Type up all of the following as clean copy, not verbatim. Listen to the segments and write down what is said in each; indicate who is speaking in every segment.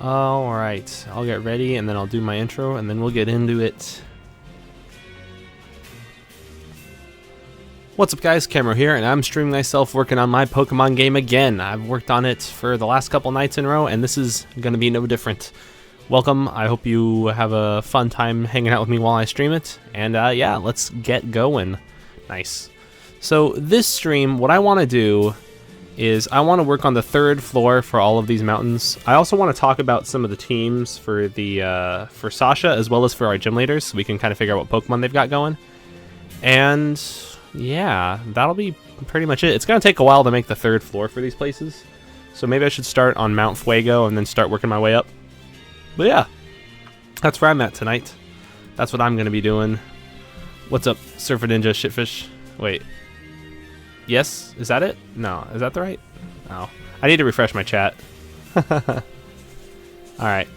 Speaker 1: Alright, I'll get ready and then I'll do my intro and then we'll get into it. What's up guys, Camero here, and I'm streaming myself working on my Pokemon game again. I've worked on it for the last couple nights in a row and this is going to be no different. Welcome, I hope you have a fun time hanging out with me while I stream it, and yeah, let's get going. Nice. So this stream, what I want to do is I want to work on the third floor for all of these mountains. I also want to talk about some of the teams for the for Sasha as well as for our gym leaders, so we can kind of figure out what Pokemon they've got going. And yeah, that'll be pretty much it. It's going to take a while to make the third floor for these places, so maybe I should start on Mount Fuego and then start working my way up. But yeah, that's where I'm at tonight. That's what I'm going to be doing. What's up, Surfer Ninja Shitfish? Wait. Yes? Is that it? No. Is that the right? No. I need to refresh my chat. Alright.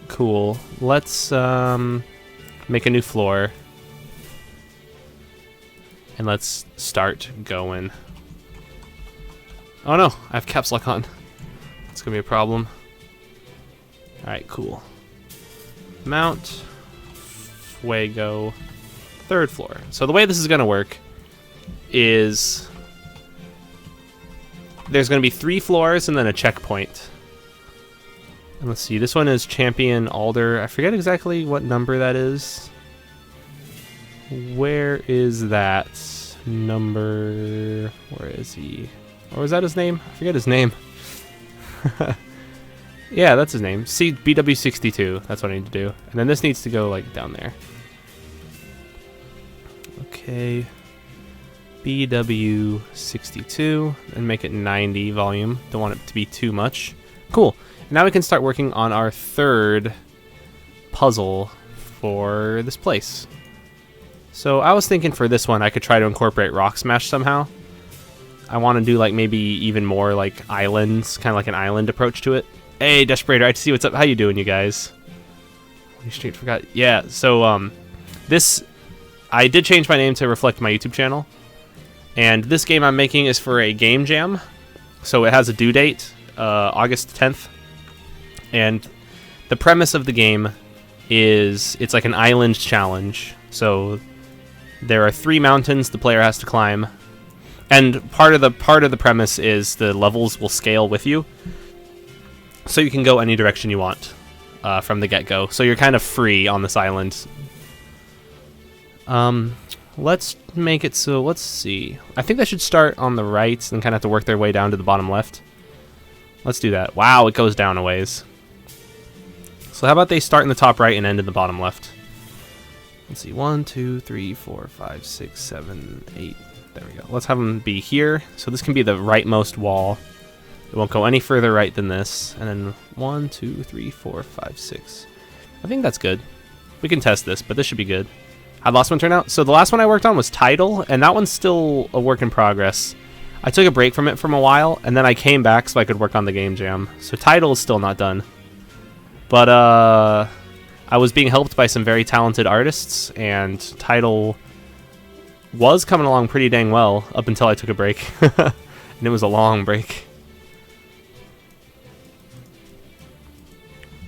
Speaker 1: Cool. Let's make a new floor. And let's start going. Oh no, I have caps lock on. It's going to be a problem. Alright, cool. Mount Fuego, third floor. So the way this is going to work is there's going to be 3 floors and then a checkpoint. And let's see, this one is Champion Alder. I forget exactly what number that is. Where is that number? Where is he? Or is that his name? I forget his name. Yeah, that's his name. See, BW62. That's what I need to do. And then this needs to go, like, down there. Okay. BW62. And make it 90 volume. Don't want it to be too much. Cool. Now we can start working on our third puzzle for this place. So I was thinking for this one, I could try to incorporate Rock Smash somehow. I want to do, like, maybe even more, like, islands. Kind of like an island approach to it. Hey, Desperator, I see what's up. How you doing, you guys? You straight forgot. Yeah, so, this... I did change my name to reflect my YouTube channel. And this game I'm making is for a game jam. So it has a due date, August 10th. And the premise of the game is it's like an island challenge. So there are 3 mountains the player has to climb. And part of the premise is the levels will scale with you. So you can go any direction you want from the get-go. So you're kind of free on this island. Let's make it so, let's see. I think they should start on the right and kind of have to work their way down to the bottom left. Let's do that. Wow, it goes down a ways. So how about they start in the top right and end in the bottom left? Let's see, 1, 2, 3, 4, 5, 6, 7, 8. There we go. Let's have them be here. So this can be the rightmost wall. It won't go any further right than this. And then 1, 2, 3, 4, 5, 6. I think that's good. We can test this, but this should be good. How'd the last one turn out? So the last one I worked on was Tidal, and that one's still a work in progress. I took a break from it for a while, and then I came back so I could work on the game jam. So Tidal is still not done. But I was being helped by some very talented artists, and Tidal was coming along pretty dang well up until I took a break. And it was a long break.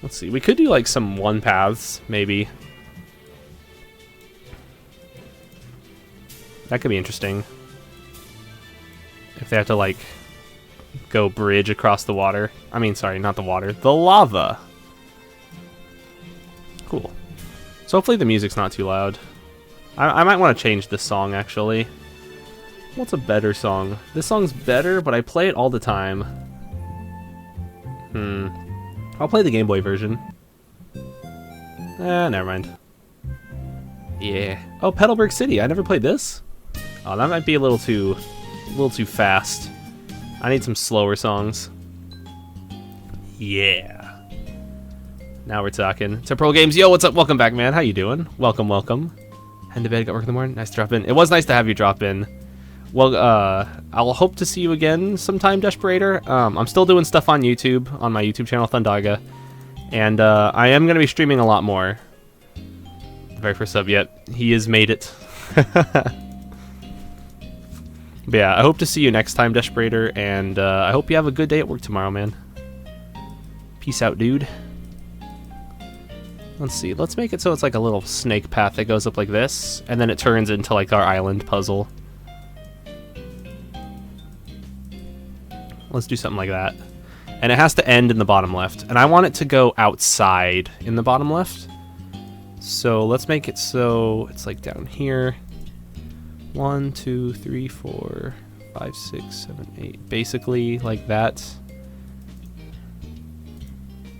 Speaker 1: Let's see, we could do like some 1 paths, maybe. That could be interesting. If they have to like go bridge across the water. I mean, sorry, not the water, the lava. Cool. So hopefully the music's not too loud. I might want to change this song, actually. What's a better song? This song's better, but I play it all the time. I'll play the Game Boy version. Never mind. Yeah. Oh, Petalburg City. I never played this. Oh, that might be a little too fast. I need some slower songs. Yeah. Now we're talking. Temporal Games. Yo, what's up? Welcome back, man. How you doing? Welcome, welcome. Head to bed, got work in the morning. Nice to drop in. It was nice to have you drop in. Well, I'll hope to see you again sometime, Desperator. I'm still doing stuff on YouTube, on my YouTube channel, Thundaga. And I am going to be streaming a lot more. The very first sub yet. He has made it. But yeah, I hope to see you next time, Desperator, and I hope you have a good day at work tomorrow, man. Peace out, dude. Let's see. Let's make it so it's like a little snake path that goes up like this, and then it turns into like our island puzzle. Let's do something like that. And it has to end in the bottom left. And I want it to go outside in the bottom left. So let's make it so it's like down here. 1, 2, 3, 4, 5, 6, 7, 8. Basically like that.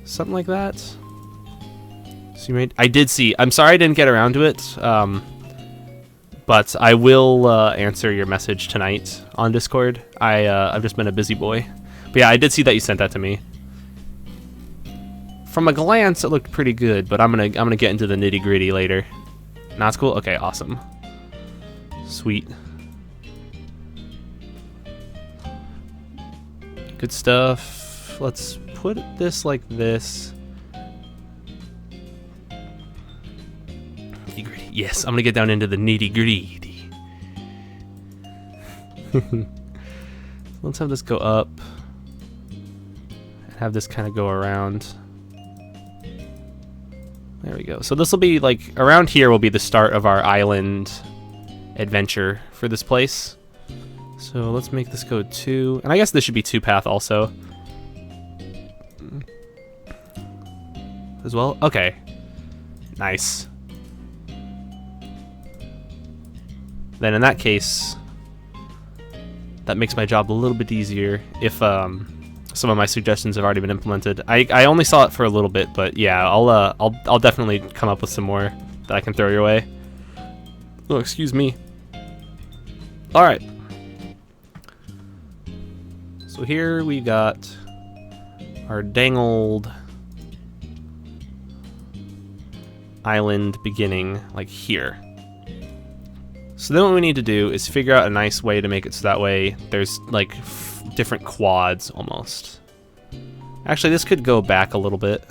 Speaker 1: Something like that. So you made. I did see. I'm sorry I didn't get around to it. But I will answer your message tonight on Discord. I've just been a busy boy. But yeah, I did see that you sent that to me. From a glance, it looked pretty good, but I'm gonna get into the nitty gritty later. Not cool. Okay, awesome. Sweet. Good stuff. Let's put this like this. Nitty gritty. Yes, I'm gonna get down into the nitty gritty. Let's have this go up. And have this kind of go around. There we go. So this will be like, around here will be the start of our island adventure for this place. So let's make this go 2. And I guess this should be 2 path also. As well? Okay. Nice. Then in that case, that makes my job a little bit easier if some of my suggestions have already been implemented. I only saw it for a little bit, but yeah, I'll definitely come up with some more that I can throw your way. Oh, excuse me. All right. So here we got our dang old island beginning, like here. So then what we need to do is figure out a nice way to make it so that way there's like different quads almost. Actually, this could go back a little bit.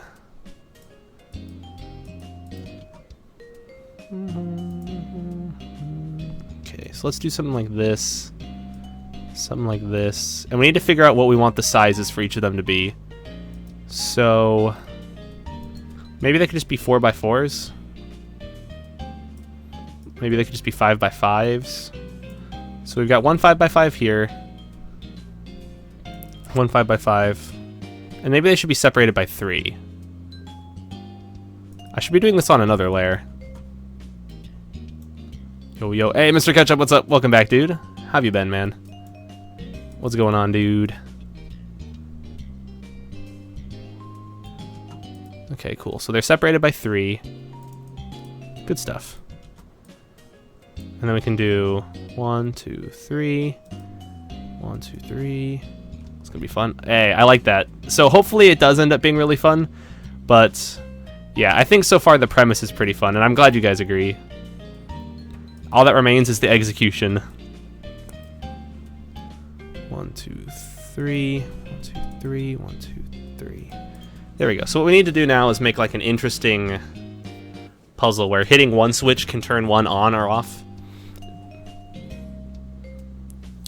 Speaker 1: Okay, so let's do something like this. Something like this. And we need to figure out what we want the sizes for each of them to be. So maybe they could just be 4x4s. Maybe they could just be 5x5s. So we've got one 5x5 here. One 5x5. And maybe they should be separated by 3. I should be doing this on another layer. Yo, yo. Hey, Mr. Ketchup, what's up? Welcome back, dude. How have you been, man? What's going on, dude? Okay, cool. So they're separated by 3. Good stuff. And then we can do 1, 2, 3. 1, 2, 3. It's gonna be fun. Hey, I like that. So hopefully it does end up being really fun. But yeah, I think so far the premise is pretty fun, and I'm glad you guys agree. All that remains is the execution. 1, 2, 3. 1, 2, 3. 1, 2, 3. There we go. So what we need to do now is make like an interesting puzzle where hitting one switch can turn one on or off.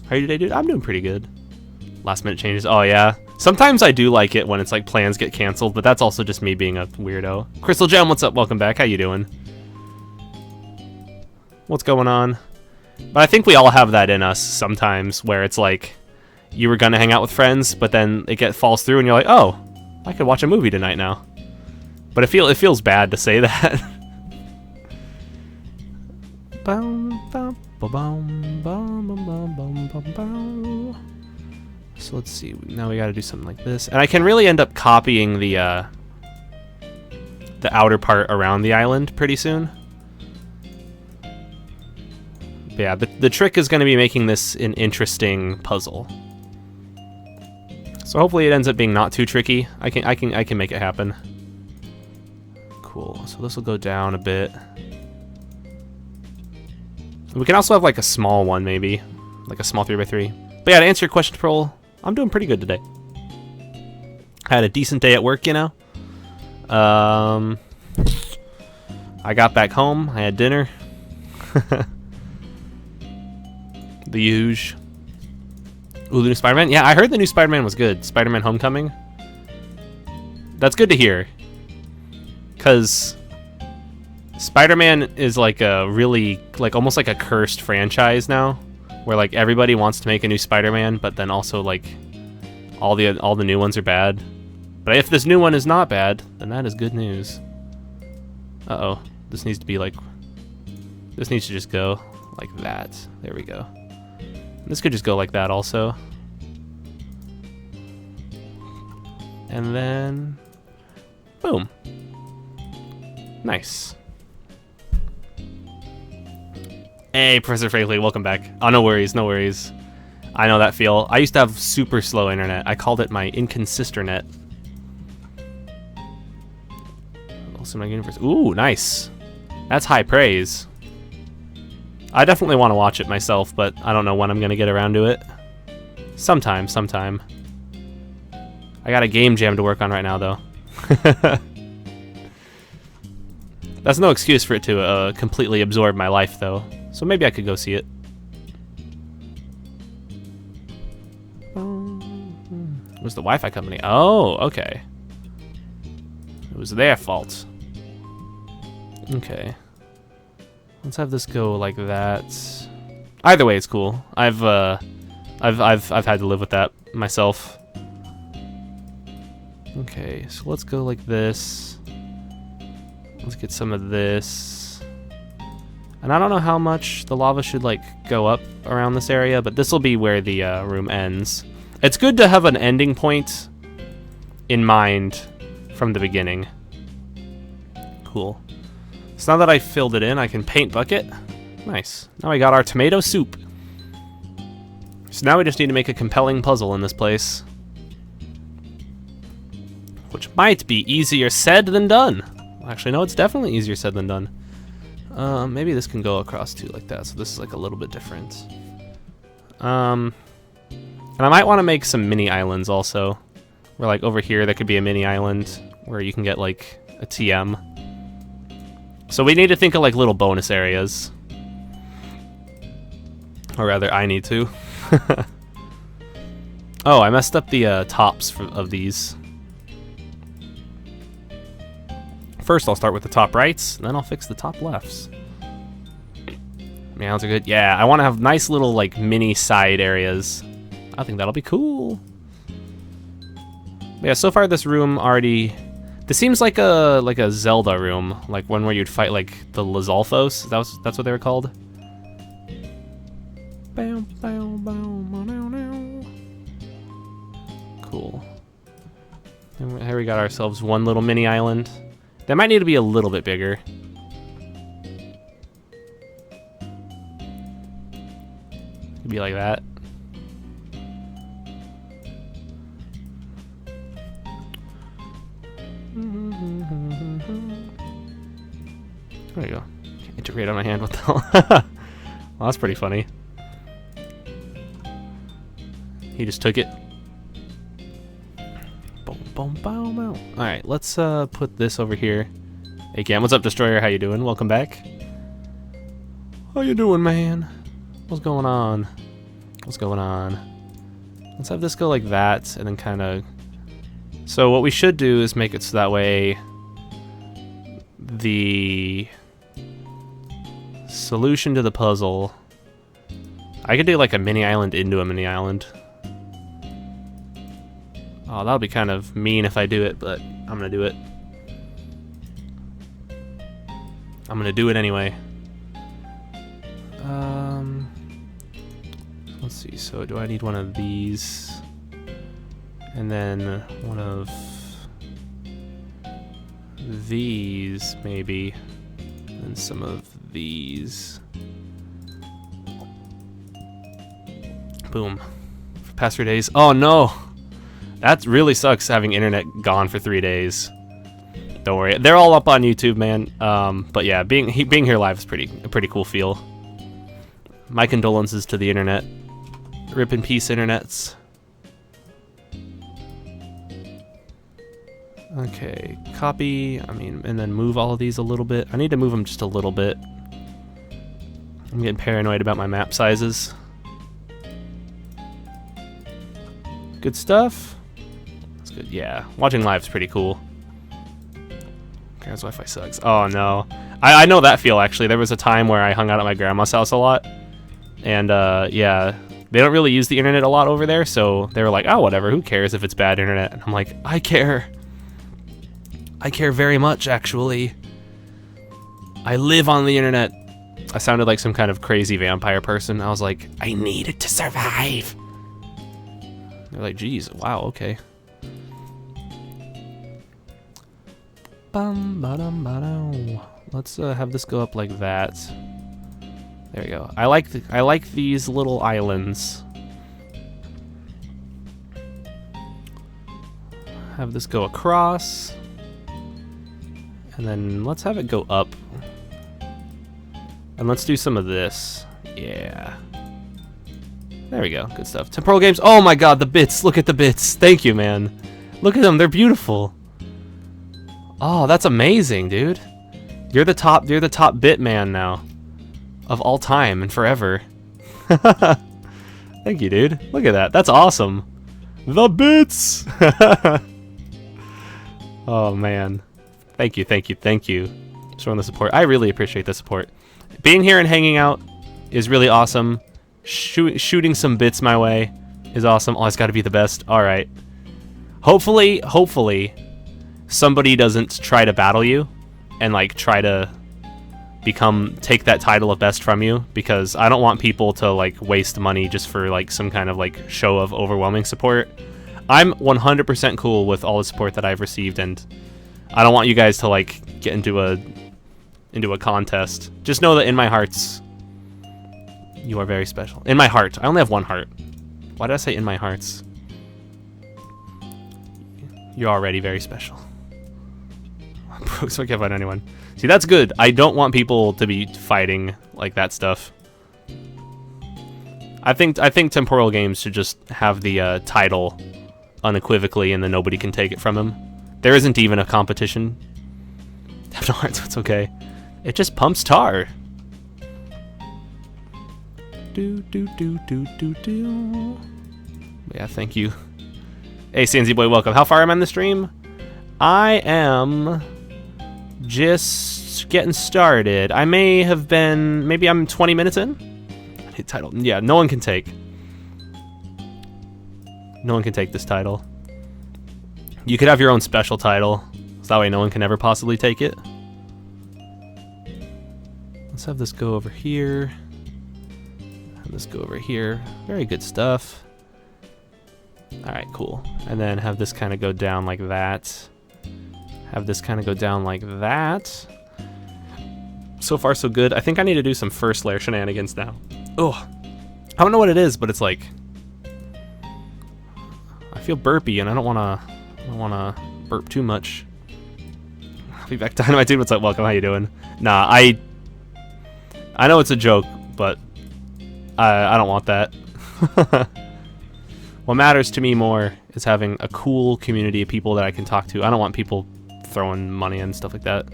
Speaker 1: How are you today, dude? I'm doing pretty good. Last minute changes. Oh, yeah. Sometimes I do like it when it's like plans get canceled, but that's also just me being a weirdo. Crystal Gem, what's up? Welcome back. How you doing? What's going on? But I think we all have that in us sometimes where it's like you were going to hang out with friends, but then it falls through and you're like, oh, I could watch a movie tonight now. But it feels bad to say that. So let's see. Now we got to do something like this, and I can really end up copying the outer part around the island pretty soon. But yeah, the trick is going to be making this an interesting puzzle. So hopefully it ends up being not too tricky. I can make it happen. Cool. So this will go down a bit. We can also have like a small one, maybe. Like a small 3x3. But yeah, to answer your question, Pearl, I'm doing pretty good today. I had a decent day at work, you know. I got back home. I had dinner. The huge. Ooh, the new Spider-Man? Yeah, I heard the new Spider-Man was good. Spider-Man Homecoming. That's good to hear. Because Spider-Man is like a really, like almost like a cursed franchise now, where like everybody wants to make a new Spider-Man, but then also like all the new ones are bad. But if this new one is not bad, then that is good news. Uh-oh. This needs to be like... This needs to just go like that. There we go. This could just go like that also. And then... Boom. Nice. Hey, Professor Frakley, welcome back. Oh, no worries, no worries. I know that feel. I used to have super slow internet. I called it my inconsisternet. Also my universe. Ooh, nice. That's high praise. I definitely want to watch it myself, but I don't know when I'm going to get around to it. Sometime. I got a game jam to work on right now, though. That's no excuse for it to completely absorb my life, though. So maybe I could go see it. It was the Wi-Fi company. Oh, okay. It was their fault. Okay. Let's have this go like that. Either way, it's cool. I've had to live with that myself. Okay, so let's go like this. Let's get some of this. And I don't know how much the lava should like go up around this area, but this will be where the room ends. It's good to have an ending point in mind from the beginning. Cool. So now that I filled it in, I can paint bucket. Nice. Now we got our tomato soup. So now we just need to make a compelling puzzle in this place. Which might be easier said than done. Actually, no, it's definitely easier said than done. Maybe this can go across too like that, so this is like a little bit different. And I might want to make some mini islands also. Where like over here there could be a mini island where you can get like a TM. So we need to think of like little bonus areas. Or rather, I need to. Oh, I messed up the tops of these. First, I'll start with the top rights, and then I'll fix the top lefts. Meows are good. Yeah, I want to have nice little like mini side areas. I think that'll be cool. But yeah, so far this room already... This seems like a Zelda room, like one where you'd fight like the Lizalfos. That's what they were called. Cool. And here we got ourselves one little mini island. That might need to be a little bit bigger. Could be like that. There you go. Can't integrate on my hand. What the hell? Well, that's pretty funny. He just took it. Boom, boom, boom, boom. All right, let's put this over here. Hey, Cam, what's up, Destroyer? How you doing? Welcome back. How you doing, man? What's going on? What's going on? Let's have this go like that, and then kind of... So what we should do is make it so that way the solution to the puzzle... I could do like a mini island into a mini island. Oh, that'll be kind of mean if I do it, but I'm gonna do it. I'm gonna do it anyway. Let's see, so do I need one of these? And then one of these, maybe. And some of these. Boom. For past 3 days. Oh no! That really sucks having internet gone for 3 days. Don't worry, they're all up on YouTube, man. But yeah, being here live is a pretty cool feel. My condolences to the internet. Rip in peace, internets. Okay, copy. And then move all of these a little bit. I need to move them just a little bit. I'm getting paranoid about my map sizes. Good stuff. Let's good. Yeah, watching live's pretty cool. Grandma's Wi-Fi sucks. Oh no, I know that feel actually. There was a time where I hung out at my grandma's house a lot, and yeah, they don't really use the internet a lot over there, so they were like, oh whatever, who cares if it's bad internet? And I'm like, I care. I care very much actually. I live on the internet. I sounded like some kind of crazy vampire person. I was like, I need it to survive. They're like, geez, wow, okay. Let's have this go up like that. There we go. I like these little islands. Have this go across. And then let's have it go up. And let's do some of this. Yeah. There we go. Good stuff. Temporal games. Oh my god, the bits. Look at the bits. Thank you, man. Look at them. They're beautiful. Oh, that's amazing, dude. You're the top bit man now. Of all time and forever. Thank you, dude. Look at that. That's awesome. The bits. Oh man. Thank you, thank you, thank you. Showing the support. I really appreciate the support. Being here and hanging out is really awesome. Shooting some bits my way is awesome. Oh, it's got to be the best. All right. Hopefully, somebody doesn't try to battle you and like try to take that title of best from you, because I don't want people to like waste money just for like some kind of like show of overwhelming support. I'm 100% cool with all the support that I've received, and I don't want you guys to like get into a contest. Just know that in my hearts, you are very special. In my heart. I only have one heart. Why did I say in my hearts? You're already very special. Brooks, I can't find anyone. See, that's good. I don't want people to be fighting like that stuff. I think temporal games should just have the title unequivocally, and then nobody can take it from him. There isn't even a competition. Have no hearts, it's okay. It just pumps tar. Do do do do do do. Yeah, thank you. Hey, CNZ boy, welcome. How far am I in the stream? I am just getting started. I may have been, maybe I'm 20 minutes in. Hit title. Yeah, no one can take. No one can take this title. You could have your own special title, so that way no one can ever possibly take it. Let's have this go over here. Have this go over here. Very good stuff. Alright, cool. And then have this kind of go down like that. Have this kind of go down like that. So far, so good. I think I need to do some first layer shenanigans now. Oh, I don't know what it is, but it's like I feel burpy, and I don't wanna burp too much. I'll be back. Dynamite dude, what's up? Welcome. How you doing? Nah, I know it's a joke, but I don't want that. What matters to me more is having a cool community of people that I can talk to. I don't want people throwing money and stuff like that.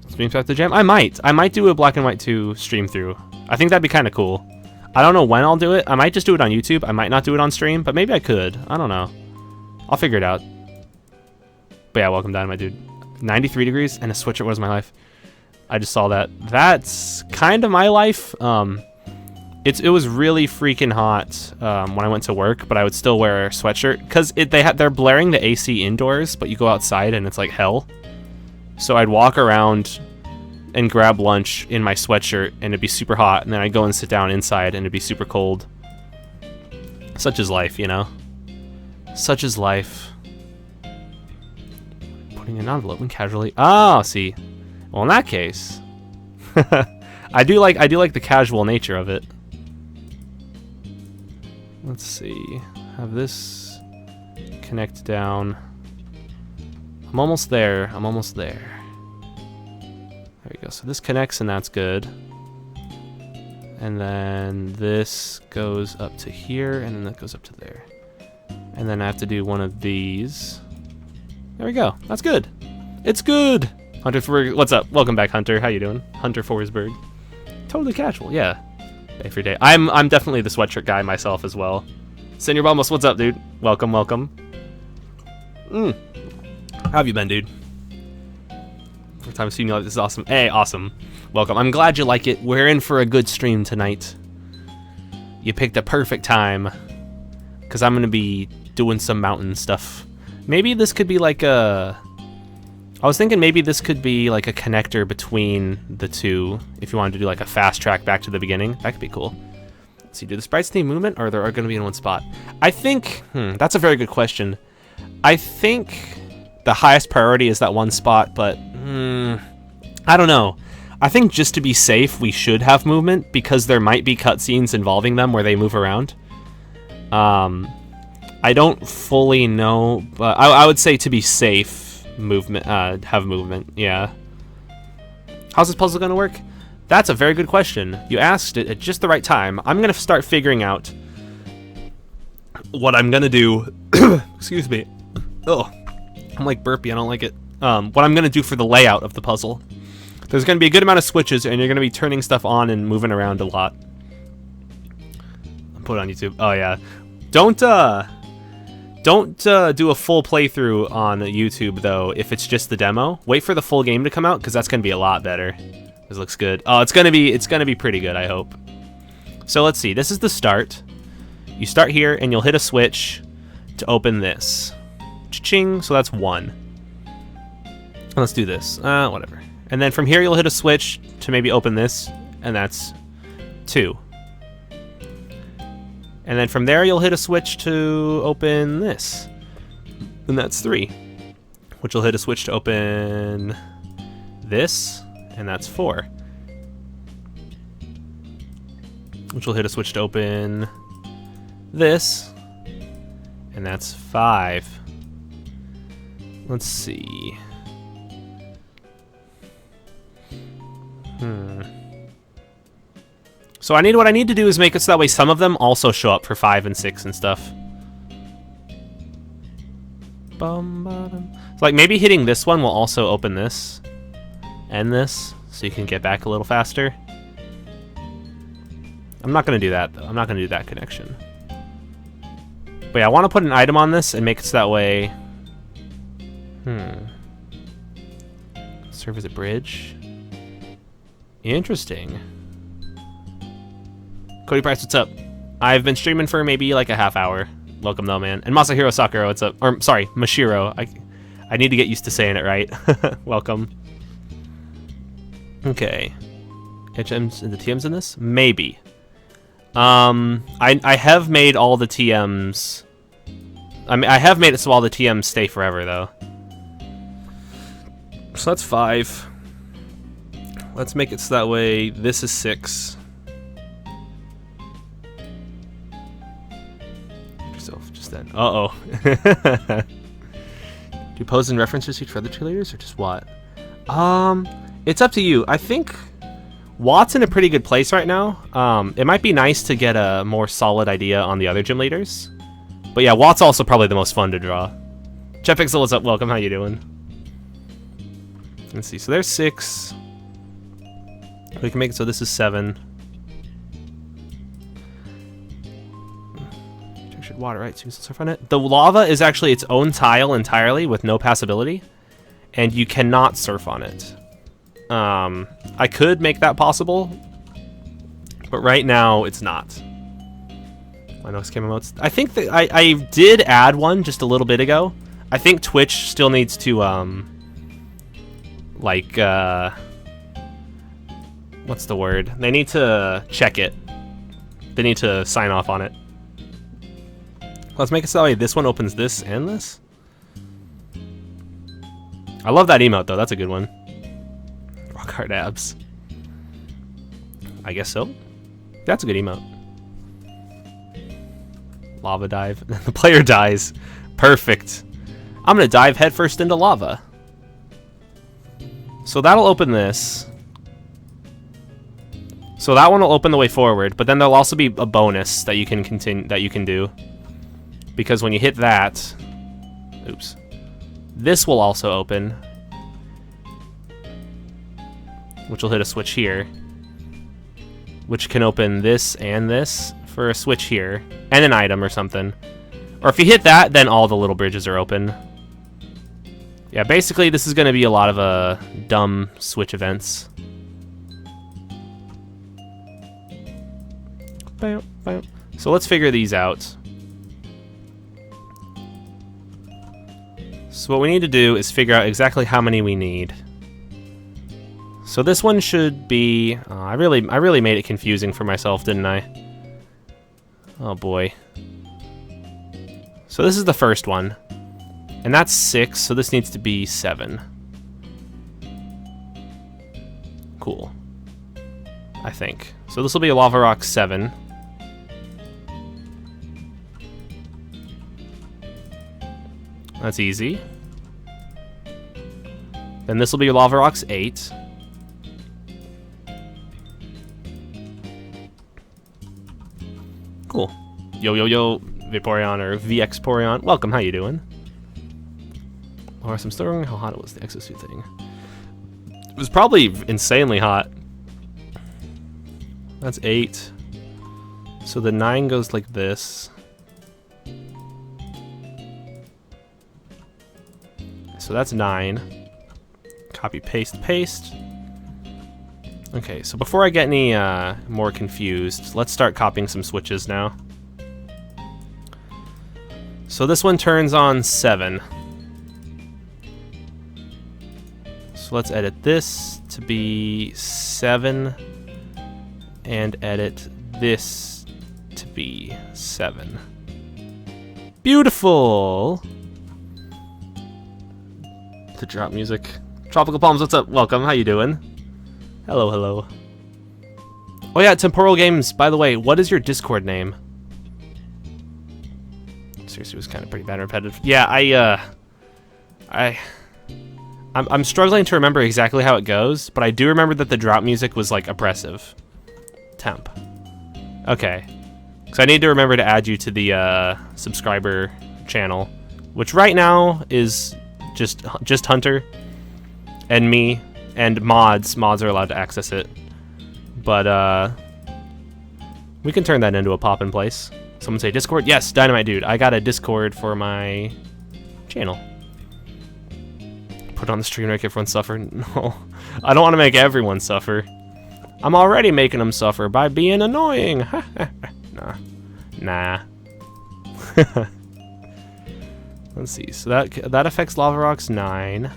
Speaker 1: Stream throughout the jam? I might do a Black and White 2 stream through. I think that'd be kind of cool. I don't know when I'll do it. I might just do it on YouTube. I might not do it on stream, but maybe I could. I don't know. I'll figure it out. But yeah, welcome Dynamite dude. 93 degrees and a sweatshirt was my life. I just saw that. That's kind of my life. It was really freaking hot when I went to work, but I would still wear a sweatshirt because they're blaring the AC indoors, but you go outside and it's like hell. So I'd walk around and grab lunch in my sweatshirt, and it'd be super hot, and then I'd go and sit down inside, and it'd be super cold. Such is life, you know? Such is life. Putting an envelope in casually. Oh, see. Well, in that case, I do like the casual nature of it. Let's see. Have this connect down. I'm almost there. I'm almost there. There we go. So this connects, and that's good. And then this goes up to here, and then that goes up to there. And then I have to do one of these. There we go. That's good. It's good. Hunter Forsberg, what's up? Welcome back, Hunter. How you doing? Hunter Forsberg. Totally casual, yeah. Day for day. I'm definitely the sweatshirt guy myself as well. Senior Bamos, what's up, dude? Welcome, welcome. How have you been, dude? First time seeing you like this is awesome. Hey, awesome. Welcome. I'm glad you like it. We're in for a good stream tonight. You picked a perfect time. Because I'm going to be doing some mountain stuff. Maybe this could be like a... I was thinking maybe this could be like a connector between the two. If you wanted to do like a fast track back to the beginning. That could be cool. Let's see, do the sprites need movement or are they going to be in one spot? I think... that's a very good question. I think the highest priority is that one spot, but... I don't know. I think just to be safe, we should have movement because there might be cutscenes involving them where they move around. I don't fully know, but I would say to be safe, movement, have movement, yeah. How's this puzzle gonna work? That's a very good question. You asked it at just the right time. I'm gonna start figuring out what I'm gonna do. Excuse me. Oh, I'm like burpy, I don't like it. What I'm gonna do for the layout of the puzzle. There's gonna be a good amount of switches, and you're gonna be turning stuff on and moving around a lot. I'll put it on YouTube. Oh yeah. Don't do a full playthrough on YouTube though if it's just the demo. Wait for the full game to come out because that's gonna be a lot better. This looks good. Oh, it's gonna be pretty good, I hope. So let's see. This is the start. You start here and you'll hit a switch to open this. Cha-ching. So that's 1. Let's do this. Whatever. And then from here you'll hit a switch to maybe open this, and that's 2. And then from there, you'll hit a switch to open this. And that's 3. Which will hit a switch to open this. And that's 4. Which will hit a switch to open this. And that's 5. Let's see. So what I need to do is make it so that way some of them also show up for 5 and 6 and stuff. So like maybe hitting this one will also open this and this, so you can get back a little faster. I'm not gonna do that though. I'm not gonna do that connection. But yeah, I want to put an item on this and make it so that way. Serve as a bridge. Interesting. Cody Price, what's up? I've been streaming for maybe like a half hour. Welcome though, man. And Masahiro Sakura, what's up? Or sorry, Mashiro. I need to get used to saying it right. Welcome. Okay. HMs and the TMs in this? Maybe. I have made all the TMs. I mean, I have made it so all the TMs stay forever though. So that's 5. Let's make it so that way this is 6. Just then. Uh-oh. Do pose and references each for other cheerleaders or just what? It's up to you. I think Watt's in a pretty good place right now. It might be nice to get a more solid idea on the other gym leaders. But yeah, Watt's also probably the most fun to draw. Jeff Pixel, what's up? Welcome. How you doing? Let's see. So there's 6. We can make it so this is 7. Textured water, right? So you can surf on it. The lava is actually its own tile entirely with no passability, and you cannot surf on it. I could make that possible, but right now it's not. My nose camera modes. I think that I did add one just a little bit ago. I think Twitch still needs to what's the word? They need to check it. They need to sign off on it. Let's make it so that way this one opens this and this. I love that emote though. That's a good one. Rock hard abs. I guess so. That's a good emote. Lava dive. The player dies. Perfect. I'm gonna dive headfirst into lava. So that'll open this. So that one will open the way forward, but then there'll also be a bonus that you can continue do. Because when you hit that, oops. This will also open, which will hit a switch here, which can open this and this for a switch here, and an item or something. Or if you hit that, then all the little bridges are open. Yeah, basically this is going to be a lot of dumb switch events. So let's figure these out. So what we need to do is figure out exactly how many we need. So this one should be... I really made it confusing for myself, didn't I? Oh boy. So this is the first one. And that's 6, so this needs to be 7. Cool. I think. So this will be a lava rock 7. That's easy. Then this will be lava rocks 8. Cool. Yo yo yo, Vaporeon or VXPoreon. Welcome. How you doing? Or some stirring. How hot it was, the exosuit thing. It was probably insanely hot. That's 8. So the 9 goes like this. So that's 9. Copy, paste, paste. Okay, so before I get any more confused, let's start copying some switches now. So this one turns on 7. So let's edit this to be 7 and edit this to be 7. Beautiful! The drop music. Tropical Palms, what's up? Welcome, how you doing? Hello, hello. Oh yeah, Temporal Games, by the way, what is your Discord name? Seriously, it was kind of pretty bad and repetitive. Yeah, I'm struggling to remember exactly how it goes, but I do remember that the drop music was like oppressive. Temp. Okay. So I need to remember to add you to the subscriber channel, which right now is just Hunter and me and mods. Mods are allowed to access it, but we can turn that into a pop-in place. Someone say Discord? Yes, Dynamite Dude. I got a Discord for my channel. Put on the stream, make everyone suffer. No, I don't want to make everyone suffer. I'm already making them suffer by being annoying. Nah. Let's see. So that affects Lava Rocks 9.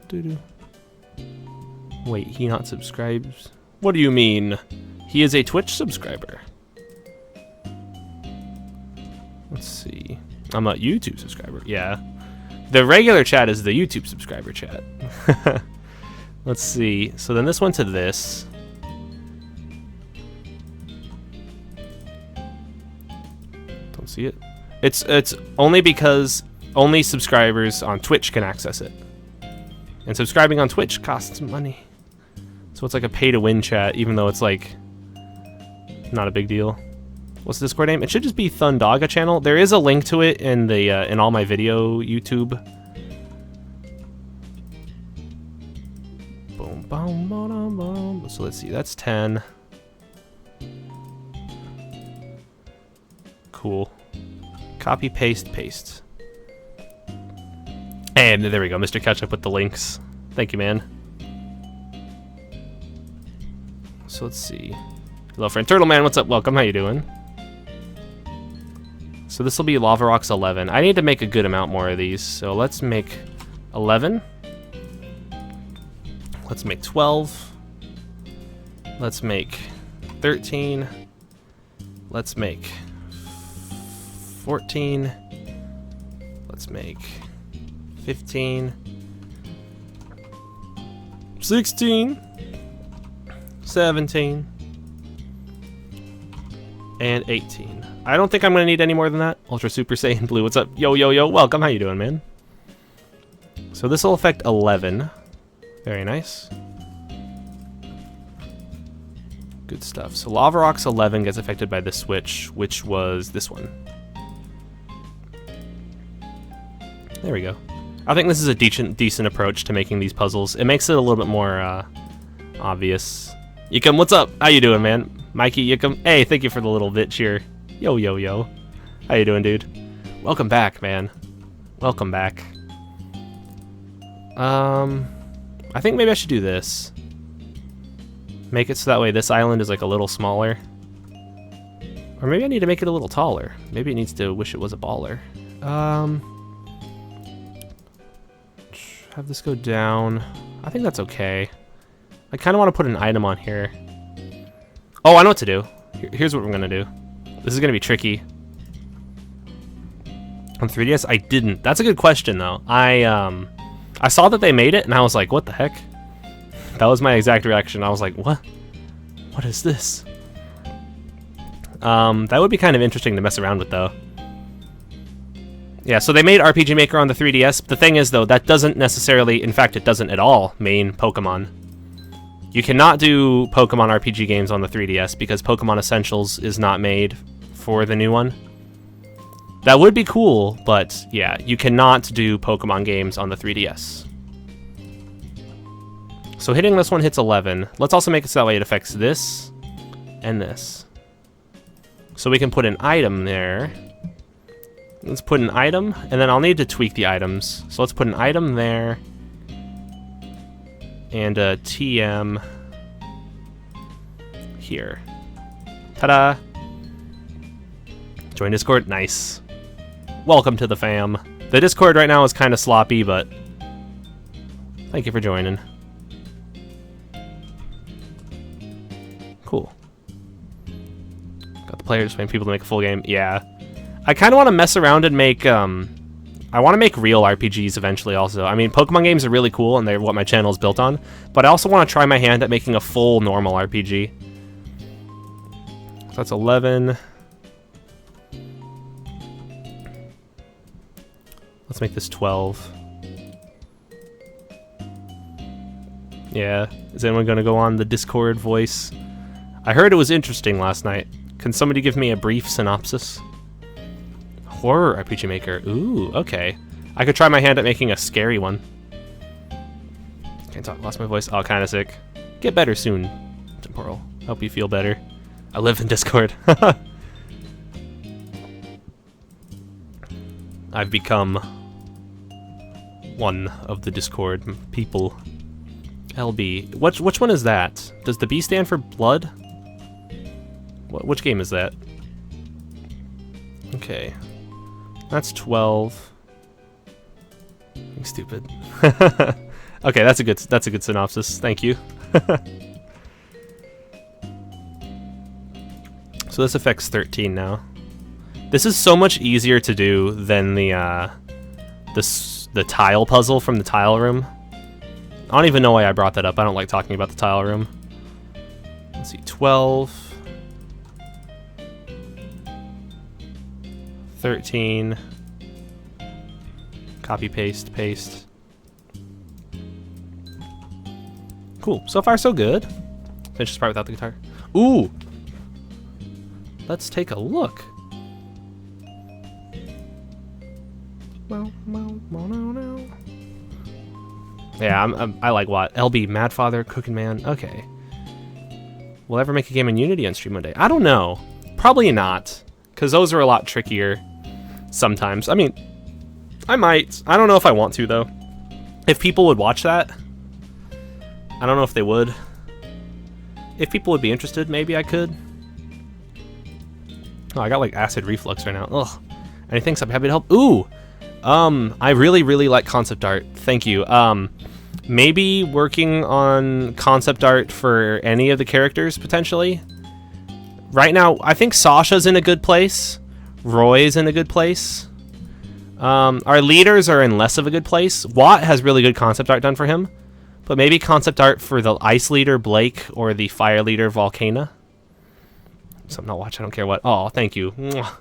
Speaker 1: Doo-doo. Wait, he not subscribes? What do you mean? He is a Twitch subscriber. Let's see. I'm a YouTube subscriber. Yeah. The regular chat is the YouTube subscriber chat. Let's see. So then this went to this. Don't see it. It's only because only subscribers on Twitch can access it. And subscribing on Twitch costs money. So it's like a pay-to-win chat, even though it's like not a big deal. What's the Discord name? It should just be Thundaga channel. There is a link to it in the in all my video YouTube. Boom, boom, boom, boom. So let's see. That's 10. Cool. Copy, paste, paste. And there we go, Mr. Ketchup with the links. Thank you, man. So let's see. Hello, friend. Turtle Man, what's up? Welcome. How you doing? So this will be Lava Rocks 11. I need to make a good amount more of these. So let's make 11. Let's make 12. Let's make 13. Let's make 14. Let's make 15. 16. 17. And 18. I don't think I'm gonna need any more than that. Ultra Super Saiyan Blue, what's up? Yo, yo, yo, welcome. How you doing, man? So this will affect 11. Very nice. Good stuff. So Lava Rocks 11 gets affected by this switch, which was this one. There we go. I think this is a decent approach to making these puzzles. It makes it a little bit more obvious. Yikum, what's up? How you doing, man? Mikey, Yikum. Hey, thank you for the little bit cheer. Yo, yo, yo. How you doing, dude? Welcome back, man. Welcome back. I think maybe I should do this. Make it so that way this island is like a little smaller. Or maybe I need to make it a little taller. Maybe it needs to wish it was a baller. Have this go down. I think that's okay. I kind of want to put an item on here. Oh, I know what to do. Here's what we're gonna do. This is gonna be tricky. On 3DS, I didn't. That's a good question, though. I saw that they made it, and I was like, what the heck? That was my exact reaction. I was like, what? What is this? That would be kind of interesting to mess around with, though. Yeah, so they made RPG Maker on the 3DS. The thing is, though, that doesn't necessarily, in fact, it doesn't at all mean Pokemon. You cannot do Pokemon RPG games on the 3DS because Pokemon Essentials is not made for the new one. That would be cool, but yeah, you cannot do Pokemon games on the 3DS. So hitting this one hits 11. Let's also make it so that way it affects this and this. So we can put an item there. Let's put an item, and then I'll need to tweak the items. So let's put an item there. And a TM here. Ta-da! Join Discord, nice. Welcome to the fam. The Discord right now is kind of sloppy, but thank you for joining. Cool. Got the players just waiting people to make a full game. Yeah. I kind of want to mess around and make, I want to make real RPGs eventually also. I mean, Pokemon games are really cool and they're what my channel is built on, but I also want to try my hand at making a full normal RPG. So that's 11. Let's make this 12. Yeah, is anyone going to go on the Discord voice? I heard it was interesting last night. Can somebody give me a brief synopsis? Horror RPG Maker. Ooh, okay. I could try my hand at making a scary one. Can't talk, lost my voice. Oh, kind of sick. Get better soon, Temporal. Hope you feel better. I live in Discord. I've become one of the Discord people. LB. Which one is that? Does the B stand for blood? Which game is that? Okay. That's 12. I'm stupid. Okay, that's a good synopsis. Thank you. So this affects 13 now. This is so much easier to do than the tile puzzle from the tile room. I don't even know why I brought that up. I don't like talking about the tile room. Let's see, 12. 13. Copy, paste, paste. Cool. So far, so good. Finish this part without the guitar. Ooh! Let's take a look. Yeah, I like what? LB, Mad Father, Cooking Man. Okay. Will I ever make a game in Unity on stream one day? I don't know. Probably not. Because those are a lot trickier sometimes. I mean, I might. I don't know if I want to, though. If people would watch that, I don't know if they would. If people would be interested, maybe I could. Oh, I got like acid reflux right now. Ugh. And he thinks I'm happy to help. Ooh! I really, really like concept art. Thank you. Maybe working on concept art for any of the characters, potentially. Right now, I think Sasha's in a good place. Roy's in a good place. Our leaders are in less of a good place. Watt has really good concept art done for him. But maybe concept art for the ice leader, Blake, or the fire leader, Volcana. Something I'll watch, I don't care what. Oh, thank you. Mwah.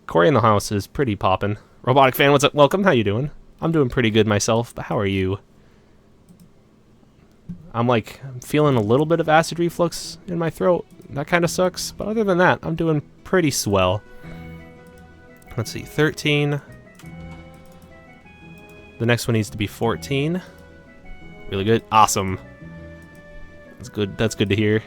Speaker 1: Corey in the house is pretty poppin'. Robotic fan, what's up? Welcome, how you doing? I'm doing pretty good myself, but how are you? I'm feeling a little bit of acid reflux in my throat. That kind of sucks, but other than that, I'm doing pretty swell. Let's see, 13. The next one needs to be 14. Really good. Awesome. That's good. That's good to hear.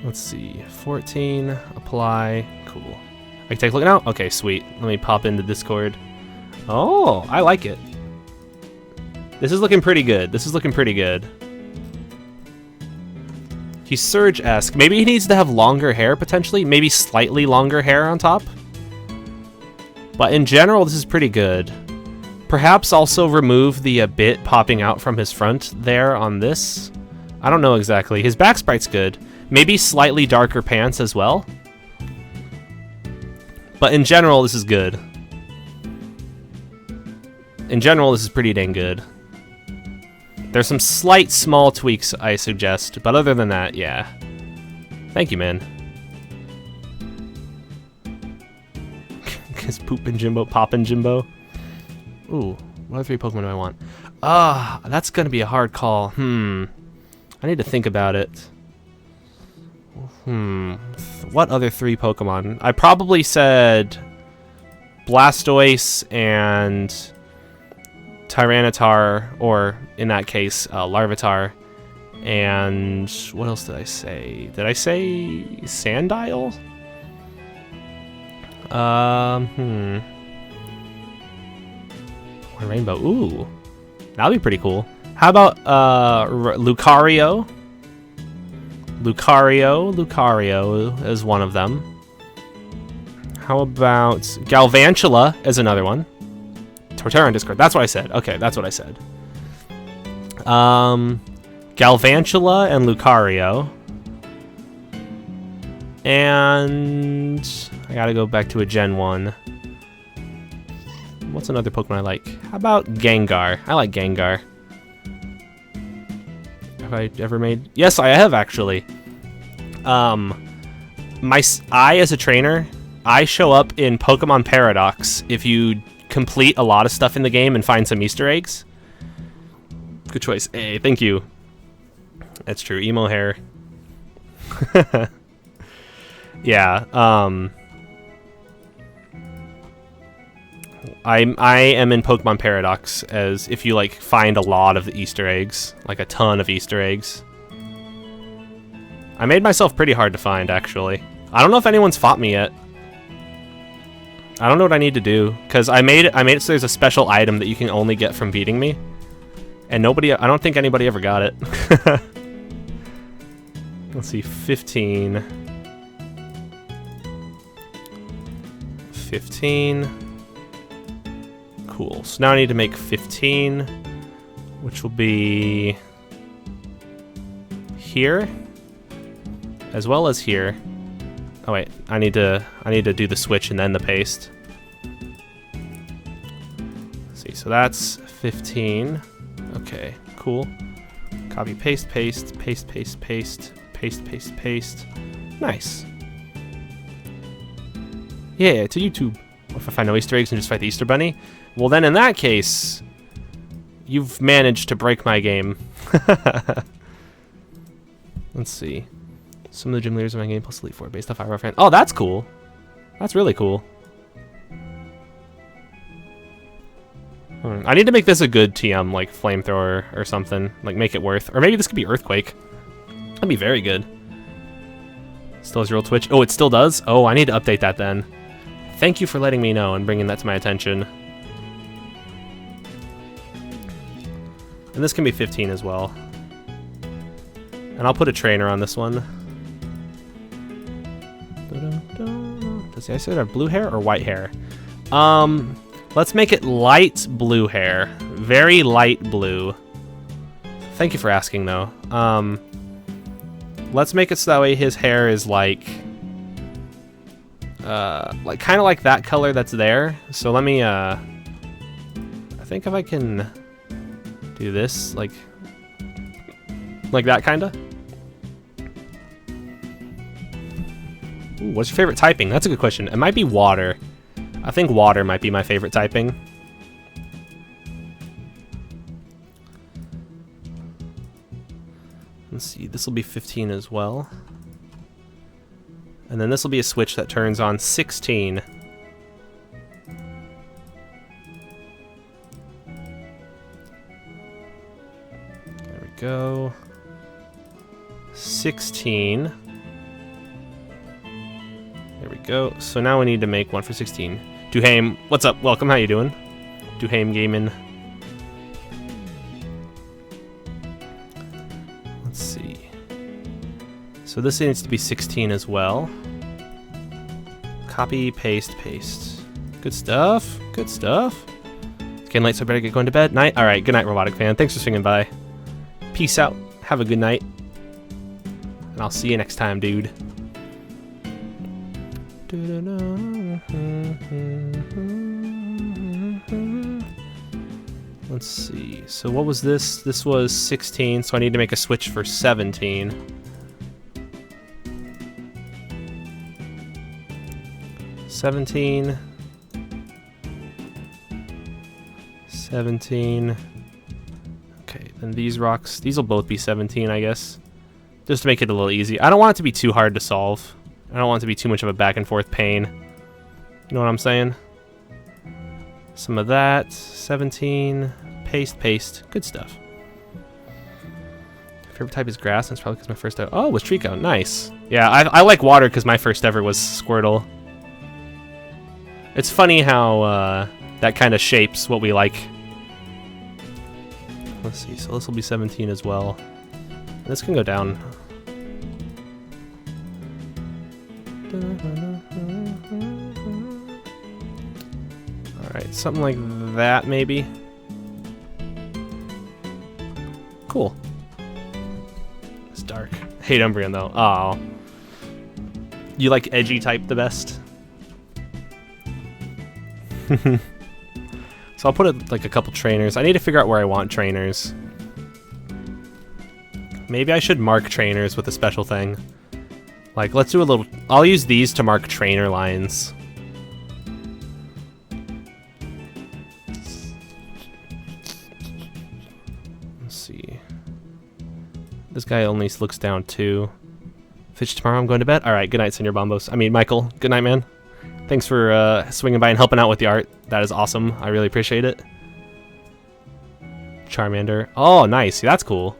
Speaker 1: Let's see. 14. Apply. Cool. I can take a look now? Okay, sweet. Let me pop into Discord. Oh, I like it. This is looking pretty good. This is looking pretty good. He's Surge-esque. Maybe he needs to have longer hair, potentially. Maybe slightly longer hair on top. But in general, this is pretty good. Perhaps also remove the bit popping out from his front there on this. I don't know exactly. His back sprite's good. Maybe slightly darker pants as well. But in general, this is good. In general, this is pretty dang good. There's some slight small tweaks I suggest, but other than that, yeah. Thank you, man. Kiss Poopin' Jimbo, Poppin' Jimbo. Ooh, what other 3 Pokemon do I want? That's gonna be a hard call. I need to think about it. What other 3 Pokemon? I probably said Blastoise and Tyranitar, or in that case, Larvitar. And what else did I say? Did I say Sandile? Or Rainbow. Ooh, that'd be pretty cool. How about Lucario? Lucario is one of them. How about Galvantula as another one? Torterra on Discord. That's what I said. Okay, that's what I said. Galvantula and Lucario. And I gotta go back to a Gen 1. What's another Pokemon I like? How about Gengar? I like Gengar. Have I ever made... Yes, I have, actually. I, as a trainer, I show up in Pokemon Paradox if you complete a lot of stuff in the game and find some Easter eggs. Good choice. Hey, thank you. That's true. Emo hair. Yeah, I am in Pokemon Paradox as if you like find a lot of the Easter eggs, like a ton of Easter eggs. I made myself pretty hard to find, actually. I don't know if anyone's fought me yet. I don't know what I need to do, because I made it so there's a special item that you can only get from beating me, and I don't think anybody ever got it. Let's see, 15. 15. Cool. So now I need to make 15, which will be here, as well as here. Oh wait, I need to do the switch and then the paste. Let's see, so that's 15. Okay, cool. Copy, paste, paste, paste, paste, paste, paste, paste, paste. Nice. Yeah, to YouTube. What if I find no Easter eggs and just fight the Easter Bunny? Well, then in that case, you've managed to break my game. Let's see. Some of the gym leaders of my game plus Elite Four based off our friend. Oh, that's cool. That's really cool. I need to make this a good TM, like flamethrower or something. Like make it worth. Or maybe this could be Earthquake. That'd be very good. Still has real Twitch. Oh, it still does? Oh, I need to update that then. Thank you for letting me know and bringing that to my attention. And this can be 15 as well. And I'll put a trainer on this one. Does the Ice have blue hair or white hair? Let's make it light blue hair. Very light blue. Thank you for asking, though. Let's make it so that way his hair is like kind of like that color that's there. So let me, I think if I can do this, like that kind of. Ooh, what's your favorite typing? That's a good question. It might be water. I think water might be my favorite typing. Let's see, this will be 15 as well. And then this will be a switch that turns on 16. There we go. 16. There we go. So now we need to make one for 16. Duhaime, what's up? Welcome. How you doing? Duhaime Gaming. Let's see. So this needs to be 16 as well. Copy, paste, paste. Good stuff. Good stuff. It's getting late, so I better get going to bed. Night. All right. Good night, Robotic Fan. Thanks for swinging by. Peace out. Have a good night. And I'll see you next time, dude. Let's see. So what was this? This was 16, so I need to make a switch for 17. Seventeen. Okay, then these rocks, these will both be 17, I guess. Just to make it a little easy. I don't want it to be too hard to solve. I don't want it to be too much of a back and forth pain. You know what I'm saying? Some of that. 17. Paste, paste. Good stuff. Favorite type is grass. That's probably because my first ever. Oh, it was Trico. Nice. Yeah, I like water because my first ever was Squirtle. It's funny how that kind of shapes what we like. Let's see. So this will be 17 as well. This can go down. Alright, something like that maybe. Cool. It's dark. Hate Umbreon though. Oh. You like edgy type the best? So I'll put like a couple trainers. I need to figure out where I want trainers. Maybe I should mark trainers with a special thing. Like, let's do a little... I'll use these to mark trainer lines. Let's see. This guy only looks down 2. Fish tomorrow, I'm going to bed. Alright, good night, Senor Bombos. I mean, Michael, good night, man. Thanks for swinging by and helping out with the art. That is awesome. I really appreciate it. Charmander. Oh, nice. That's cool.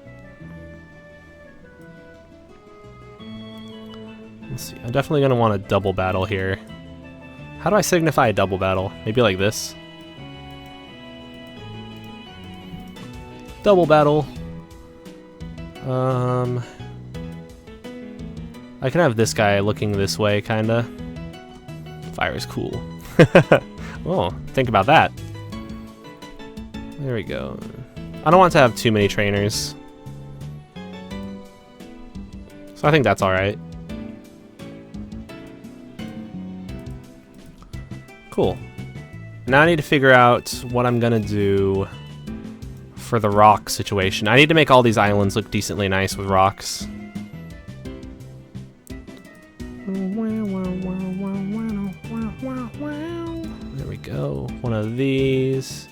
Speaker 1: Let's see. I'm definitely going to want a double battle here. How do I signify a double battle? Maybe like this. Double battle. I can have this guy looking this way, kinda. Fire is cool. Oh, think about that. There we go. I don't want to have too many trainers. So I think that's alright. Cool. Now I need to figure out what I'm gonna do for the rock situation. I need to make all these islands look decently nice with rocks. There we go. One of these.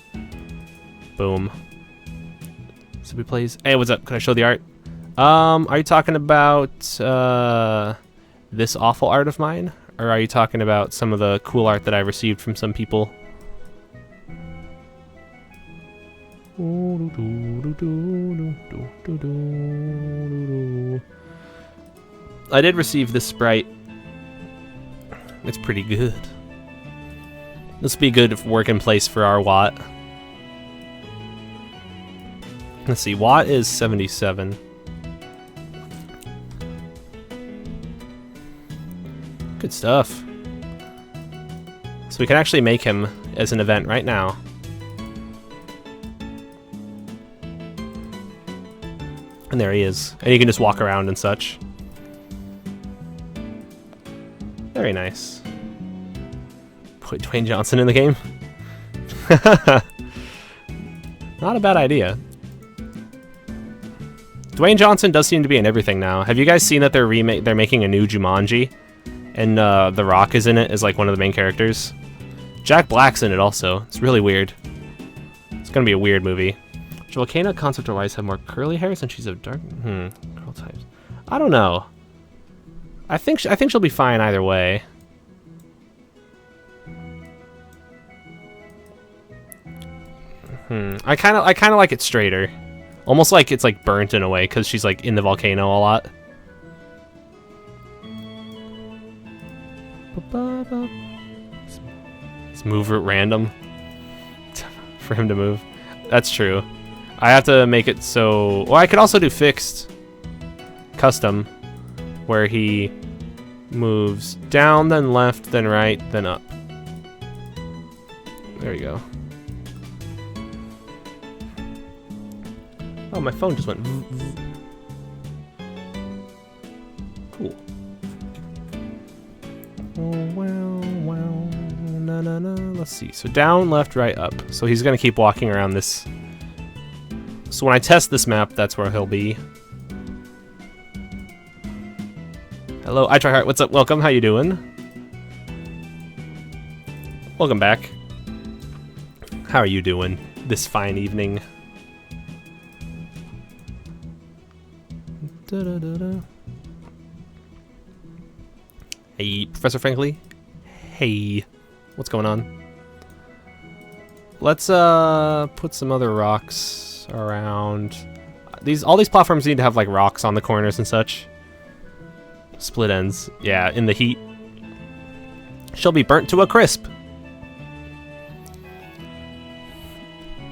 Speaker 1: Boom. So we plays. Hey, what's up? Can I show the art? Are you talking about this awful art of mine? Or are you talking about some of the cool art that I received from some people? I did receive this Sprite. It's pretty good. This will be good work in place for our Watt. Let's see, Watt is 77. Good stuff. So we can actually make him as an event right now. And there he is. And you can just walk around and such. Very nice. Put Dwayne Johnson in the game? Not a bad idea. Dwayne Johnson does seem to be in everything now. Have you guys seen that they're making a new Jumanji? And The Rock is in it as like one of the main characters. Jack Black's in it also. It's really weird. It's gonna be a weird movie. Should Volcano concept-wise have more curly hair since she's a dark curl types? I don't know. I think she'll be fine either way. I kind of like it straighter. Almost like it's like burnt in a way because she's like in the volcano a lot. Let's move it random for him to move. That's true. I have to make it so... Well, I could also do fixed custom, where he moves down, then left, then right, then up. There you go. Oh, my phone just went... Cool. Let's see. So down, left, right, up. So he's going to keep walking around this. So when I test this map, that's where he'll be. Hello, I try hard. What's up? Welcome. How you doing? Welcome back. How are you doing this fine evening? Hey, Professor Franklin. Hey, what's going on? Let's put some other rocks around. All these platforms need to have like rocks on the corners and such. Split ends. Yeah, in the heat. She'll be burnt to a crisp.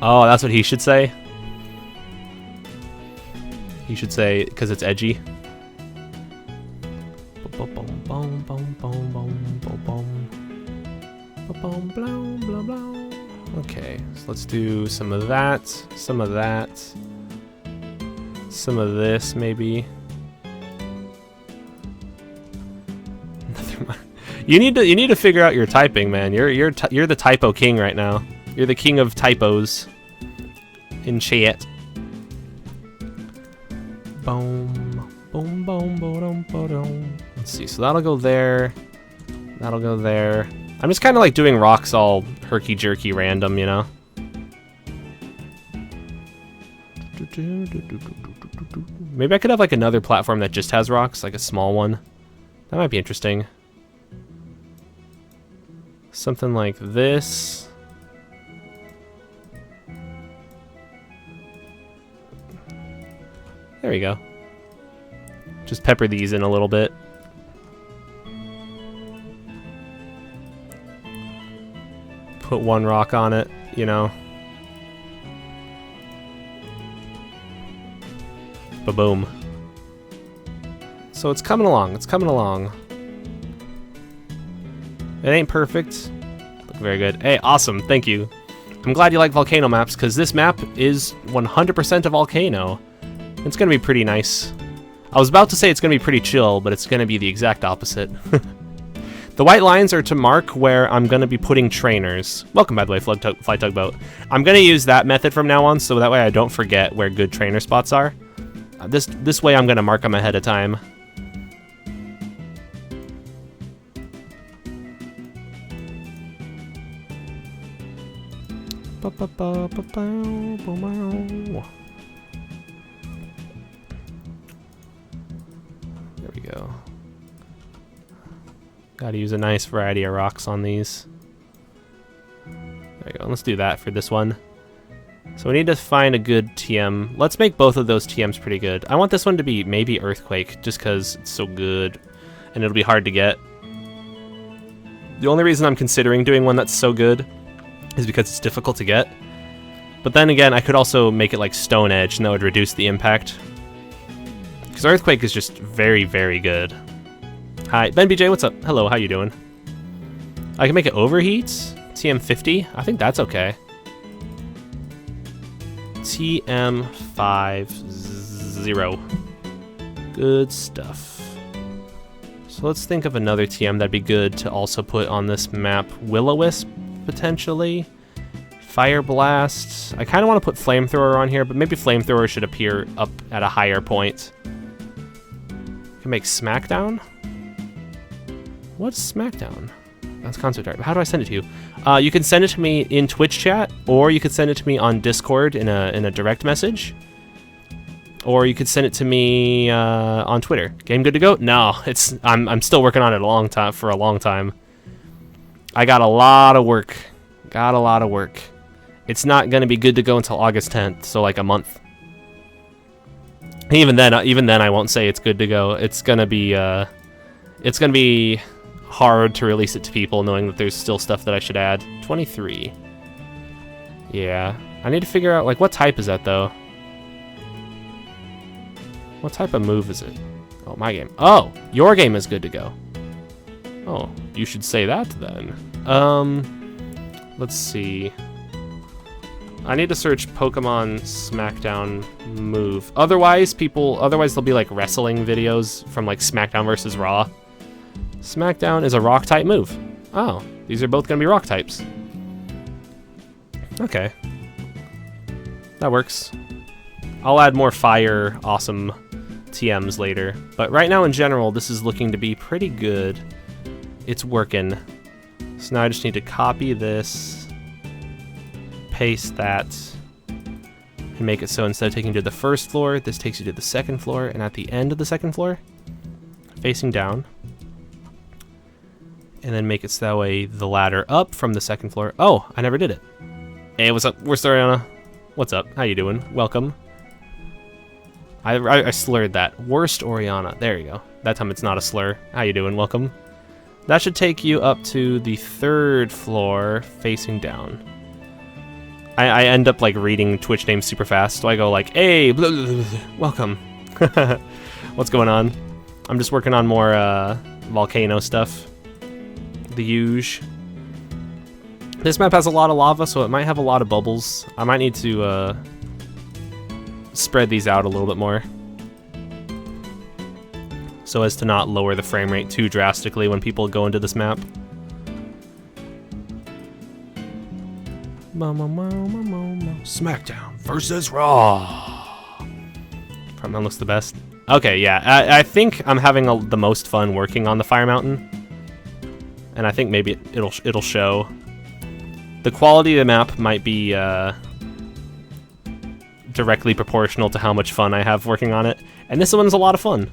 Speaker 1: Oh, that's what he should say. He should say, because it's edgy. Okay, so let's do some of that, some of that, some of this maybe. You need to figure out your typing, man. You're the typo king right now. You're the king of typos in chat. Boom, boom, boom, boom, boom. Let's see. So that'll go there. That'll go there. I'm just kind of like doing rocks all herky-jerky random, you know? Maybe I could have like another platform that just has rocks, like a small one. That might be interesting. Something like this. There we go. Just pepper these in a little bit. Put one rock on it, you know. Ba-boom. So it's coming along, it's coming along. It ain't perfect. Look very good. Hey, awesome, thank you. I'm glad you like volcano maps, because this map is 100% a volcano. It's going to be pretty nice. I was about to say it's going to be pretty chill, but it's going to be the exact opposite. The white lines are to mark where I'm going to be putting trainers. Welcome, by the way, Fly Tugboat. I'm going to use that method from now on, so that way I don't forget where good trainer spots are. This way I'm going to mark them ahead of time. There we go. Gotta use a nice variety of rocks on these. There we go. Let's do that for this one. So we need to find a good TM. Let's make both of those TMs pretty good. I want this one to be maybe Earthquake, just because it's so good, and it'll be hard to get. The only reason I'm considering doing one that's so good is because it's difficult to get. But then again, I could also make it like Stone Edge, and that would reduce the impact. Because Earthquake is just very, very good. Hi, Ben BJ, what's up? Hello, how you doing? I can make it Overheat, TM50. I think that's okay. TM50. Good stuff. So let's think of another TM that'd be good to also put on this map. Will-O-Wisp, potentially. Fire Blast. I kind of want to put Flamethrower on here, but maybe Flamethrower should appear up at a higher point. Can make Smackdown? What's Smackdown? That's Concept Art. How do I send it to you? You can send it to me in Twitch chat, or you could send it to me on Discord in a direct message, or you could send it to me on Twitter. Game good to go? No, I'm still working on it for a long time. I got a lot of work. It's not gonna be good to go until August 10th, so like a month. Even then, I won't say it's good to go. It's gonna be hard to release it to people knowing that there's still stuff that I should add. 23. Yeah. I need to figure out, like, what type is that, though? What type of move is it? Oh, my game. Oh! Your game is good to go. Oh, you should say that, then. Let's see. I need to search Pokemon Smackdown move. Otherwise, there'll be, like, wrestling videos from, like, Smackdown versus Raw. Smackdown is a rock-type move. Oh, these are both gonna be rock types. Okay. That works. I'll add more fire, awesome TMs later. But right now, in general, this is looking to be pretty good. It's working. So now I just need to copy this, paste that, and make it so instead of taking you to the first floor, this takes you to the second floor, and at the end of the second floor, facing down, and then make it so that way the ladder up from the second floor. Oh, I never did it. Hey, what's up? Worst Oriana. What's up? How you doing? Welcome. I slurred that. Worst Oriana. There you go. That time it's not a slur. How you doing? Welcome. That should take you up to the third floor, facing down. I end up like reading Twitch names super fast, so I go like, hey, blah, blah, blah, blah, welcome. What's going on? I'm just working on more volcano stuff. The huge. This map has a lot of lava, so it might have a lot of bubbles. I might need to spread these out a little bit more, so as to not lower the frame rate too drastically when people go into this map. Smackdown versus Raw. Front looks the best. Okay, yeah, I think I'm having the most fun working on the Fire Mountain, and I think maybe it'll show. The quality of the map might be directly proportional to how much fun I have working on it, and this one's a lot of fun.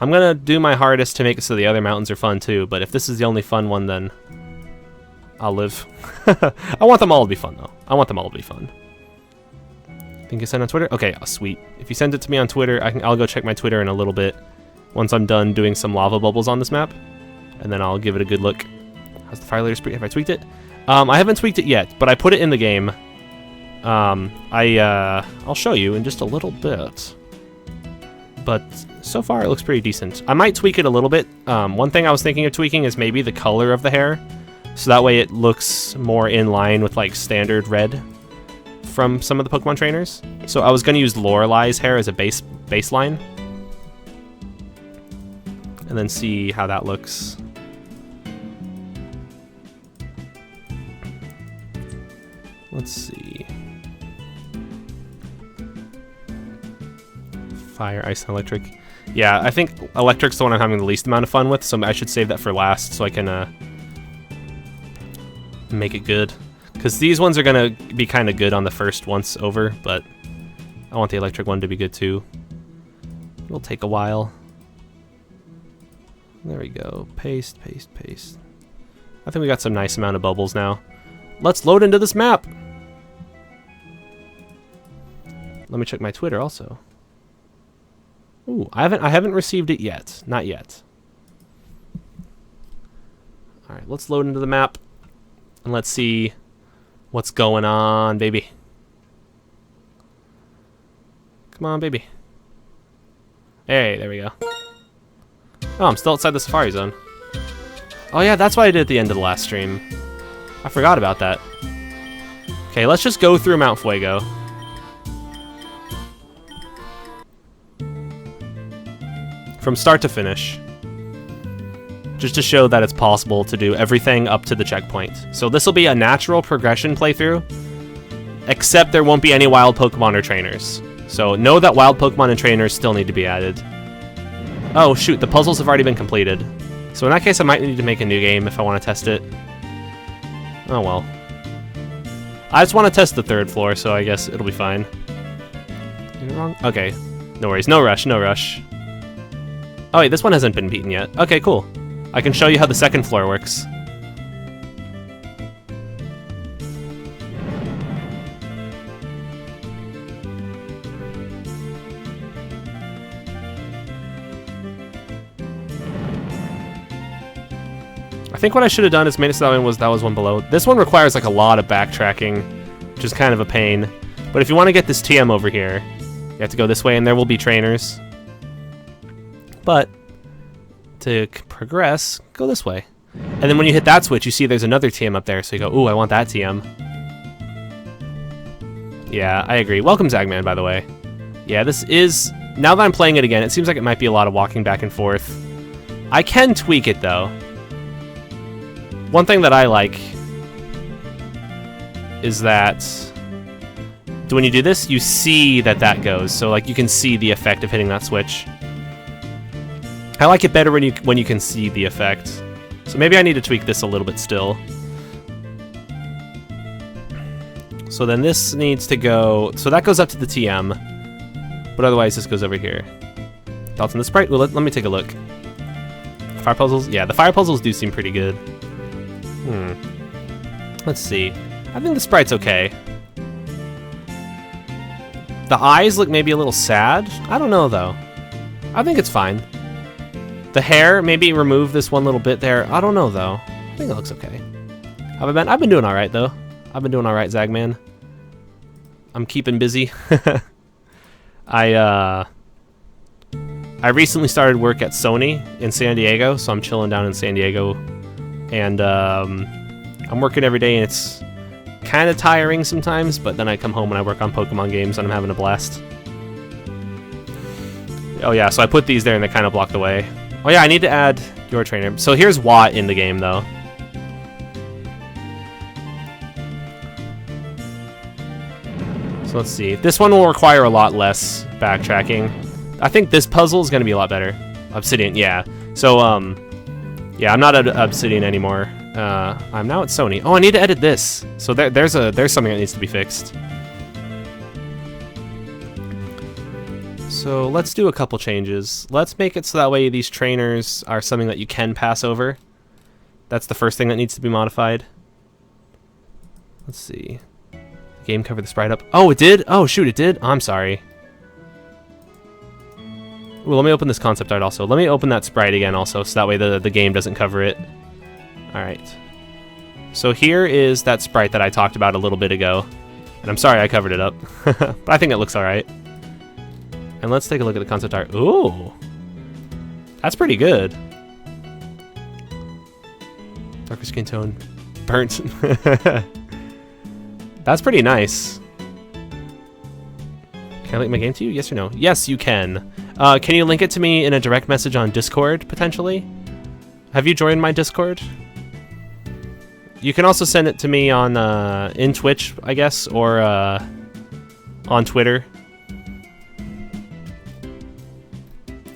Speaker 1: I'm gonna do my hardest to make it so the other mountains are fun too, but if this is the only fun one, then I'll live. I want them all to be fun, though. I want them all to be fun. Think you send on Twitter? Okay, sweet. If you send it to me on Twitter, I'll go check my Twitter in a little bit once I'm done doing some lava bubbles on this map, and then I'll give it a good look. How's the fire later sprite? Have I tweaked it? I haven't tweaked it yet, but I put it in the game. I'll show you in just a little bit. But so far it looks pretty decent. I might tweak it a little bit. One thing I was thinking of tweaking is maybe the color of the hair, so that way it looks more in line with like standard red from some of the Pokemon trainers. So I was going to use Lorelei's hair as a baseline, and then see how that looks. Let's see. Fire, ice, and electric. Yeah, I think electric's the one I'm having the least amount of fun with, so I should save that for last so I can make it good. Because these ones are going to be kind of good on the first once over, but I want the electric one to be good too. It'll take a while. There we go. Paste, paste, paste. I think we got some nice amount of bubbles now. Let's load into this map! Let me check my Twitter also. Ooh, I haven't received it yet. Not yet. Alright, let's load into the map. And let's see what's going on, baby. Come on, baby. Hey, there we go. Oh, I'm still outside the Safari Zone. Oh yeah, that's what I did at the end of the last stream. I forgot about that. Okay, let's just go through Mount Fuego. From start to finish. Just to show that it's possible to do everything up to the checkpoint. So this will be a natural progression playthrough, except there won't be any wild Pokemon or trainers. So know that wild Pokemon and trainers still need to be added. Oh shoot, the puzzles have already been completed. So in that case I might need to make a new game if I want to test it. Oh well. I just want to test the third floor, so I guess it'll be fine. You're wrong? Okay. No worries, no rush, no rush. Oh wait, this one hasn't been beaten yet. Okay, cool. I can show you how the second floor works. I think what I should have done is made it so that was one below. This one requires like a lot of backtracking, which is kind of a pain. But if you want to get this TM over here, you have to go this way, and there will be trainers. But to progress, go this way. And then when you hit that switch, you see there's another TM up there, so you go, ooh, I want that TM. Yeah, I agree. Welcome, Zagman, by the way. Yeah, this is... Now that I'm playing it again, it seems like it might be a lot of walking back and forth. I can tweak it, though. One thing that I like is that when you do this, you see that goes. So, like, you can see the effect of hitting that switch. I like it better when you can see the effect. So maybe I need to tweak this a little bit still. So then this needs to go... So that goes up to the TM. But otherwise, this goes over here. Thoughts on the sprite? Well, let me take a look. Fire puzzles? Yeah, the fire puzzles do seem pretty good. Let's see. I think the sprite's okay. The eyes look maybe a little sad. I don't know, though. I think it's fine. The hair, maybe remove this one little bit there. I don't know, though. I think it looks okay. I've been doing alright, though. I've been doing alright, Zagman. I'm keeping busy. I recently started work at Sony in San Diego, so I'm chilling down in San Diego. And I'm working every day, and it's kind of tiring sometimes, but then I come home and I work on Pokemon games, and I'm having a blast. Oh yeah, so I put these there, and they kind of block the way. Oh yeah, I need to add your trainer. So here's Watt in the game, though. So let's see. This one will require a lot less backtracking. I think this puzzle is going to be a lot better. Obsidian, yeah. So, yeah, I'm not at Obsidian anymore. I'm now at Sony. Oh, I need to edit this. So there's something that needs to be fixed. So let's do a couple changes. Let's make it so that way these trainers are something that you can pass over. That's the first thing that needs to be modified. Let's see. The game covered the sprite up. Oh, it did? Oh, shoot, it did? I'm sorry. Well, let me open this concept art also. Let me open that sprite again also, so that way the game doesn't cover it. Alright. So here is that sprite that I talked about a little bit ago. And I'm sorry I covered it up. But I think it looks alright. And let's take a look at the concept art. Ooh! That's pretty good. Darker skin tone. Burnt. That's pretty nice. Can I link my game to you? Yes or no? Yes, you can. Can you link it to me in a direct message on Discord, potentially? Have you joined my Discord? You can also send it to me on in Twitch, I guess, or on Twitter.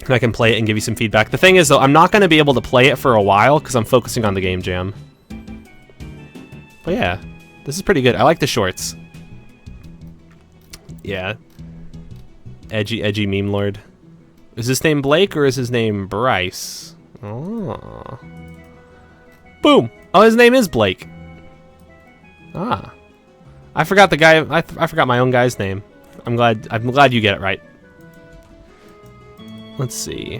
Speaker 1: And I can play it and give you some feedback. The thing is, though, I'm not going to be able to play it for a while because I'm focusing on the game jam. But yeah, this is pretty good. I like the shorts. Yeah. Edgy meme lord. Is his name Blake or is his name Bryce? Oh. Boom! Oh, his name is Blake. Ah. I forgot the guy. I forgot my own guy's name. I'm glad you get it right. Let's see.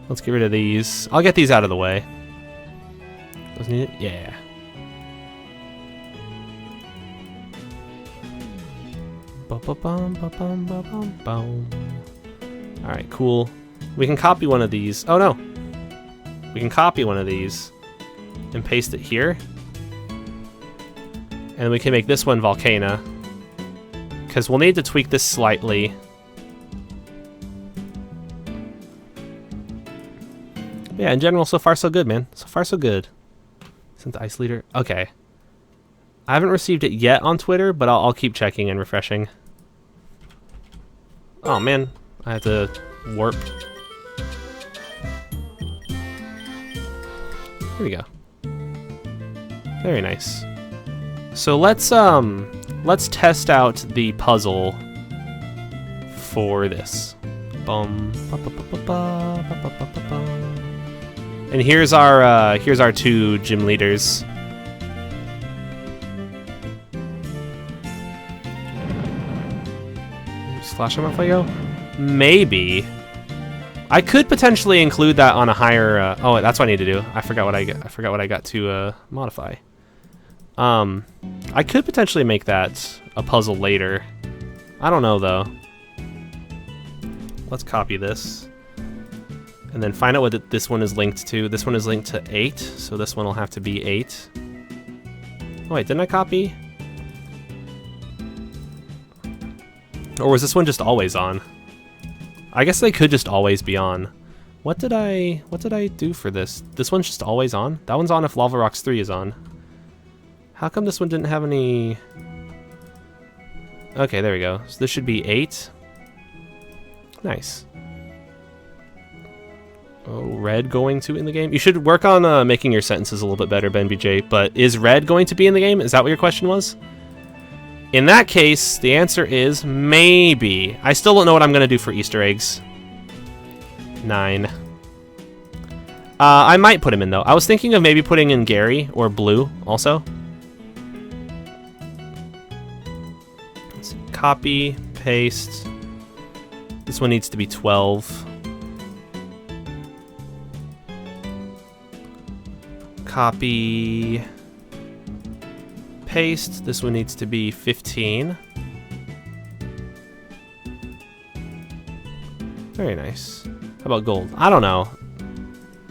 Speaker 1: Let's get rid of these. I'll get these out of the way. Doesn't need it? Yeah. Alright, cool. We can copy one of these. Oh no! We can copy one of these and paste it here. And we can make this one Volcana. Because we'll need to tweak this slightly. Yeah, in general, so far so good, man. So far so good. Sent the Ice Leader. Okay. I haven't received it yet on Twitter, but I'll keep checking and refreshing. Oh, man. I have to warp. Here we go. Very nice. So let's test out the puzzle for this. And here's our two gym leaders. Slash him off, Fuego? Maybe. I could potentially include that on a higher. Oh, that's what I need to do. I forgot what I got to modify. I could potentially make that a puzzle later. I don't know though. Let's copy this. And then find out what this one is linked to. This one is linked to 8, so this one will have to be 8. Oh wait, didn't I copy? Or was this one just always on? I guess they could just always be on. What did I do for this? This one's just always on? That one's on if Lava Rocks 3 is on. How come this one didn't have any... Okay, there we go. So this should be 8. Nice. Oh, red going to in the game? You should work on making your sentences a little bit better, BenBJ. But is red going to be in the game? Is that what your question was? In that case, the answer is maybe. I still don't know what I'm going to do for Easter eggs. 9. I might put him in, though. I was thinking of maybe putting in Gary or Blue also. Let's see. Copy, paste. This one needs to be 12. Copy, paste. This one needs to be 15. Very nice. How about gold? I don't know.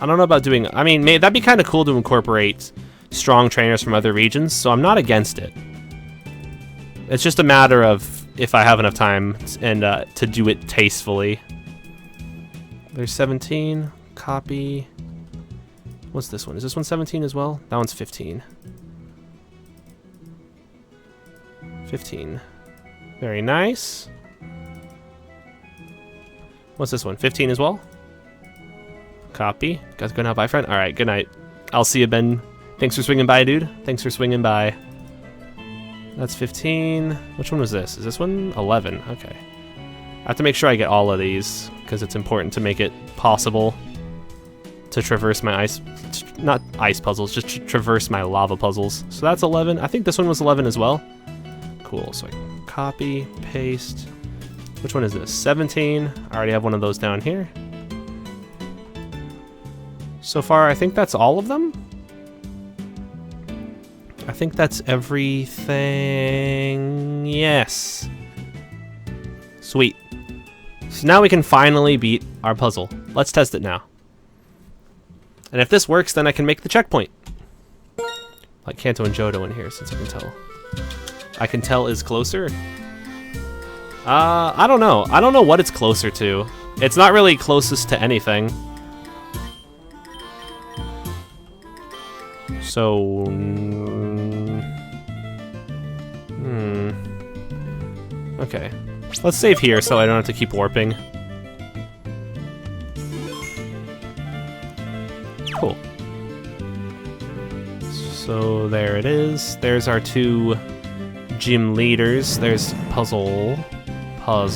Speaker 1: I don't know about doing... I mean, that'd be kind of cool to incorporate strong trainers from other regions, so I'm not against it. It's just a matter of if I have enough time and to do it tastefully. There's 17. Copy... What's this one? Is this one 17 as well? That one's 15. 15. Very nice. What's this one? 15 as well? Copy. Guys going out, bye, friend? Alright, good night. I'll see you, Ben. Thanks for swinging by, dude. Thanks for swinging by. That's 15. Which one was this? Is this one? 11. Okay. I have to make sure I get all of these, because it's important to make it possible to traverse my not ice puzzles, just traverse my lava puzzles. So that's 11. I think this one was 11 as well. Cool, so I can copy, paste. Which one is this? 17. I already have one of those down here. So far, I think that's all of them. I think that's everything. Yes. Sweet. So now we can finally beat our puzzle. Let's test it now. And if this works, then I can make the checkpoint. Like Kanto and Johto in here, since I can tell. I can tell is closer? I don't know. I don't know what it's closer to. It's not really closest to anything. So... Okay. Let's save here so I don't have to keep warping. Cool. So there it is. There's our 2 gym leaders. There's puzzle. I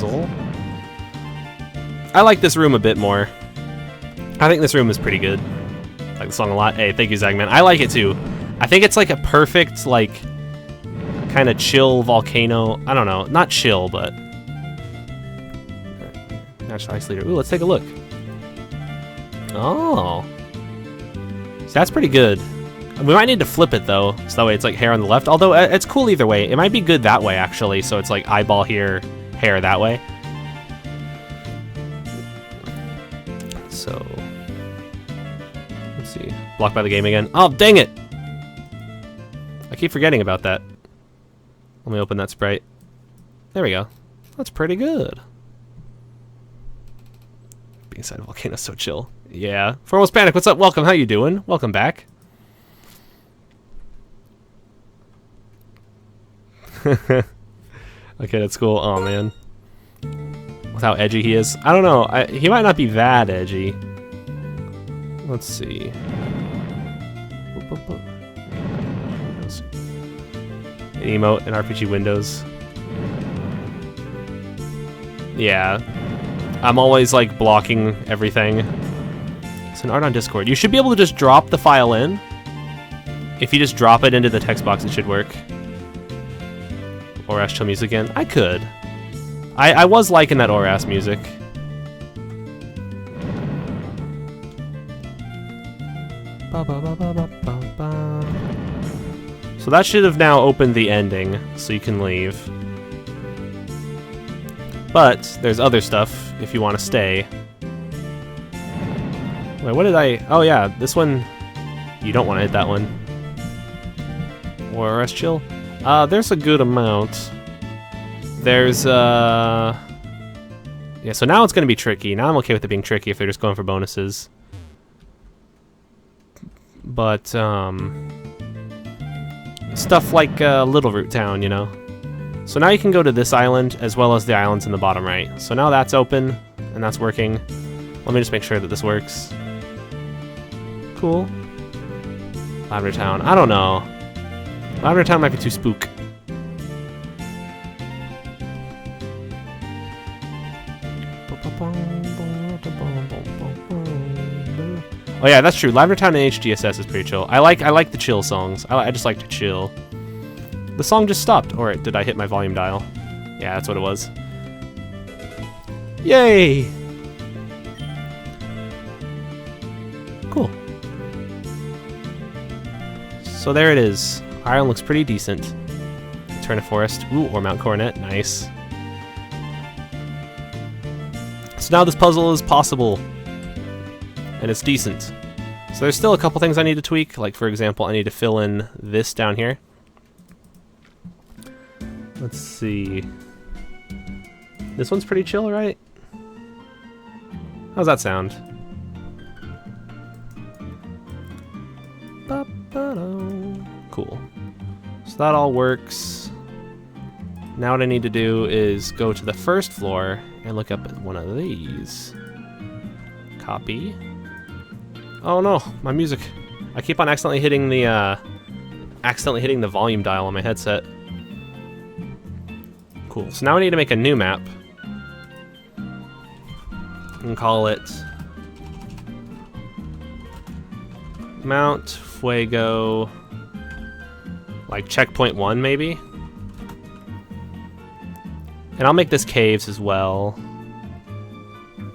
Speaker 1: like this room a bit more. I think this room is pretty good. I like the song a lot. Hey, thank you, Zagman. I like it too. I think it's like a perfect, like, kind of chill volcano. I don't know. Not chill, but... Natural ice leader. Ooh, let's take a look. Oh. That's pretty good. We might need to flip it though, so that way it's like hair on the left. Although it's cool either way. It might be good that way actually, so it's like eyeball here, hair that way. So, let's see. Blocked by the game again. Oh, dang it! I keep forgetting about that. Let me open that sprite. There we go. That's pretty good. Being inside a volcano is so chill. Yeah. Foremost Panic, what's up? Welcome. How you doing? Welcome back. Okay, that's cool. Oh, man. With how edgy he is. I don't know. He might not be that edgy. Let's see. Emote in RPG Windows. Yeah. I'm always, like, blocking everything. It's an art on Discord. You should be able to just drop the file in. If you just drop it into the text box, it should work. Oras chill music again. I could. I was liking that Oras music. So that should have now opened the ending, so you can leave. But there's other stuff if you want to stay. Wait, what did I... Oh yeah, this one... You don't want to hit that one. Or rest chill. There's a good amount. There's, Yeah, so now it's going to be tricky. Now I'm okay with it being tricky if they're just going for bonuses. But, stuff like Little Root Town, you know? So now you can go to this island, as well as the islands in the bottom right. So now that's open, and that's working. Let me just make sure that this works. Cool. Lavender Town. I don't know. Lavender Town might be too spook. Oh yeah, that's true. Lavender Town in HGSS is pretty chill. I like the chill songs. I just like to chill. The song just stopped, or did I hit my volume dial? Yeah, that's what it was. Yay! Cool. So there it is. Ireland looks pretty decent. Eternal Forest. Ooh, or Mount Coronet. Nice. So now this puzzle is possible. And it's decent. So there's still a couple things I need to tweak. Like, for example, I need to fill in this down here. Let's see. This one's pretty chill, right? How's that sound? Cool. So that all works. Now what I need to do is go to the first floor and look up at one of these. Copy. Oh no, my music. I keep on accidentally hitting the volume dial on my headset. Cool. So now we need to make a new map. And call it Mount Fuego, like checkpoint 1 maybe. And I'll make this caves as well.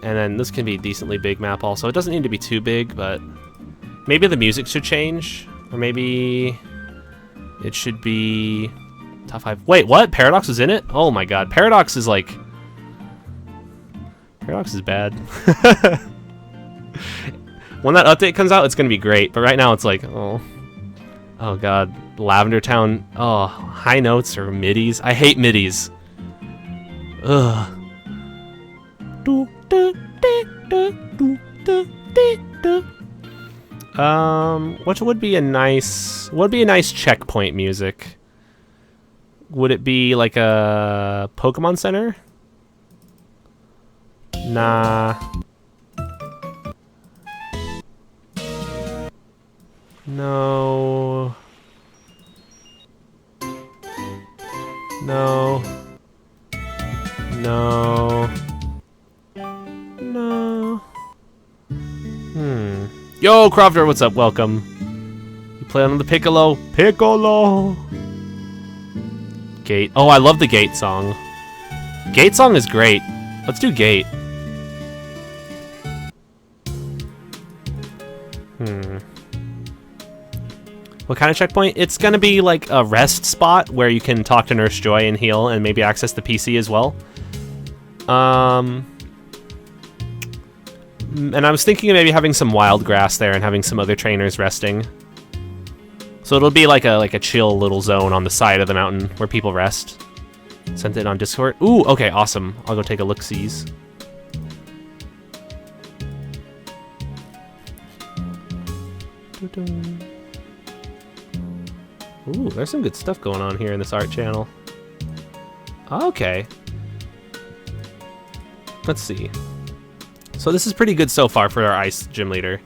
Speaker 1: And then this can be a decently big map also. It doesn't need to be too big, but maybe the music should change. Or maybe it should be top 5. Wait, what? Paradox is in it? Oh my god. Paradox is like... Paradox is bad. When that update comes out, it's going to be great. But right now it's like, oh. Oh god. Lavender Town. Oh, high notes or midis. I hate midis. Ugh. What would be a nice checkpoint music? Would it be like a Pokemon Center? Nah. No. No. No. No. Yo, Crofter, what's up? Welcome. You play on the Piccolo. Piccolo! Gate. Oh, I love the Gate song. Gate song is great. Let's do Gate. What kind of checkpoint? It's gonna be like a rest spot where you can talk to Nurse Joy and heal and maybe access the PC as well. And I was thinking of maybe having some wild grass there and having some other trainers resting. So it'll be like a chill little zone on the side of the mountain where people rest. Sent it on Discord. Ooh, okay, awesome. I'll go take a look-sees. Ooh, there's some good stuff going on here in this art channel. Okay. Let's see. So this is pretty good so far for our ice gym leader.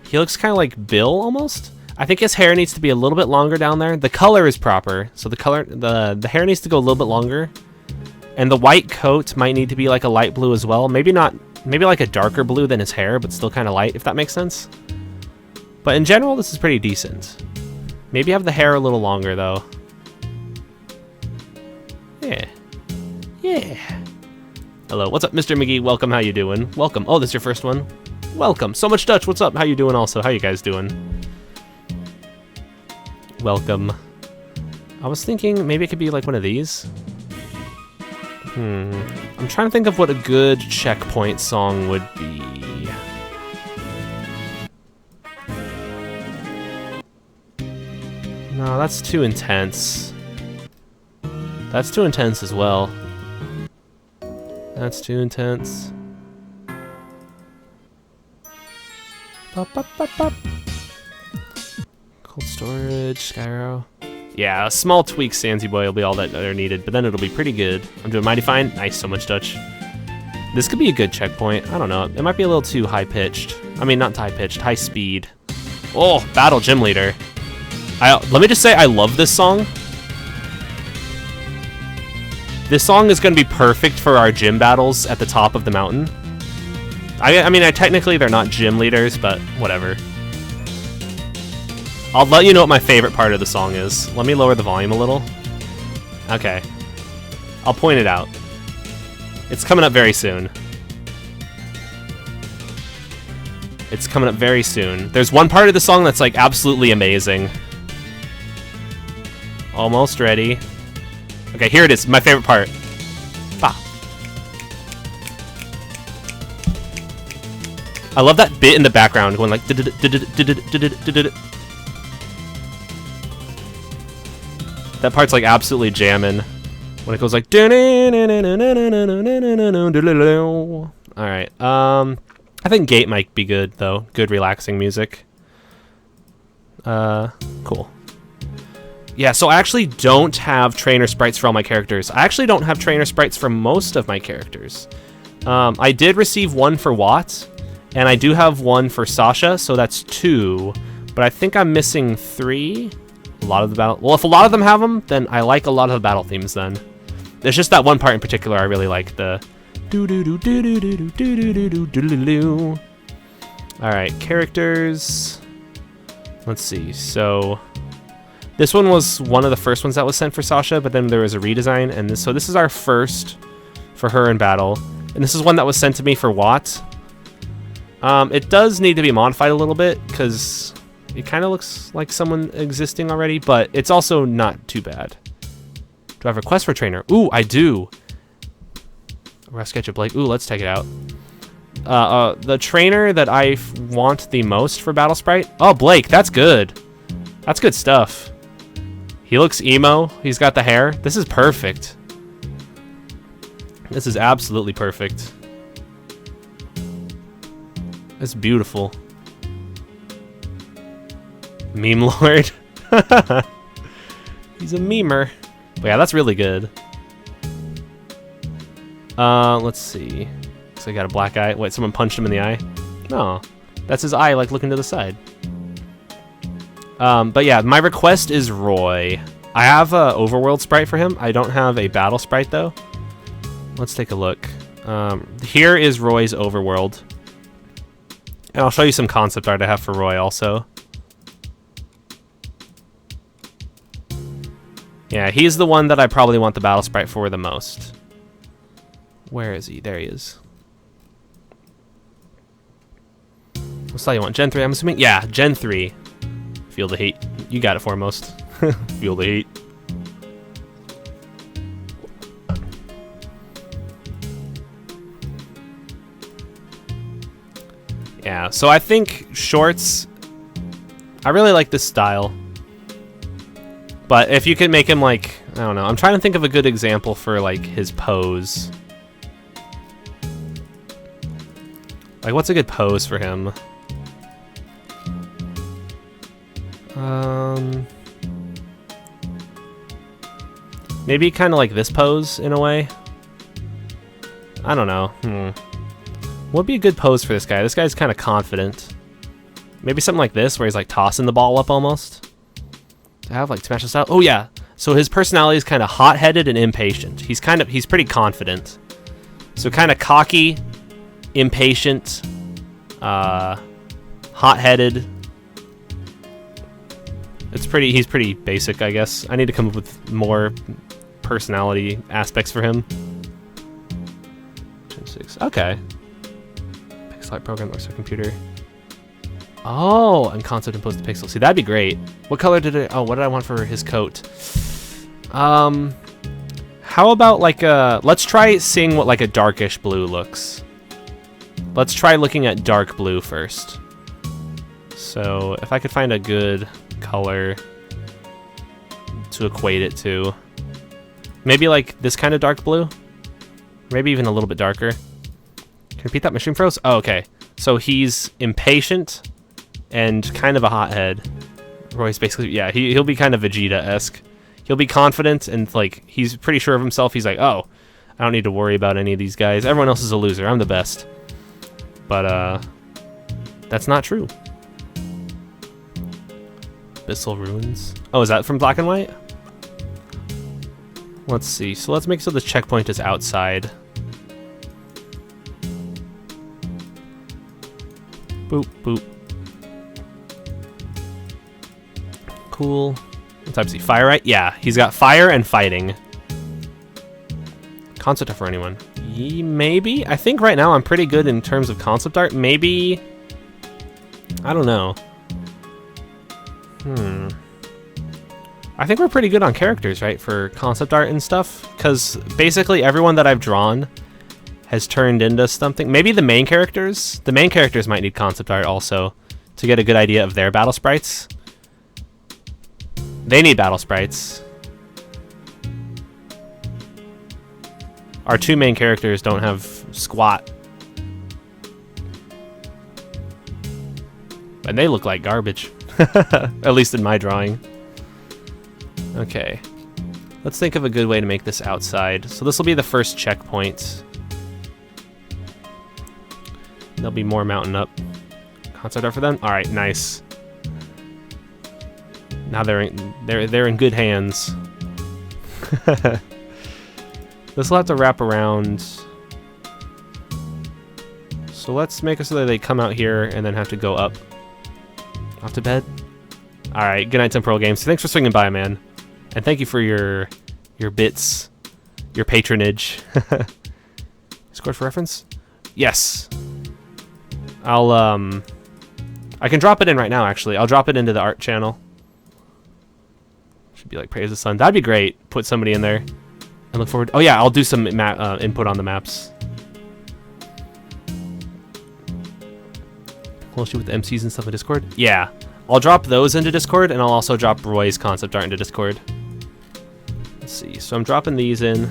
Speaker 1: He looks kind of like Bill almost. I think his hair needs to be a little bit longer down there. The color is proper, so the hair needs to go a little bit longer. And the white coat might need to be like a light blue as well. Maybe like a darker blue than his hair, but still kind of light, if that makes sense. But in general, this is pretty decent. Maybe have the hair a little longer though. Yeah. Yeah. Hello, what's up, Mr. McGee? Welcome, how you doing? Welcome. Oh, this is your first one? Welcome. So much Dutch, what's up? How you doing also? How you guys doing? welcome. I was thinking maybe it could be like one of these. I'm trying to think of what a good checkpoint song would be. No, that's too intense. That's too intense as well. That's too intense. Bop, bop, bop, bop. Cold storage, Skyro. Yeah, a small tweak, Sandsy Boy, will be all that are needed, but then it'll be pretty good. I'm doing mighty fine. Nice, so much Dutch. This could be a good checkpoint. I don't know. It might be a little too high-pitched. I mean, not high-pitched, high speed. Oh, Battle Gym Leader. Let me just say, I love this song. This song is going to be perfect for our gym battles at the top of the mountain. I mean, technically they're not gym leaders, but whatever. I'll let you know what my favorite part of the song is. Let me lower the volume a little. Okay. I'll point it out. It's coming up very soon. It's coming up very soon. There's one part of the song that's like absolutely amazing. Almost ready. Okay, here it is. My favorite part. Bah. I love that bit in the background going like. That part's like absolutely jamming when it goes like. All right. I think Gate might be good though. Good relaxing music. Cool. Yeah, so I actually don't have trainer sprites for all my characters. I actually don't have trainer sprites for most of my characters. I did receive one for Watt, and I do have one for Sasha, so that's 2. But I think I'm missing 3. A lot of the battle. Well, if a lot of them have them, then I like a lot of the battle themes. Then there's just that one part in particular I really like. The do do do do do do do do do do do do do. All right, characters. Let's see. So. This one was one of the first ones that was sent for Sasha, but then there was a redesign, and so this is our first for her in battle. And this is one that was sent to me for Watt. It does need to be modified a little bit, because it kind of looks like someone existing already, but it's also not too bad. Do I have a request for trainer? Ooh, I do. Rough sketch of Blake. Ooh, let's take it out. The trainer that I want the most for Battle Sprite? Oh, Blake, that's good. That's good stuff. He looks emo. He's got the hair. This is perfect. This is absolutely perfect. It's beautiful. Meme Lord. He's a memer. But yeah, that's really good. Let's see. So I got a black eye. Wait, someone punched him in the eye? No. That's his eye, like, looking to the side. But yeah, my request is Roy. I have a overworld sprite for him. I don't have a battle sprite though. Let's take a look. Here is Roy's overworld. And I'll show you some concept art I have for Roy also. Yeah, he's the one that I probably want the battle sprite for the most. Where is he? There he is. What style you want? Gen 3, I'm assuming? Yeah, Gen 3. Feel the heat. You got it foremost. Feel the heat. Yeah, so I think shorts, I really like this style. But if you could make him like, I don't know, I'm trying to think of a good example for like his pose. Like what's a good pose for him? Maybe kind of like this pose in a way. I don't know. What would be a good pose for this guy? This guy's kind of confident. Maybe something like this, where he's like tossing the ball up almost. To have like Smash style. Oh yeah. So his personality is kind of hot-headed and impatient. He's pretty confident. So kind of cocky, impatient, hot-headed. He's pretty basic, I guess. I need to come up with more personality aspects for him. Gen 6. Okay. Pixel art program looks like computer. Oh, and concept imposed the pixel. See, that'd be great. What color did it? Oh, what did I want for his coat? How about like let's try seeing what like a darkish blue looks. Let's try looking at dark blue first. So if I could find a good color to equate it to, maybe like this kind of dark blue, maybe even a little bit darker. Can you repeat that? Mushroom froze? Oh, okay. So he's impatient and kind of a hothead. Roy's basically, yeah, he'll be kind of Vegeta-esque. He'll be confident and like he's pretty sure of himself. He's like, oh, I don't need to worry about any of these guys. Everyone else is a loser. I'm the best. But that's not true. Abyssal Ruins. Oh, is that from Black and White? Let's see. So let's make so this checkpoint is outside. Boop, boop. Cool. What type is he? Fire, right? Yeah, he's got fire and fighting. Concept art for anyone? Maybe? I think right now I'm pretty good in terms of concept art. Maybe... I don't know. I think we're pretty good on characters, right? For concept art and stuff. Because basically everyone that I've drawn has turned into something. Maybe the main characters? The main characters might need concept art also to get a good idea of their battle sprites. They need battle sprites. Our two main characters don't have squat. And they look like garbage. At least in my drawing. Okay. Let's think of a good way to make this outside. So this will be the first checkpoint. There'll be more mountain up. Concept art for them? Alright, nice. Now they're in good hands. This will have to wrap around. So let's make it so that they come out here and then have to go up. Off to bed. Alright, good night, Temporal Games. Thanks for swinging by, man. And thank you for your bits, your patronage. Scored for reference? Yes. I can drop it in right now, actually. I'll drop it into the art channel. Should be like Praise the Sun. That'd be great. Put somebody in there. And look forward. Oh yeah, I'll do some input on the maps. We'll shoot with the MCs and stuff in Discord. Yeah, I'll drop those into Discord, and I'll also drop Roy's concept art into Discord. Let's see. So I'm dropping these in,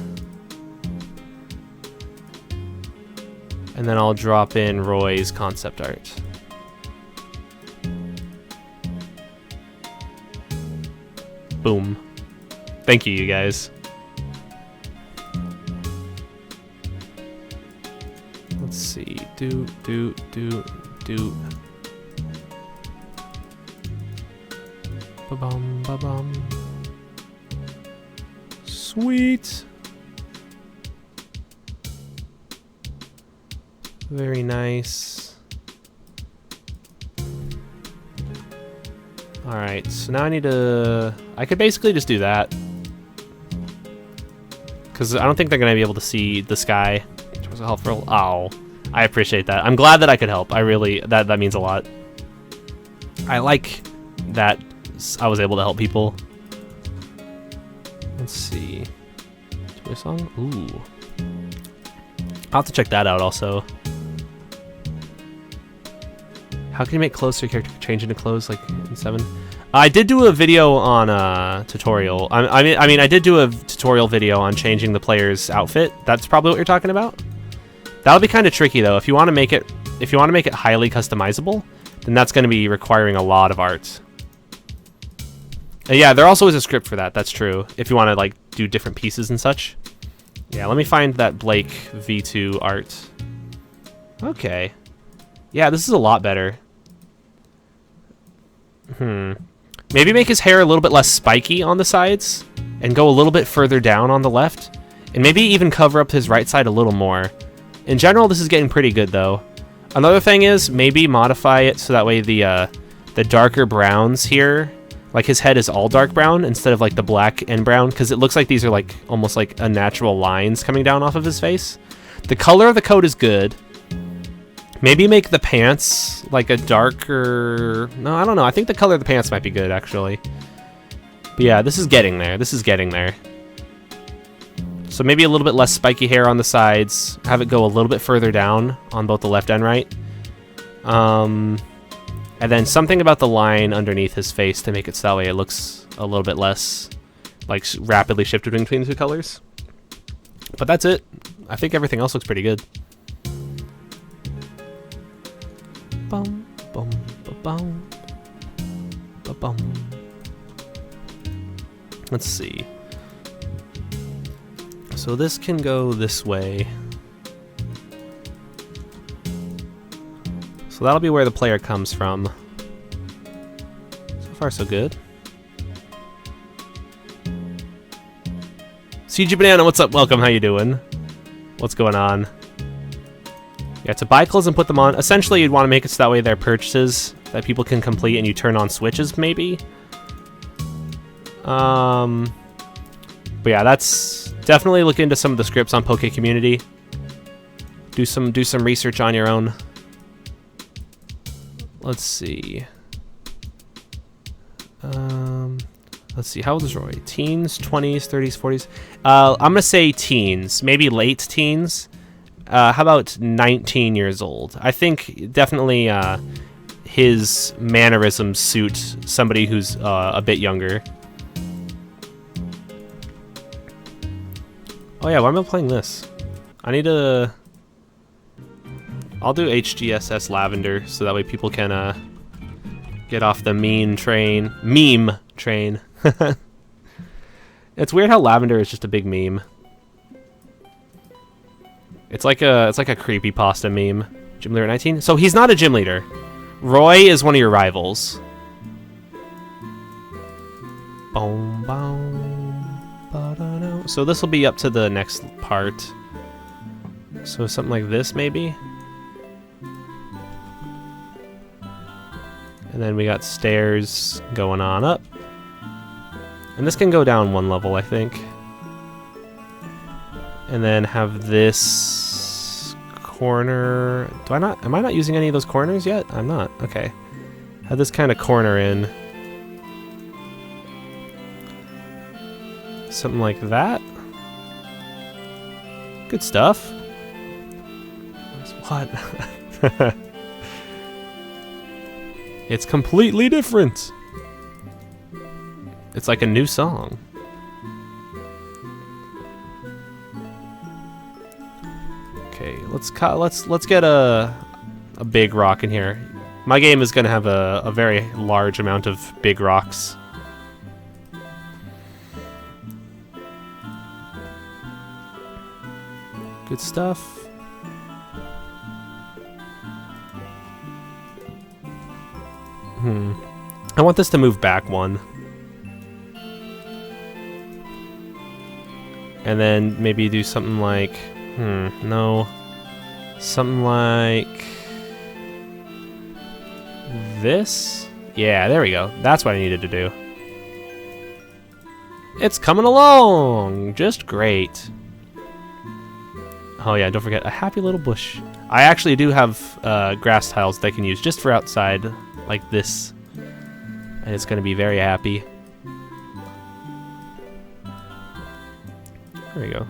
Speaker 1: and then I'll drop in Roy's concept art. Boom. Thank you, you guys. Let's see. Do. Ba-bum, ba-bum. Sweet. Very nice. Alright, so now I need to... I could basically just do that. Because I don't think they're going to be able to see the sky. Oh, I appreciate that. I'm glad that I could help. I really... That means a lot. I like that I was able to help people. Let's see. Toy song? Ooh. I'll have to check that out also. How can you make clothes so your character can change into clothes like in 7? I did do a video on tutorial. I mean, I did do a tutorial video on changing the player's outfit. That's probably what you're talking about. That'll be kind of tricky though. If you want to make it highly customizable, then that's going to be requiring a lot of art. Yeah, there also is a script for that. That's true. If you want to like do different pieces and such. Yeah, let me find that Blake V2 art. Okay. Yeah, this is a lot better. Maybe make his hair a little bit less spiky on the sides and go a little bit further down on the left, and maybe even cover up his right side a little more. In general, this is getting pretty good though. Another thing is maybe modify it so that way the darker browns here, like his head is all dark brown instead of like the black and brown, because it looks like these are like almost like unnatural lines coming down off of his face. The color of the coat is good. Maybe make the pants like a darker... No, I don't know. I think the color of the pants might be good, actually. But yeah, this is getting there. This is getting there. So maybe a little bit less spiky hair on the sides. Have it go a little bit further down on both the left and right. And then something about the line underneath his face to make it so that way it looks a little bit less, like, rapidly shifted between the two colors. But that's it. I think everything else looks pretty good. Bum, bum, ba-bum, ba-bum. Let's see. So this can go this way. So that'll be where the player comes from. So far, so good. CG Banana, what's up? Welcome. How you doing? What's going on? Yeah, to buy clothes and put them on. Essentially, you'd want to make it so that way they're purchases that people can complete and you turn on switches, maybe. But yeah, that's definitely look into some of the scripts on Poke Community. Do some research on your own. Let's see. Let's see. How old is Roy? Teens, 20s, 30s, 40s. I'm gonna say teens, maybe late teens. How about 19 years old? I think definitely his mannerisms suit somebody who's a bit younger. Oh yeah, why am I playing this? I need to... I'll do HGSS Lavender, so that way people can get off the meme train. It's weird how Lavender is just a big meme. It's like a creepypasta meme. Gym leader 19? So he's not a gym leader. Roy is one of your rivals. Boom, boom, ba-da-da. So this will be up to the next part. So something like this, maybe? And then we got stairs going on up. And this can go down one level, I think. And then have this corner. Am I not using any of those corners yet? I'm not. Okay. Have this kind of corner in. Something like that. Good stuff. What? It's completely different. It's like a new song. Okay, let's get a big rock in here. My game is gonna have a very large amount of big rocks. Good stuff. I want this to move back one. And then maybe do something like... no. Something like... this? Yeah, there we go. That's what I needed to do. It's coming along! Just great. Oh yeah, don't forget, a happy little bush. I actually do have grass tiles that I can use just for outside, like this. And it's going to be very happy. There we go.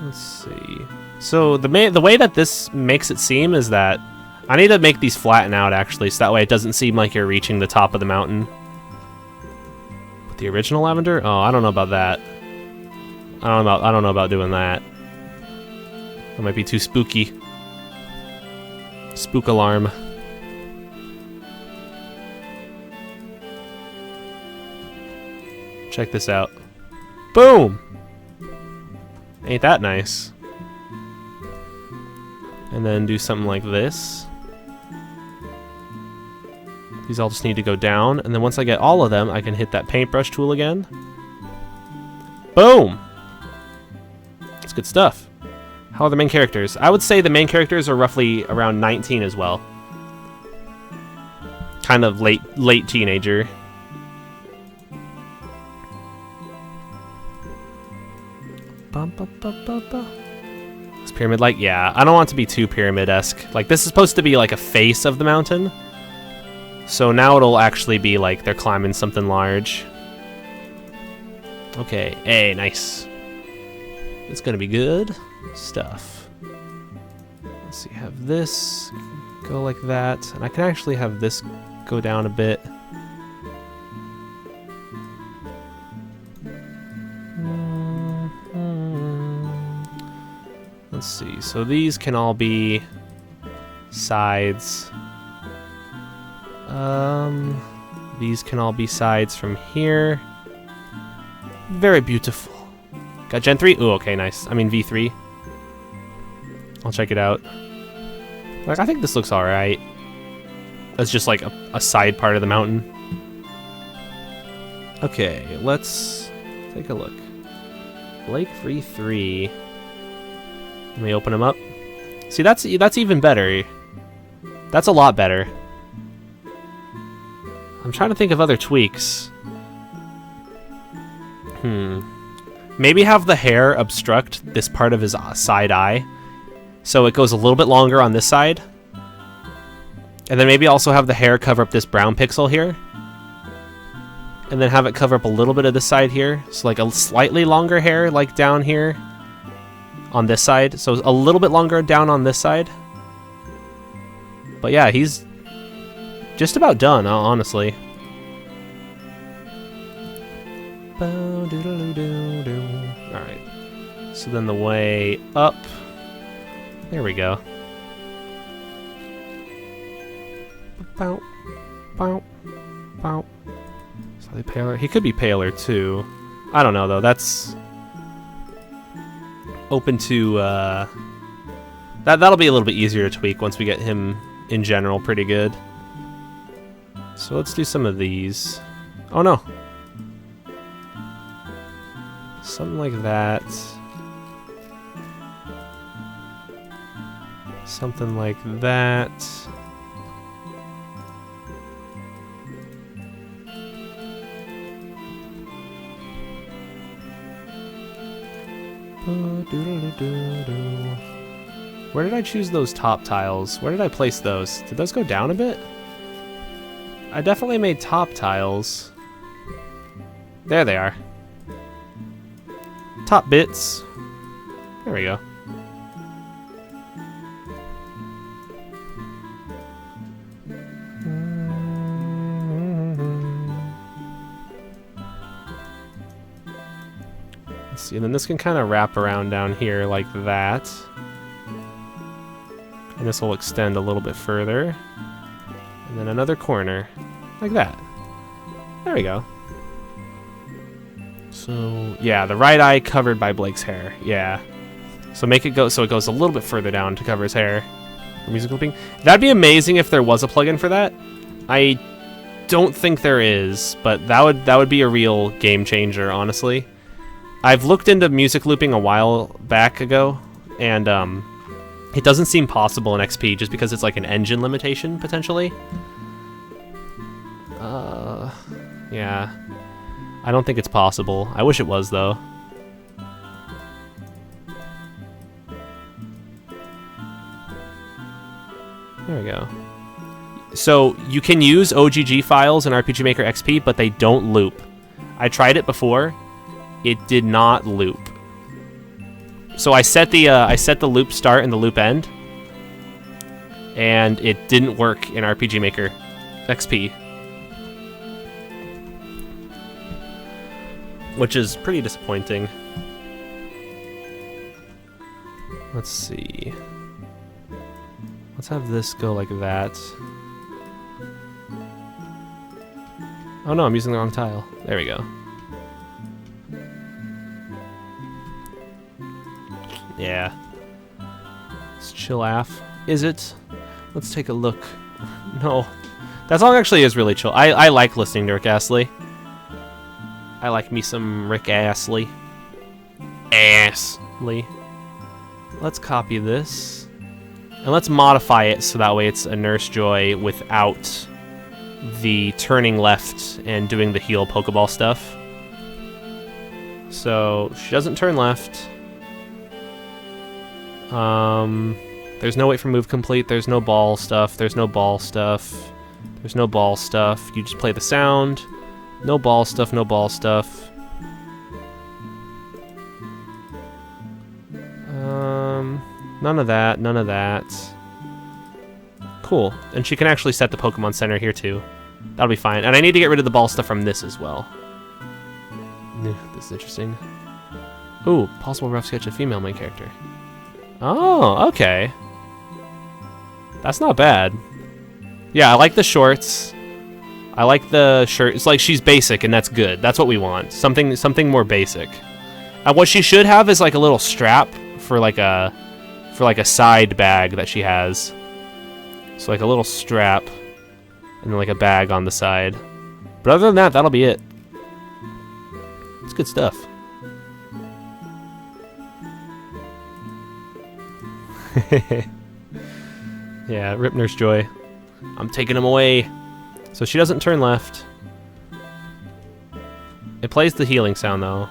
Speaker 1: Let's see. So the way that this makes it seem is that I need to make these flatten out actually, so that way it doesn't seem like you're reaching the top of the mountain. With the original lavender? Oh, I don't know about that. I don't know about doing that. That might be too spooky. Spook alarm. Check this out. Boom! Ain't that nice? And then do something like this. These all just need to go down, and then once I get all of them, I can hit that paintbrush tool again. Boom! That's good stuff. How are the main characters? I would say the main characters are roughly around 19 as well. Kind of late teenager. This Pyramid-like? Yeah, I don't want it to be too pyramid-esque. Like, this is supposed to be like a face of the mountain. So now it'll actually be like they're climbing something large. Okay, hey, nice. It's gonna be good stuff. Let's see, have this go like that. And I can actually have this go down a bit. Let's see, so these can all be sides. These can all be sides from here. Very beautiful. Got Gen 3? Ooh, okay, nice. I mean V3. I'll check it out. Like, I think this looks alright. That's just like a side part of the mountain. Okay, let's take a look. Blake Free 3. Let me open them up. See, that's even better. That's a lot better. I'm trying to think of other tweaks. Maybe have the hair obstruct this part of his side eye, so it goes a little bit longer on this side. And then maybe also have the hair cover up this brown pixel here. And then have it cover up a little bit of this side here. So like a slightly longer hair, like down here on this side. So a little bit longer down on this side. But yeah, he's just about done, honestly. Alright. So then the way up. There we go. Slightly paler. He could be paler too. I don't know though. That's open to that'll be a little bit easier to tweak once we get him in general pretty good. So let's do some of these. Oh no. Something like that. Something like that. Where did I choose those top tiles? Where did I place those? Did those go down a bit? I definitely made top tiles. There they are. Top bits. There we go. Let's see, and then this can kind of wrap around down here like that. And this will extend a little bit further. And then another corner, like that. There we go. So, yeah, the right eye covered by Blake's hair. Yeah. So make it go so it goes a little bit further down to cover his hair. For music looping. That'd be amazing if there was a plugin for that. I don't think there is, but that would be a real game changer, honestly. I've looked into music looping a while back ago, and it doesn't seem possible in XP just because it's like an engine limitation, potentially. Yeah. I don't think it's possible. I wish it was, though. There we go. So, you can use OGG files in RPG Maker XP, but they don't loop. I tried it before. It did not loop. So I set the loop start and the loop end, and it didn't work in RPG Maker XP. Which is pretty disappointing. Let's see. Let's have this go like that. Oh no, I'm using the wrong tile. There we go. Yeah. It's chill af. Is it? Let's take a look. No. That song actually is really chill. I like listening to Rick Astley. I like me some Rick Astley. Astley. Let's copy this. And let's modify it so that way it's a Nurse Joy without the turning left and doing the heal Pokeball stuff. So, she doesn't turn left. There's no wait for move complete. There's no ball stuff. There's no ball stuff. There's no ball stuff. You just play the sound. No ball stuff. No ball stuff. None of that. None of that. Cool. And she can actually set the Pokemon Center here too. That'll be fine. And I need to get rid of the ball stuff from this as well. This is interesting. Ooh, possible rough sketch of female main character. Oh, okay. That's not bad. Yeah, I like the shorts. I like the shirt. It's like she's basic, and that's good. That's what we want. Something more basic. What she should have is like a little strap for like a side bag that she has. So like a little strap, and then like a bag on the side. But other than that, that'll be it. It's good stuff. Yeah, Rip Nurse Joy. I'm taking him away. So she doesn't turn left. It plays the healing sound though.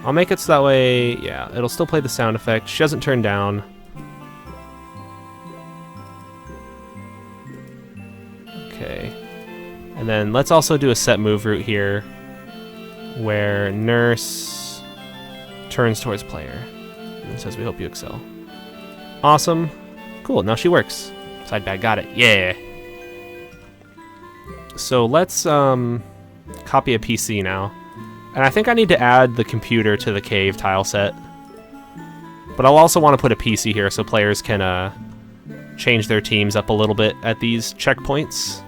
Speaker 1: I'll make it so that way, yeah, it'll still play the sound effect. She doesn't turn down. Okay. And then let's also do a set move route here where Nurse turns towards player and says, "We hope you excel." Awesome. Cool, now she works. Side bag, got it. Yeah. So let's copy a PC now. And I think I need to add the computer to the cave tile set. But I'll also want to put a PC here so players can change their teams up a little bit at these checkpoints.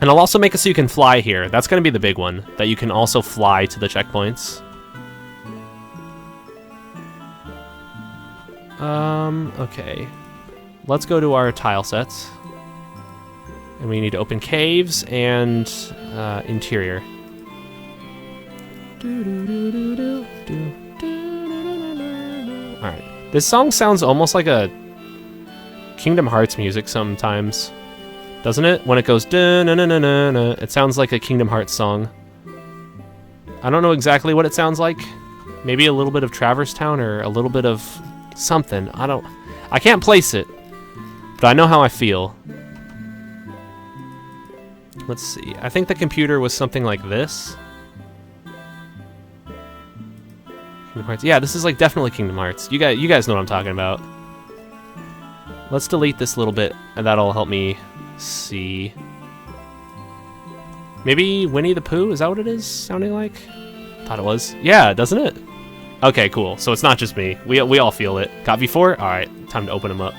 Speaker 1: And I'll also make it so you can fly here. That's going to be the big one, that you can also fly to the checkpoints. Okay. Let's go to our tile sets. And we need to open caves and interior. Alright. This song sounds almost like a Kingdom Hearts music sometimes. Doesn't it? When it goes da-na-na-na-na-na, it sounds like a Kingdom Hearts song. I don't know exactly what it sounds like. Maybe a little bit of Traverse Town or a little bit of something. I can't place it, but I know how I feel. Let's see. I think the computer was something like this. Kingdom Hearts. Yeah, this is like definitely Kingdom Hearts. You guys know what I'm talking about. Let's delete this little bit, and that'll help me see. Maybe Winnie the Pooh? Is that what it is sounding like? Thought it was. Yeah, doesn't it? Okay, cool. So it's not just me. We all feel it. Got V4? Alright, time to open them up.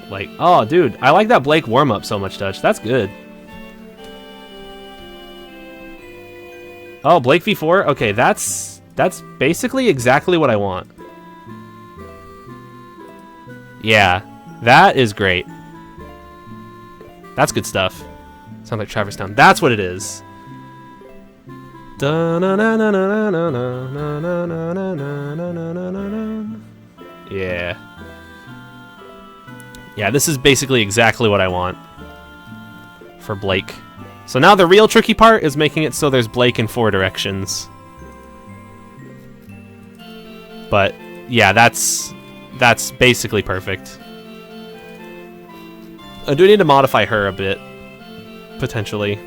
Speaker 1: Like, oh, dude, I like that Blake warm-up so much, Dutch. That's good. Oh, Blake V4? Okay, that's basically exactly what I want. Yeah, that is great. That's good stuff. Sounds like Traverse Town. That's what it is. Yeah. Yeah, this is basically exactly what I want for Blake. So now the real tricky part is making it so there's Blake in 4 directions. But yeah, that's basically perfect. I do need to modify her a bit, potentially.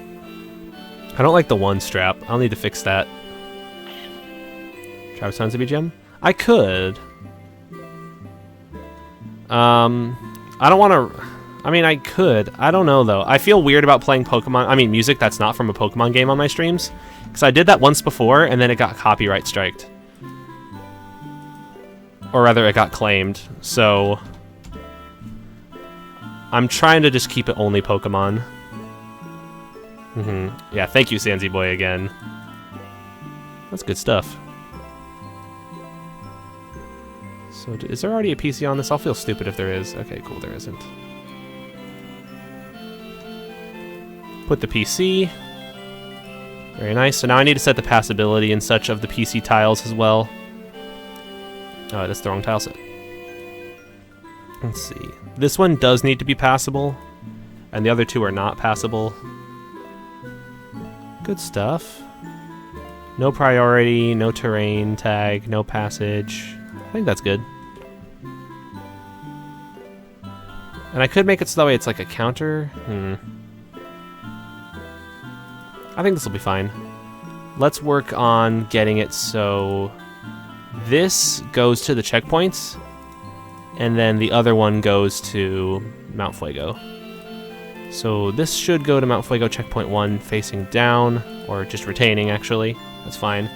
Speaker 1: I don't like the 1 strap. I'll need to fix that. Travis Town's a BGM? I could. I don't want to... I mean, I could. I don't know, though. I feel weird about playing Pokemon... I mean, music that's not from a Pokemon game on my streams. Because I did that once before, and then it got copyright striked. Or rather, it got claimed. So... I'm trying to just keep it only Pokemon. Yeah, thank you, Sanzy Boy, again. That's good stuff. So, is there already a PC on this? I'll feel stupid if there is. Okay, cool, there isn't. Put the PC. Very nice. So now I need to set the passability and such of the PC tiles as well. Oh, that's the wrong tile set. Let's see. This one does need to be passable, and the other 2 are not passable. Good stuff. No priority, no terrain tag, no passage. I think that's good. And I could make it so that way it's like a counter. I think this will be fine. Let's work on getting it so this goes to the checkpoints, and then the other one goes to Mount Fuego. So this should go to Mount Fuego checkpoint 1 facing down, or just retaining actually. That's fine.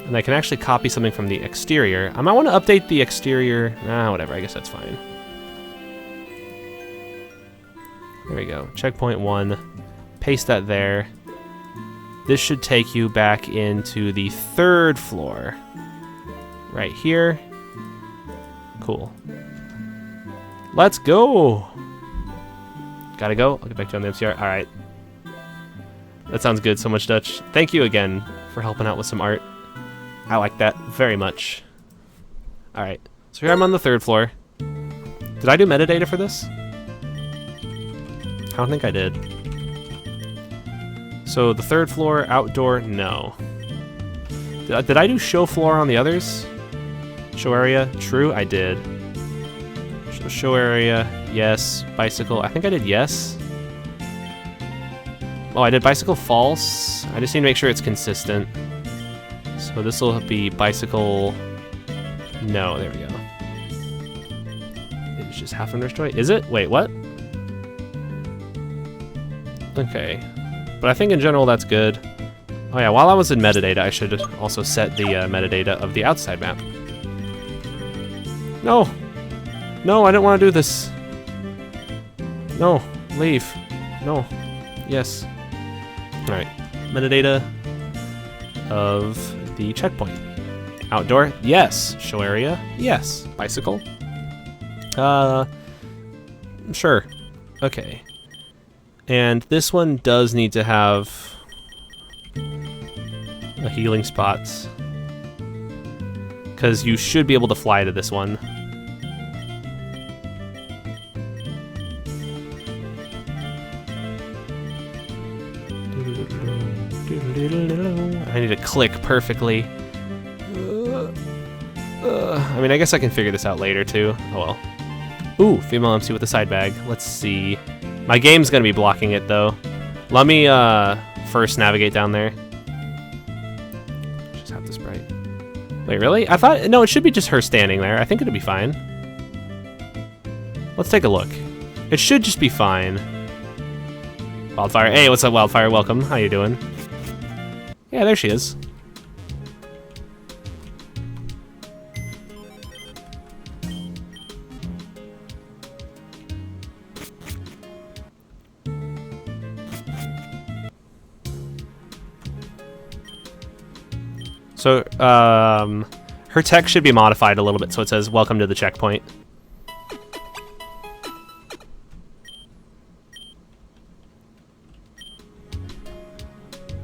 Speaker 1: And I can actually copy something from the exterior. I might want to update the exterior. Whatever, I guess that's fine. There we go. Checkpoint 1. Paste that there. This should take you back into the 3rd floor. Right here. Cool. Let's go! Gotta go. I'll get back to you on the MCR. Alright. That sounds good. So much Dutch. Thank you again for helping out with some art. I like that very much. Alright. So here I'm on the 3rd floor. Did I do metadata for this? I don't think I did. So the 3rd floor, outdoor, no. Did I do show floor on the others? Show area, true, I did. Show area, yes. Bicycle, I think I did yes. Oh, I did bicycle false. I just need to make sure it's consistent. So this will be bicycle, no, there we go. It's just half understory, is it? Wait, what? Okay. But I think in general that's good. Oh yeah, while I was in metadata, I should also set the metadata of the outside map. No! No, I didn't want to do this. No, leave. No. Yes. Alright. Metadata of the checkpoint. Outdoor? Yes. Show area? Yes. Bicycle? Sure. Okay. And this one does need to have a healing spot, because you should be able to fly to this one. I need to click perfectly. I mean, I guess I can figure this out later too. Oh well. Ooh, female MC with a side bag. Let's see. My game's gonna be blocking it though. Let me first navigate down there. Just have the Sprite. Wait, really? I thought, no, it should be just her standing there. I think it'll be fine. Let's take a look. It should just be fine. Wildfire, hey, what's up, Wildfire? Welcome. How you doing? Yeah, there she is. So, her text should be modified a little bit, so it says, "Welcome to the checkpoint."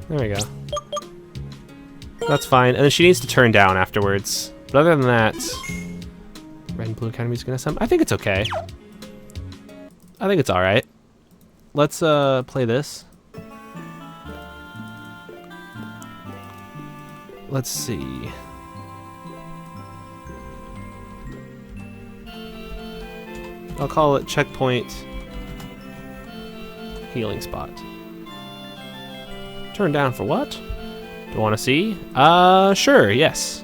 Speaker 1: There we go. That's fine, and then she needs to turn down afterwards. But other than that, Red and Blue Academy Music and SM, I think it's okay. I think it's alright. Let's, play this. Let's see. I'll call it checkpoint healing spot. Turn down for what? Do you want to see? Sure, yes.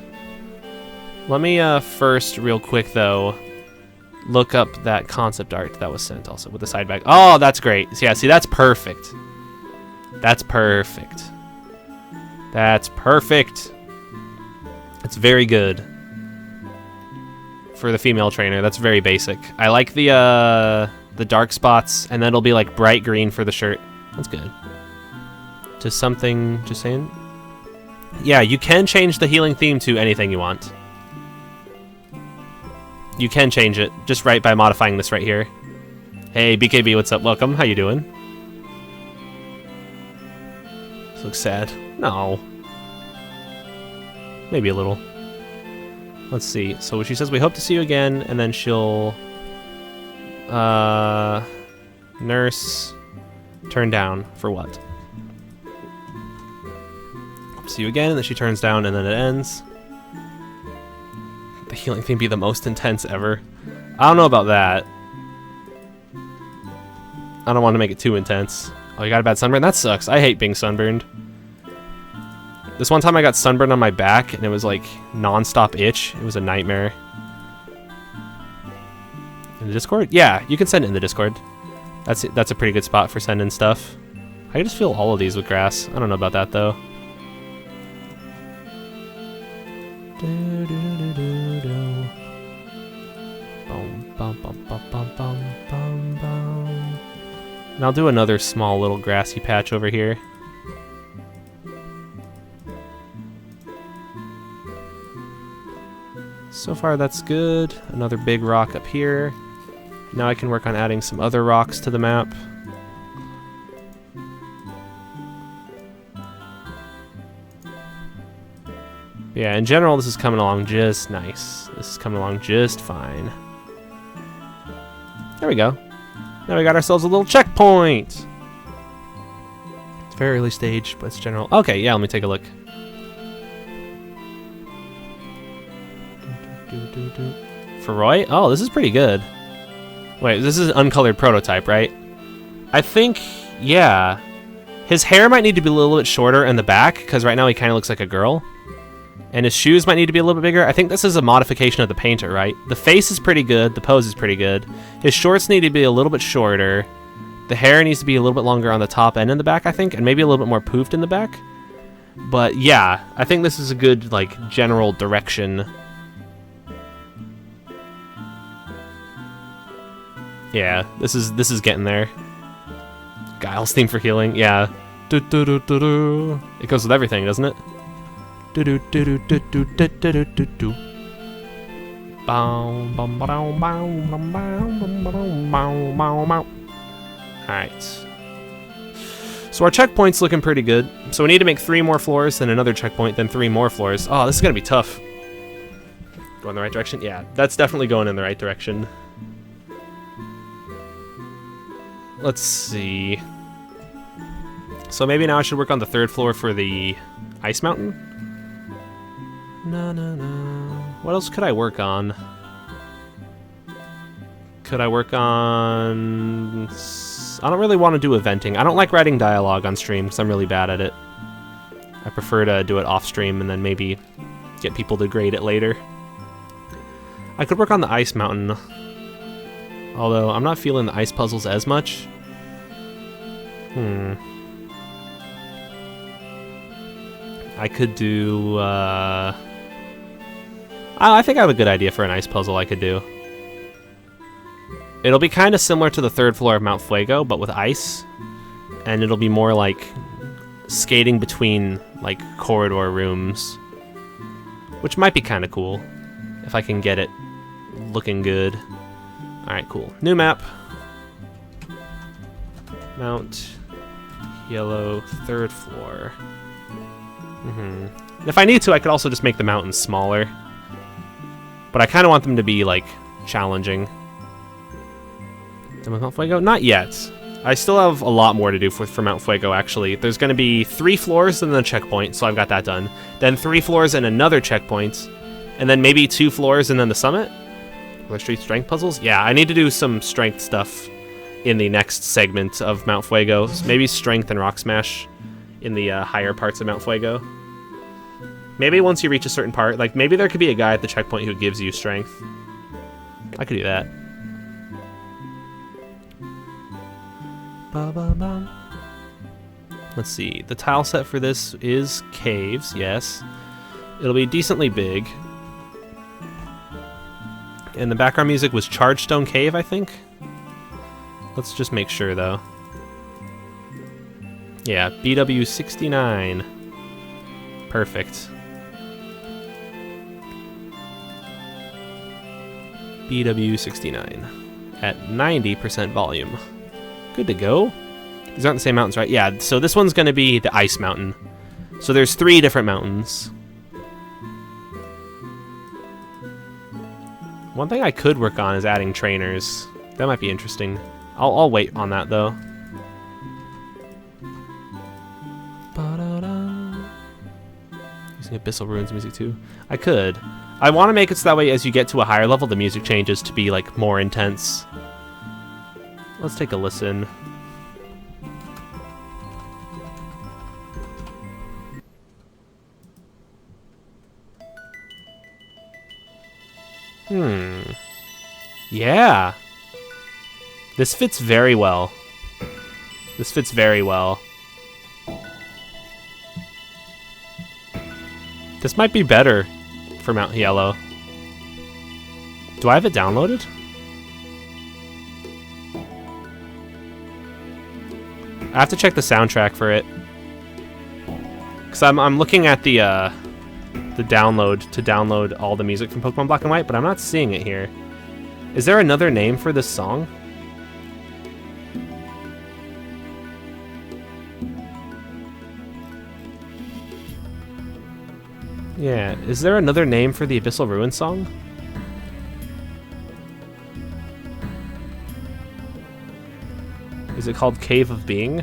Speaker 1: Let me first, real quick though, look up that concept art that was sent also with the side bag. Oh, that's great. Yeah, see, that's perfect. That's perfect. That's perfect. It's very good for the female trainer. That's very basic. I like the dark spots, and then it'll be like bright green for the shirt. That's good. To something, just saying. Yeah, you can change the healing theme to anything you want. You can change it just right by modifying this right here. Hey, BKB, what's up? Welcome. How you doing? This looks sad. No. Maybe a little. Let's see. So she says, we hope to see you again, and then she'll... nurse... Turn down for what? See you again, and then she turns down, and then it ends. The healing theme be the most intense ever. I don't know about that. I don't want to make it too intense. Oh, you got a bad sunburn? That sucks. I hate being sunburned. This one time I got sunburned on my back, and it was like non-stop itch. It was a nightmare. In the Discord? Yeah, you can send it in the Discord. That's a pretty good spot for sending stuff. I can just fill all of these with grass. I don't know about that though. And I'll do another small little grassy patch over here. So far that's good. Another big rock up here. Now I can work on adding some other rocks to the map. Yeah, in general this is coming along just nice. This is coming along just fine. There we go. Now we got ourselves a little checkpoint. It's very early stage, but it's general. Okay, yeah, let me take a look. For Roy? Oh, this is pretty good. Wait, this is an uncolored prototype, right? I think, yeah. His hair might need to be a little bit shorter in the back, because right now he kind of looks like a girl. And his shoes might need to be a little bit bigger. I think this is a modification of the painter, right? The face is pretty good. The pose is pretty good. His shorts need to be a little bit shorter. The hair needs to be a little bit longer on the top and in the back, I think, and maybe a little bit more poofed in the back. But yeah, I think this is a good, like, general direction. Yeah, this is getting there. Guile's theme for healing, yeah. It goes with everything, doesn't it? Alright. So our checkpoint's looking pretty good. So we need to make 3 more floors, then another checkpoint, then 3 more floors. Oh, this is gonna be tough. Go in the right direction? Yeah, that's definitely going in the right direction. Let's see. So maybe now I should work on the 3rd floor for the ice mountain? No. What else could I work on? Could I work on... I don't really want to do eventing. I don't like writing dialogue on stream because I'm really bad at it. I prefer to do it off stream and then maybe get people to grade it later. I could work on the ice mountain. Although I'm not feeling the ice puzzles as much. I could do... I think I have a good idea for an ice puzzle I could do. It'll be kind of similar to the 3rd floor of Mount Fuego, but with ice. And it'll be more like skating between like corridor rooms. Which might be kind of cool, if I can get it looking good. Alright, cool. New map. Mount Yellow, 3rd floor. If I need to, I could also just make the mountains smaller. But I kind of want them to be, like, challenging. Done with Mount Fuego? Not yet. I still have a lot more to do for Mount Fuego, actually. There's going to be 3 floors and then a checkpoint, so I've got that done. Then 3 floors and another checkpoint. And then maybe 2 floors and then the summit? Are there street strength puzzles? Yeah, I need to do some strength stuff in the next segment of Mount Fuego. So maybe strength and rock smash in the higher parts of Mount Fuego. Maybe once you reach a certain part, like maybe there could be a guy at the checkpoint who gives you strength. I could do that. Let's see. The tile set for this is caves, yes. It'll be decently big. And the background music was Chargestone Cave, I think. Let's just make sure, though. Yeah, BW69. Perfect. BW69 at 90% volume. Good to go. These aren't the same mountains, right? Yeah, so this one's going to be the ice mountain. So there's 3 different mountains. One thing I could work on is adding trainers. That might be interesting. I'll wait on that, though. using Abyssal Ruins music too. I could. I want to make it so that way as you get to a higher level, the music changes to be like more intense. Let's take a listen. Yeah. This fits very well. This fits very well. This might be better for Mount Yellow. Do I have it downloaded? I have to check the soundtrack for it. Because I'm looking at the download to download all the music from Pokemon Black and White, but I'm not seeing it here. Is there another name for this song? Yeah, is there another name for the Abyssal Ruins song? Is it called Cave of Being?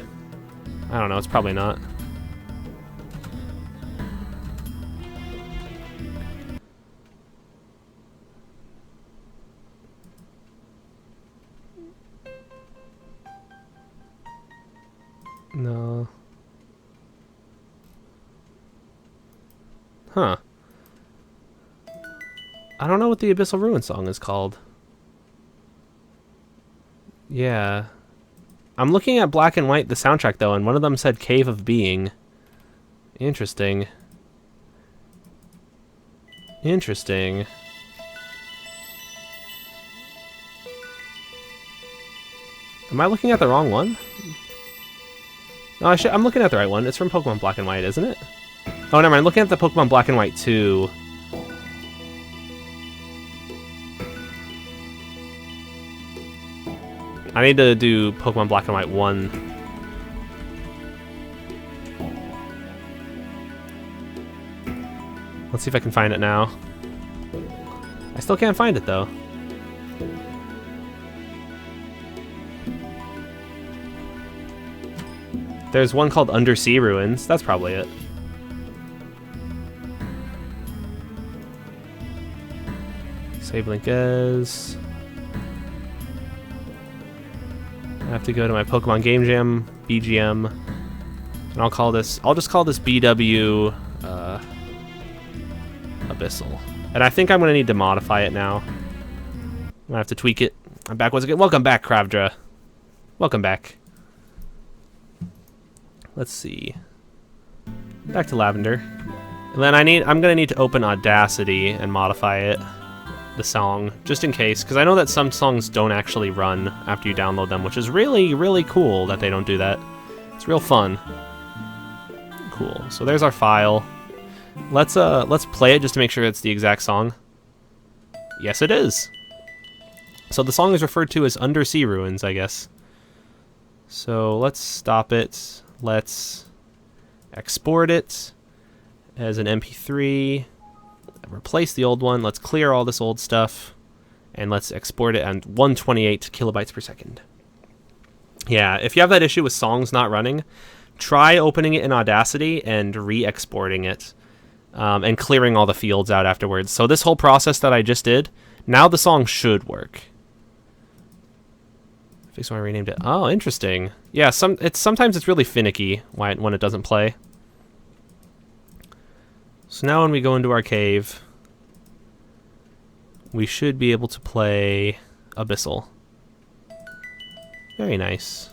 Speaker 1: I don't know, it's probably not. No. Huh. I don't know what the Abyssal Ruins song is called. Yeah. I'm looking at Black and White, the soundtrack, though, and one of them said Cave of Being. Interesting. Interesting. Am I looking at the wrong one? No, I'm looking at the right one. It's from Pokemon Black and White, isn't it? Oh, never mind. I'm looking at the Pokemon Black and White 2. I need to do Pokemon Black and White 1. Let's see if I can find it now. I still can't find it, though. There's one called Undersea Ruins. That's probably it. Save link as... I have to go to my Pokemon Game Jam, BGM, and I'll just call this BW Abyssal. And I think I'm going to need to modify it now. I'm going to have to tweak it. I'm back once again. Welcome back, Kravdra. Welcome back. Let's see. Back to Lavender. And then I'm going to need to open Audacity and modify it. The song, just in case, because I know that some songs don't actually run after you download them, which is really, really cool that they don't do that. It's real fun. Cool. So there's our file. Let's play it just to make sure it's the exact song. Yes, it is. So the song is referred to as Undersea Ruins, I guess. So let's stop it. Let's export it as an MP3. Replace the old one. Let's clear all this old stuff, and let's export it at 128 kilobytes per second. Yeah, if you have that issue with songs not running, try opening it in Audacity and re-exporting it, and clearing all the fields out afterwards. So this whole process that I just did, now the song should work. Fix when I renamed it. Oh, interesting. Yeah, sometimes it's really finicky when it doesn't play. So now when we go into our cave, we should be able to play Abyssal. Very nice.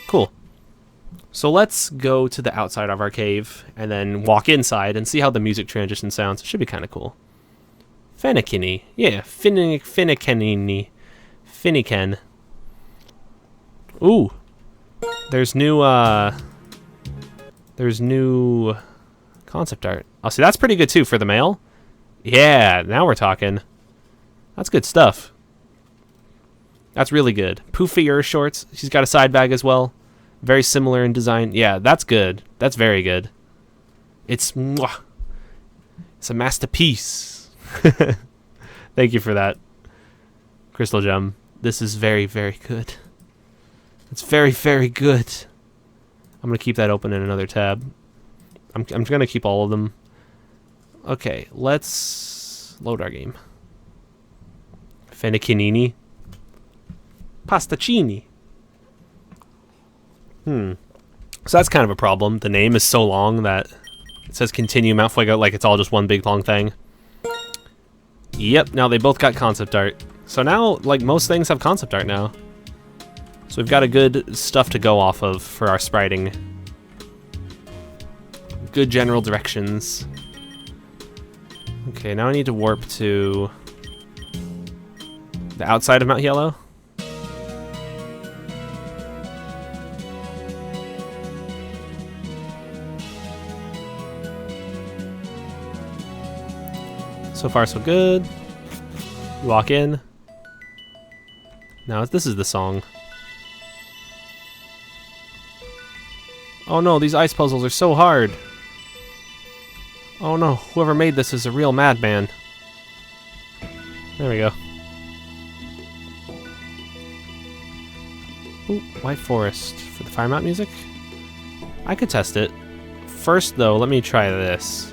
Speaker 1: Cool. So let's go to the outside of our cave and then walk inside and see how the music transition sounds. It should be kind of cool. Fennekinny. Yeah, Finnekenny. Finneken. Ooh. There's new concept art. Oh, see, that's pretty good too for the male. Yeah, now we're talking. That's good stuff. That's really good. Poofy Earth shorts. She's got a side bag as well. Very similar in design. Yeah, that's good. That's very good. It's a masterpiece. Thank you for that, Crystal Gem. This is very, very good. It's very, very good. I'm going to keep that open in another tab. I'm going to keep all of them. Okay, let's load our game. Fennicanini. Pastaccini. So that's kind of a problem. The name is so long that it says continue Mount Fuego like it's all just one big long thing. Yep, now they both got concept art. So now, like, most things have concept art now. So we've got a good stuff to go off of for our spriting. Good general directions. Okay, now I need to warp to the outside of Mount Yellow. So far, so good. You walk in. Now, this is the song. Oh no, these ice puzzles are so hard. Oh no, whoever made this is a real madman. There we go. Ooh, White Forest for the Fire Mount music. I could test it. First, though, let me try this.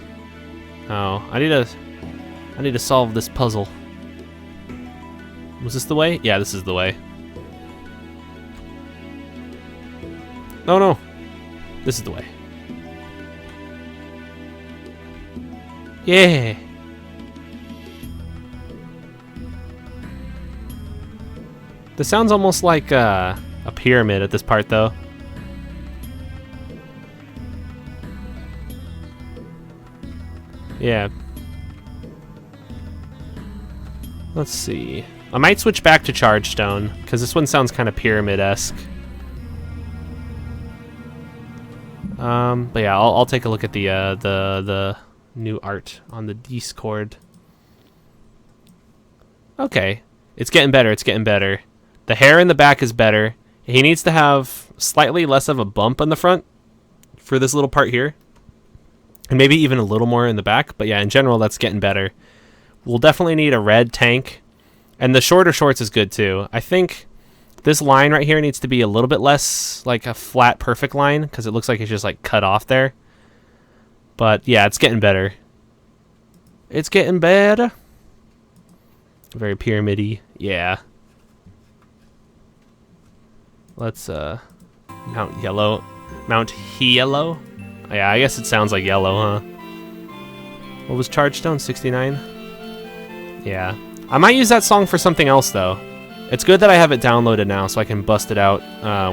Speaker 1: Oh, I need to solve this puzzle. Was this the way? Yeah, this is the way. Oh no, this is the way. Yeah. This sounds almost like a pyramid at this part, though. Yeah. Let's see. I might switch back to Charge Stone, because this one sounds kind of pyramid-esque. But yeah, I'll take a look at the new art on the Discord. Okay. It's getting better, it's getting better. The hair in the back is better. He needs to have slightly less of a bump in the front for this little part here. And maybe even a little more in the back. But yeah, in general, that's getting better. We'll definitely need a red tank. And the shorter shorts is good too. I think this line right here needs to be a little bit less like a flat, perfect line, because it looks like it's just like cut off there. But yeah, it's getting better. It's getting better. Very pyramid-y. Yeah. Let's Mount Yellow. Mount Yellow? Oh, yeah, I guess it sounds like yellow, huh? What was Charge Stone? 69? Yeah. I might use that song for something else, though. It's good that I have it downloaded now, so I can bust it out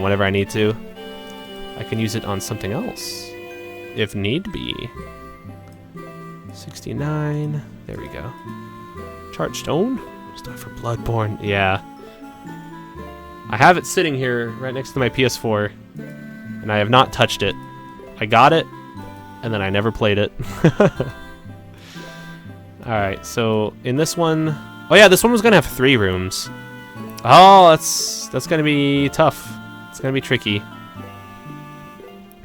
Speaker 1: whenever I need to. I can use it on something else, if need be. 69. There we go. Charge Stone? Stuff for Bloodborne. Yeah. I have it sitting here right next to my PS4, and I have not touched it. I got it, and then I never played it. Alright, so in this one... Oh yeah, this one was going to have 3 rooms. Oh, that's going to be tough. It's going to be tricky.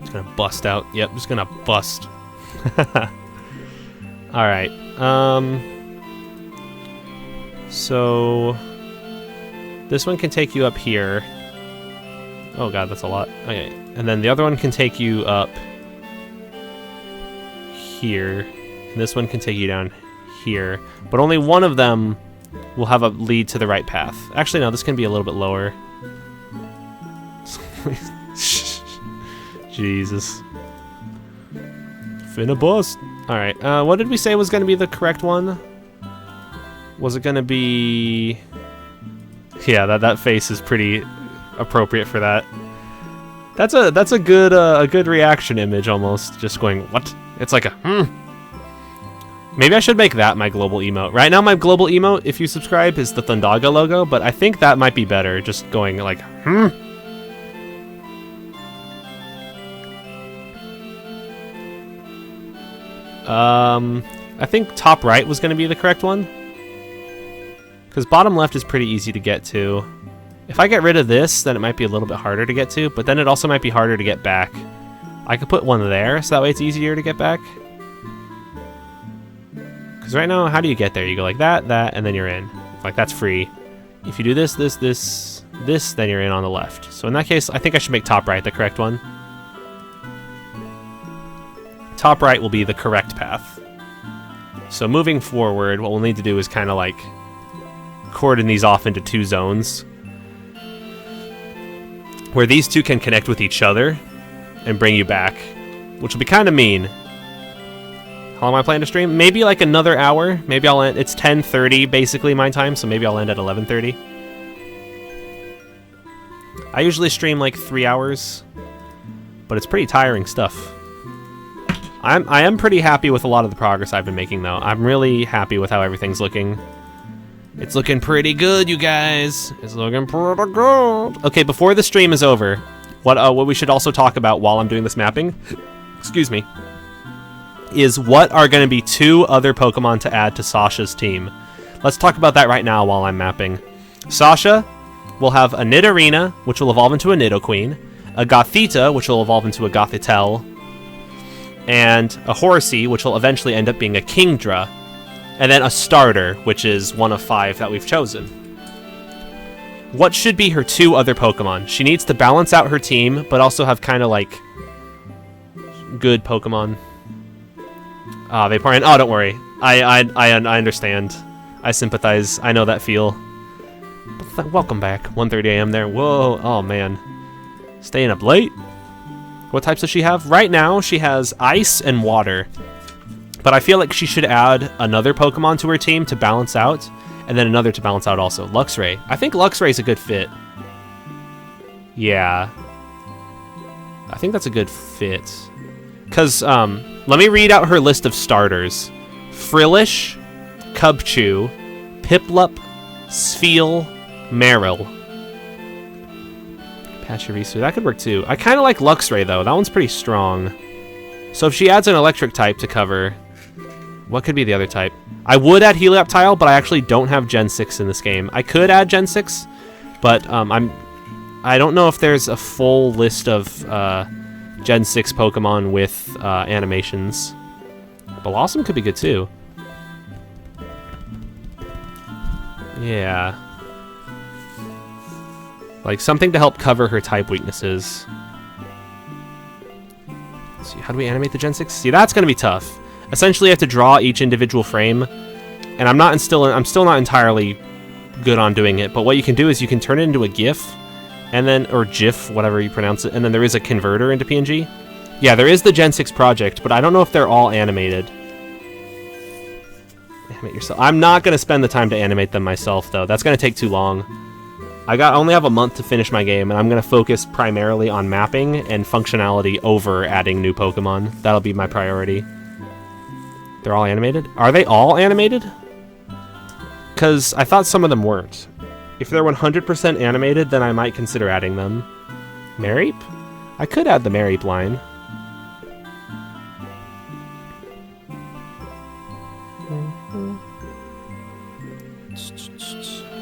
Speaker 1: It's going to bust out. Yep, it's going to bust. Alright, so... This one can take you up here. Oh god, that's a lot. Okay, and then the other one can take you up here. And this one can take you down here. But only one of them will have a lead to the right path. Actually, no, this can be a little bit lower. Jesus. Finna bust. Alright, what did we say was going to be the correct one? Was it going to be... Yeah, that face is pretty appropriate for that. That's a good reaction image almost. Just going, what? It's like a Maybe I should make that my global emote. Right now my global emote, if you subscribe, is the Thundaga logo, but I think that might be better. Just going like, I think top right was going to be the correct one. Because bottom left is pretty easy to get to. If I get rid of this, then it might be a little bit harder to get to, but then it also might be harder to get back. I could put one there, so that way it's easier to get back. Because right now, how do you get there? You go like that, and then you're in. Like, that's free. If you do this, this, then you're in on the left. So in that case, I think I should make top right the correct one. Top right will be the correct path. So moving forward, what we'll need to do is kind of like cordon these off into 2 zones where these 2 can connect with each other and bring you back, which will be kind of mean. How long am I planning to stream? Maybe like another hour. Maybe I'll end. It's 10:30 basically my time, so maybe I'll end at 11:30. I usually stream like 3 hours, but it's pretty tiring stuff. I am pretty happy with a lot of the progress I've been making, though. I'm really happy with how everything's looking. It's looking pretty good, you guys. It's looking pretty good. Okay, before the stream is over, what we should also talk about while I'm doing this mapping, excuse me, is what are going to be 2 other Pokemon to add to Sasha's team. Let's talk about that right now while I'm mapping. Sasha will have a Nidorina, which will evolve into a Nidoqueen, a Gothita, which will evolve into a Gothitelle, and a Horsey, which will eventually end up being a Kingdra, and then a starter, which is one of 5 that we've chosen. What should be her 2 other Pokemon? She needs to balance out her team, but also have kind of like good Pokemon. Ah, they pour in. Oh, don't worry. I understand. I sympathize. I know that feel. But welcome back. 1:30 a.m. there. Whoa. Oh man. Staying up late. What types does she have? Right now, she has Ice and Water. But I feel like she should add another Pokemon to her team to balance out, and then another to balance out also. Luxray. I think Luxray is a good fit. Yeah. I think that's a good fit. Because, let me read out her list of starters. Frillish, Cubchoo, Piplup, Spheal, Marill. Pachirisu, that could work too. I kind of like Luxray though, that one's pretty strong. So if she adds an electric type to cover, what could be the other type? I would add Helioptile, but I actually don't have Gen 6 in this game. I could add Gen 6, but I don't know if there's a full list of Gen 6 Pokemon with animations. Blossom could be good too. Yeah. Like something to help cover her type weaknesses. Let's see, how do we animate the Gen 6? See, that's going to be tough. Essentially, you have to draw each individual frame, and I'm still not entirely good on doing it. But what you can do is you can turn it into a GIF, and then or GIF, whatever you pronounce it, and then there is a converter into PNG. Yeah, there is the Gen 6 project, but I don't know if they're all animated. Animate yourself. I'm not going to spend the time to animate them myself, though. That's going to take too long. I only have a month to finish my game, and I'm going to focus primarily on mapping and functionality over adding new Pokemon. That'll be my priority. They're all animated? Are they all animated? Because I thought some of them weren't. If they're 100% animated, then I might consider adding them. Mareep? I could add the Mareep line.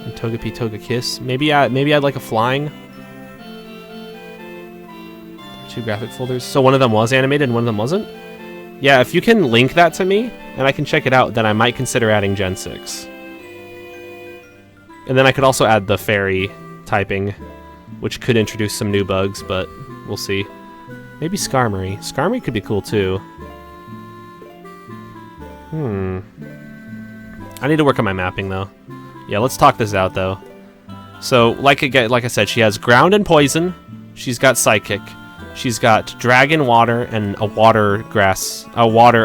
Speaker 1: And Togepi, Togekiss. Maybe I'd like a flying. 2 graphic folders. So one of them was animated and one of them wasn't? Yeah, if you can link that to me, and I can check it out, then I might consider adding Gen 6. And then I could also add the fairy typing, which could introduce some new bugs, but we'll see. Maybe Skarmory. Skarmory could be cool too. I need to work on my mapping though. Yeah, let's talk this out though. So, like I said, she has Ground and Poison. She's got Psychic. She's got Dragon, Water, and a Water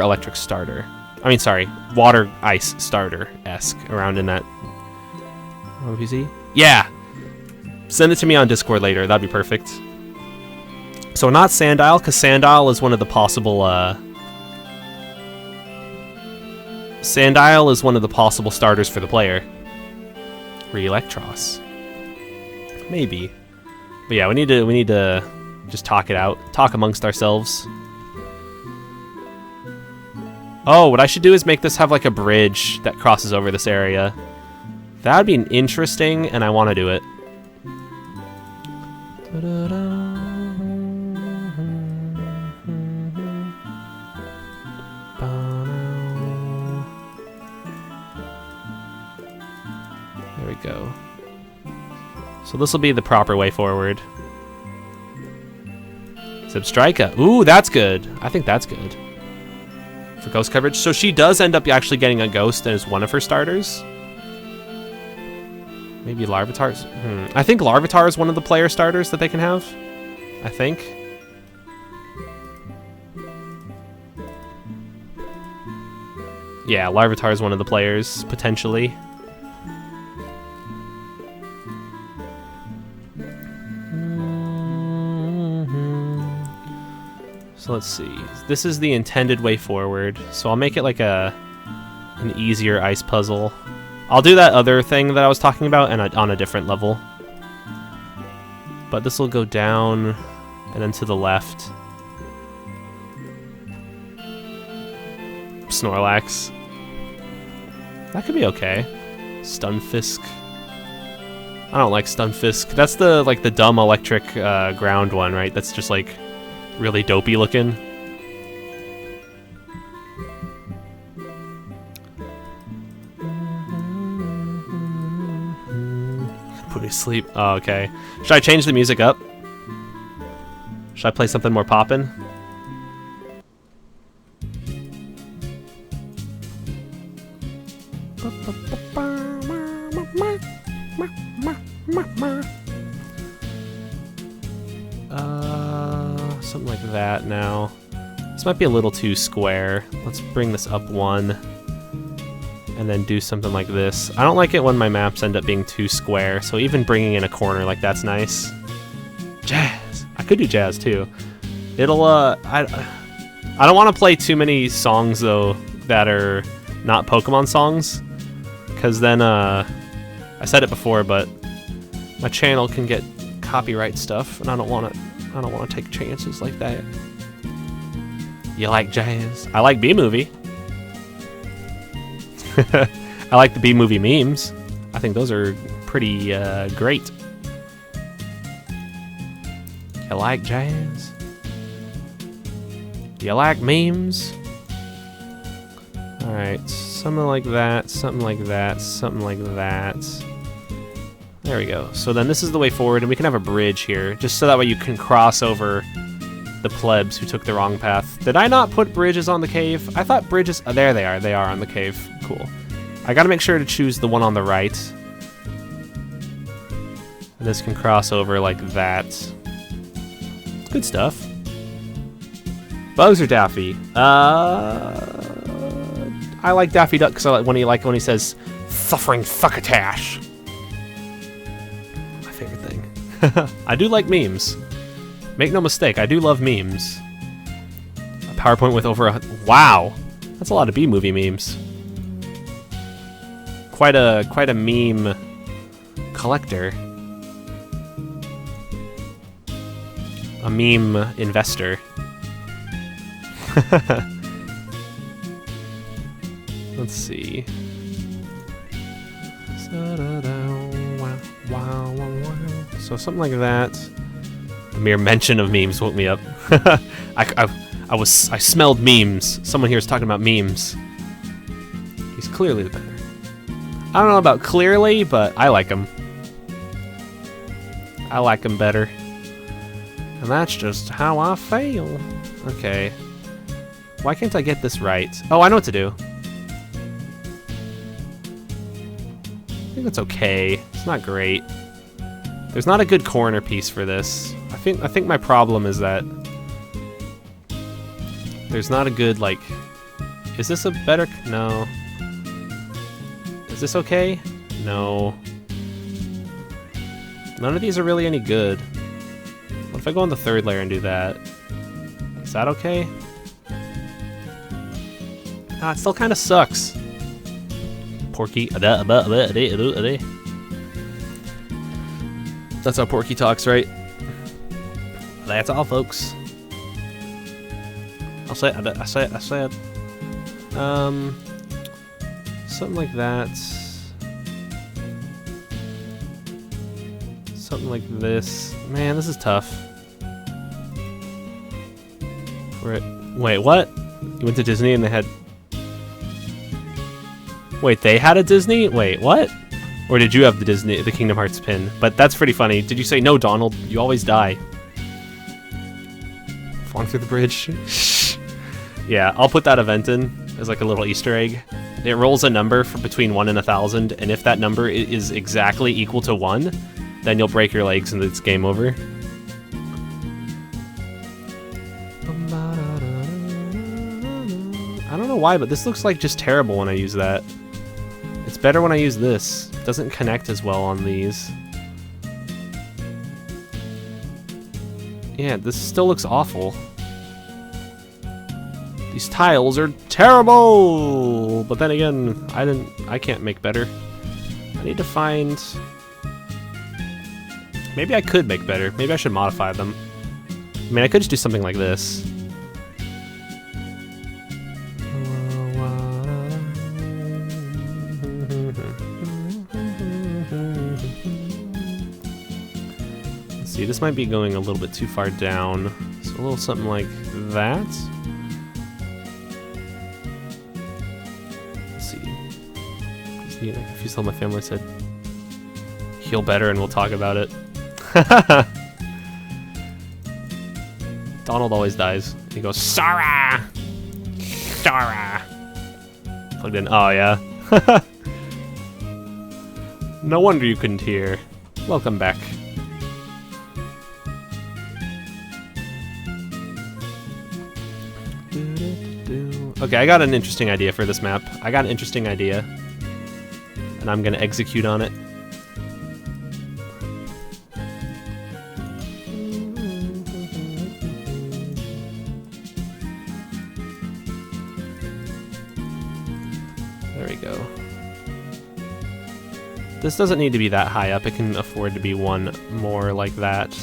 Speaker 1: Electric starter. I mean, sorry, Water Ice starter-esque around in that. NPC? Yeah! Send it to me on Discord later, that'd be perfect. So not Sandile, because Sandile is one of the possible, Sandile is one of the possible starters for the player. Re-Electros. Maybe. But yeah, we need to just talk it out. Talk amongst ourselves. Oh, what I should do is make this have like a bridge that crosses over this area. That would be interesting, and I want to do it. There we go. So this will be the proper way forward. Substrika. Ooh, that's good. I think that's good. For ghost coverage. So she does end up actually getting a ghost as one of her starters. Maybe Larvitar's. I think Larvitar is one of the player starters that they can have. I think. Yeah, Larvitar is one of the players, potentially. So let's see. This is the intended way forward. So I'll make it like an easier ice puzzle. I'll do that other thing that I was talking about and on a different level. But this will go down and then to the left. Snorlax. That could be okay. Stunfisk. I don't like Stunfisk. That's the the dumb electric ground one, right? That's just like really dopey looking. Put me to sleep. Oh, okay. Should I change the music up? Should I play something more poppin'? Something like that now. This might be a little too square. Let's bring this up one. And then do something like this. I don't like it when my maps end up being too square, so even bringing in a corner like that's nice. Jazz! I could do jazz too. It'll, I don't want to play too many songs, though, that are not Pokemon songs. Because then, I said it before, but my channel can get copyright stuff, and I don't want to take chances like that. You like jazz? I like B-Movie. I like the B-Movie memes. I think those are pretty great. You like jazz? Do you like memes? Alright, something like that, something like that, something like that. There we go. So then this is the way forward, and we can have a bridge here, just so that way you can cross over the plebs who took the wrong path. Did I not put bridges on the cave? I thought bridges... Oh, there they are. They are on the cave. Cool. I gotta make sure to choose the one on the right. And this can cross over like that. Good stuff. Bugs or Daffy? I like Daffy Duck because I like when he says "suffering succotash." My favorite thing. I do like memes. Make no mistake, I do love memes. A PowerPoint with over a... Wow! That's a lot of B-Movie memes. Quite a meme collector. A meme investor. Let's see. So something like that. The mere mention of memes woke me up. I smelled memes. Someone here is talking about memes. He's clearly the better. I don't know about clearly, but I like him. I like him better. And that's just how I feel. Okay. Why can't I get this right? Oh, I know what to do. I think that's okay. It's not great. There's not a good corner piece for this. I think my problem is that there's not a good, like... Is this a better... No. Is this okay? No. None of these are really any good. What if I go on the third layer and do that? Is that okay? Ah, it still kind of sucks. Porky. That's how Porky talks, right? That's all, folks. I said. Something like that. Something like this. Man, this is tough. Wait, what? You went to Disney and they had... Wait, they had a Disney? Wait, what? Or did you have the Kingdom Hearts pin? But that's pretty funny. Did you say, no, Donald, you always die? Falling through the bridge. Yeah, I'll put that event in as like a little Easter egg. It rolls a number for between 1 and 1,000, and if that number is exactly equal to 1, then you'll break your legs and it's game over. I don't know why, but this looks like just terrible when I use that. It's better when I use this. It doesn't connect as well on these. Yeah, this still looks awful. These tiles are terrible! But then again, I can't make better. I need to find... Maybe I could make better. Maybe I should modify them. I mean, I could just do something like this. Let's see, this might be going a little bit too far down. So a little something like that. Like, if you tell my family, said heal better and we'll talk about it. Donald always dies. He goes, Sora! Sora! Plugged in. Oh, yeah. No wonder you couldn't hear. Welcome back. Okay, I got an interesting idea for this map. I got an interesting idea. And I'm gonna execute on it. There we go. This doesn't need to be that high up. It can afford to be one more like that.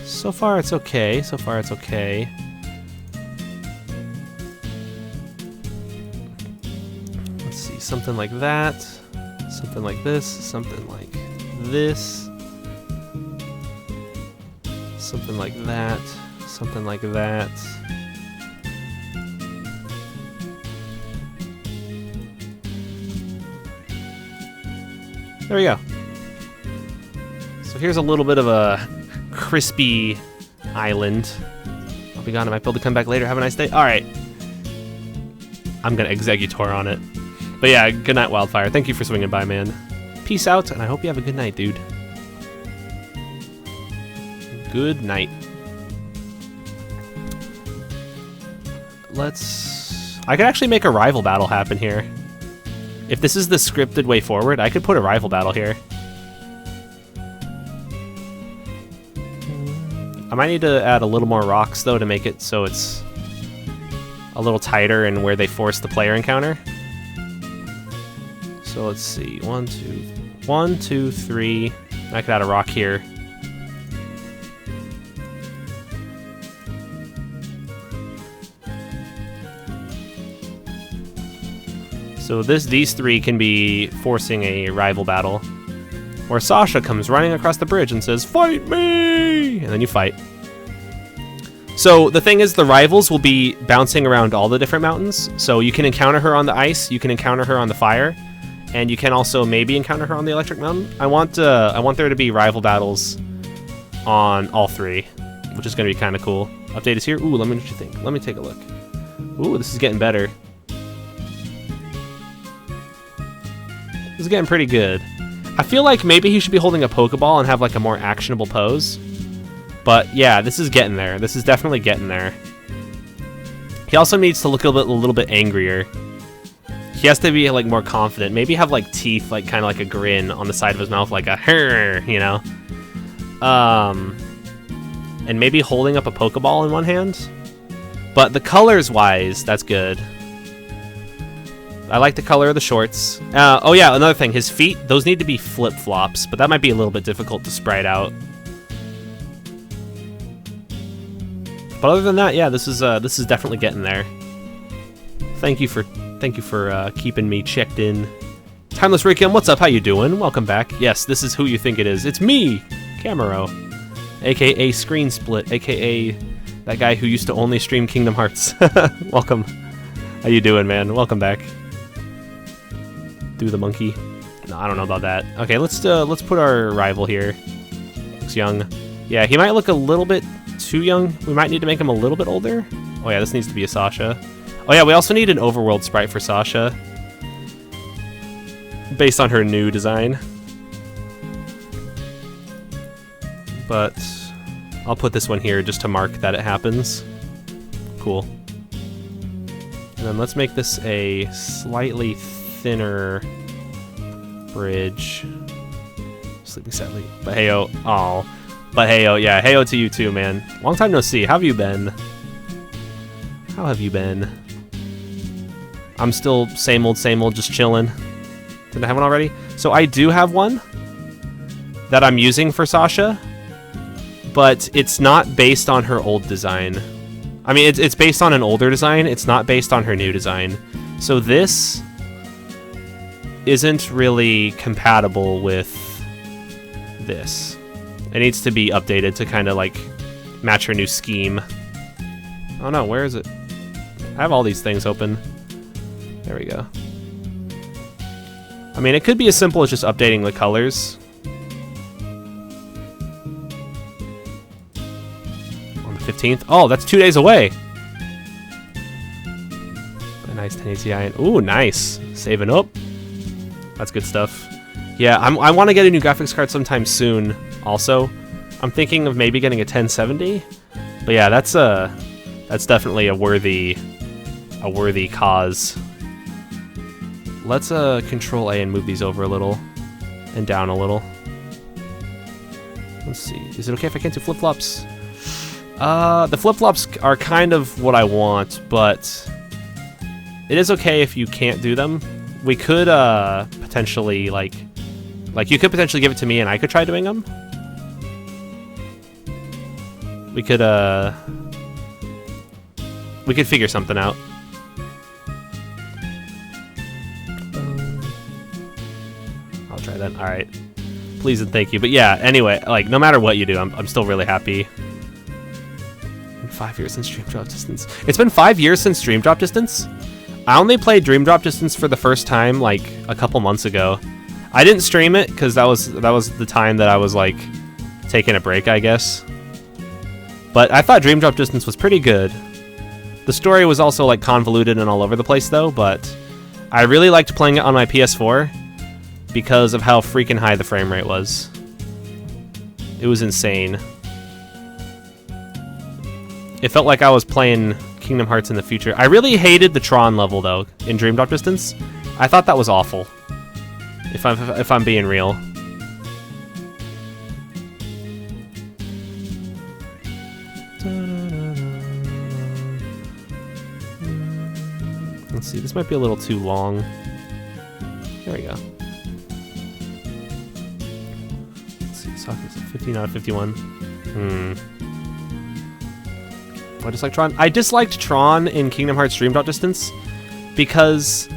Speaker 1: So far it's okay. So far it's okay. Something like that, something like this, something like this, something like that, something like that. There we go. So here's a little bit of a crispy island. I'll be gone. I might be able to come back later. Have a nice day. All right. I'm gonna executor on it. But yeah, good night, Wildfire. Thank you for swinging by, man. Peace out, and I hope you have a good night, dude. Good night. I could actually make a rival battle happen here. If this is the scripted way forward, I could put a rival battle here. I might need to add a little more rocks, though, to make it so it's a little tighter and where they force the player encounter. So let's see, 1, 2, 3. I could add a rock here. So these three can be forcing a rival battle. Or Sasha comes running across the bridge and says, "Fight me!" And then you fight. So the thing is, the rivals will be bouncing around all the different mountains. So you can encounter her on the ice, you can encounter her on the fire, and you can also maybe encounter her on the electric mountain. I want there to be rival battles on all three, which is going to be kind of cool. Update is here. Ooh, let me know what you think. Let me take a look. Ooh, this is getting better. This is getting pretty good. I feel like maybe he should be holding a Pokeball and have like a more actionable pose. But yeah, this is getting there. This is definitely getting there. He also needs to look a little bit angrier. He has to be like more confident. Maybe have like teeth, like kind of like a grin on the side of his mouth, like a "Hurr," you know. And maybe holding up a Pokeball in one hand. But the colors wise, that's good. I like the color of the shorts. Oh yeah, another thing, his feet, those need to be flip-flops, but that might be a little bit difficult to sprite out. But other than that, yeah, this is definitely getting there. Thank you for keeping me checked in. Timeless Raycam, what's up? How you doing? Welcome back. Yes, this is who you think it is. It's me, Camaro, aka Screen Split, aka that guy who used to only stream Kingdom Hearts. Welcome. How you doing, man? Welcome back. Do the monkey. No, I don't know about that. Okay, let's put our rival here. Looks young. Yeah, he might look a little bit too young. We might need to make him a little bit older. Oh yeah, this needs to be a Sasha. Oh yeah, we also need an overworld sprite for Sasha, based on her new design. But I'll put this one here just to mark that it happens. Cool. And then let's make this a slightly thinner bridge. Sleeping sadly. But heyo. Oh. But heyo, yeah, heyo to you too, man. Long time no see. How have you been? How have you been? I'm still same old, just chilling. Did I have one already? So I do have one that I'm using for Sasha, but it's not based on her old design. I mean, it's based on an older design. It's not based on her new design. So this isn't really compatible with this. It needs to be updated to kind of like match her new scheme. Oh no, where is it? I have all these things open. There we go. I mean, it could be as simple as just updating the colors. On the 15th? Oh, that's 2 days away! A nice 1080 Ti. Ooh, nice! Saving up. That's good stuff. Yeah, I want to get a new graphics card sometime soon, also. I'm thinking of maybe getting a 1070. But yeah, that's definitely a worthy cause. Let's Control A and move these over a little and down a little. Let's see. Is it okay if I can't do flip-flops? The flip-flops are kind of what I want, but it is okay if you can't do them. We could potentially like you could potentially give it to me and I could try doing them. We could figure something out. I'll try that. All right. Please and thank you. But yeah, anyway, like no matter what you do, I'm still really happy. 5 years since Dream Drop Distance. It's been 5 years since Dream Drop Distance. I only played Dream Drop Distance for the first time like a couple months ago. I didn't stream it because that was the time that I was like taking a break, I guess. But I thought Dream Drop Distance was pretty good. The story was also like convoluted and all over the place though, but I really liked playing it on my PS4 because of how freaking high the frame rate was. It was insane. It felt like I was playing Kingdom Hearts in the future. I really hated the Tron level though in Dream Drop Distance. I thought that was awful. If I'm being real. Let's see, this might be a little too long. There we go. Let's see, Sokka's 15 out of 51. I dislike Tron. I disliked Tron in Kingdom Hearts Dream Drop Distance because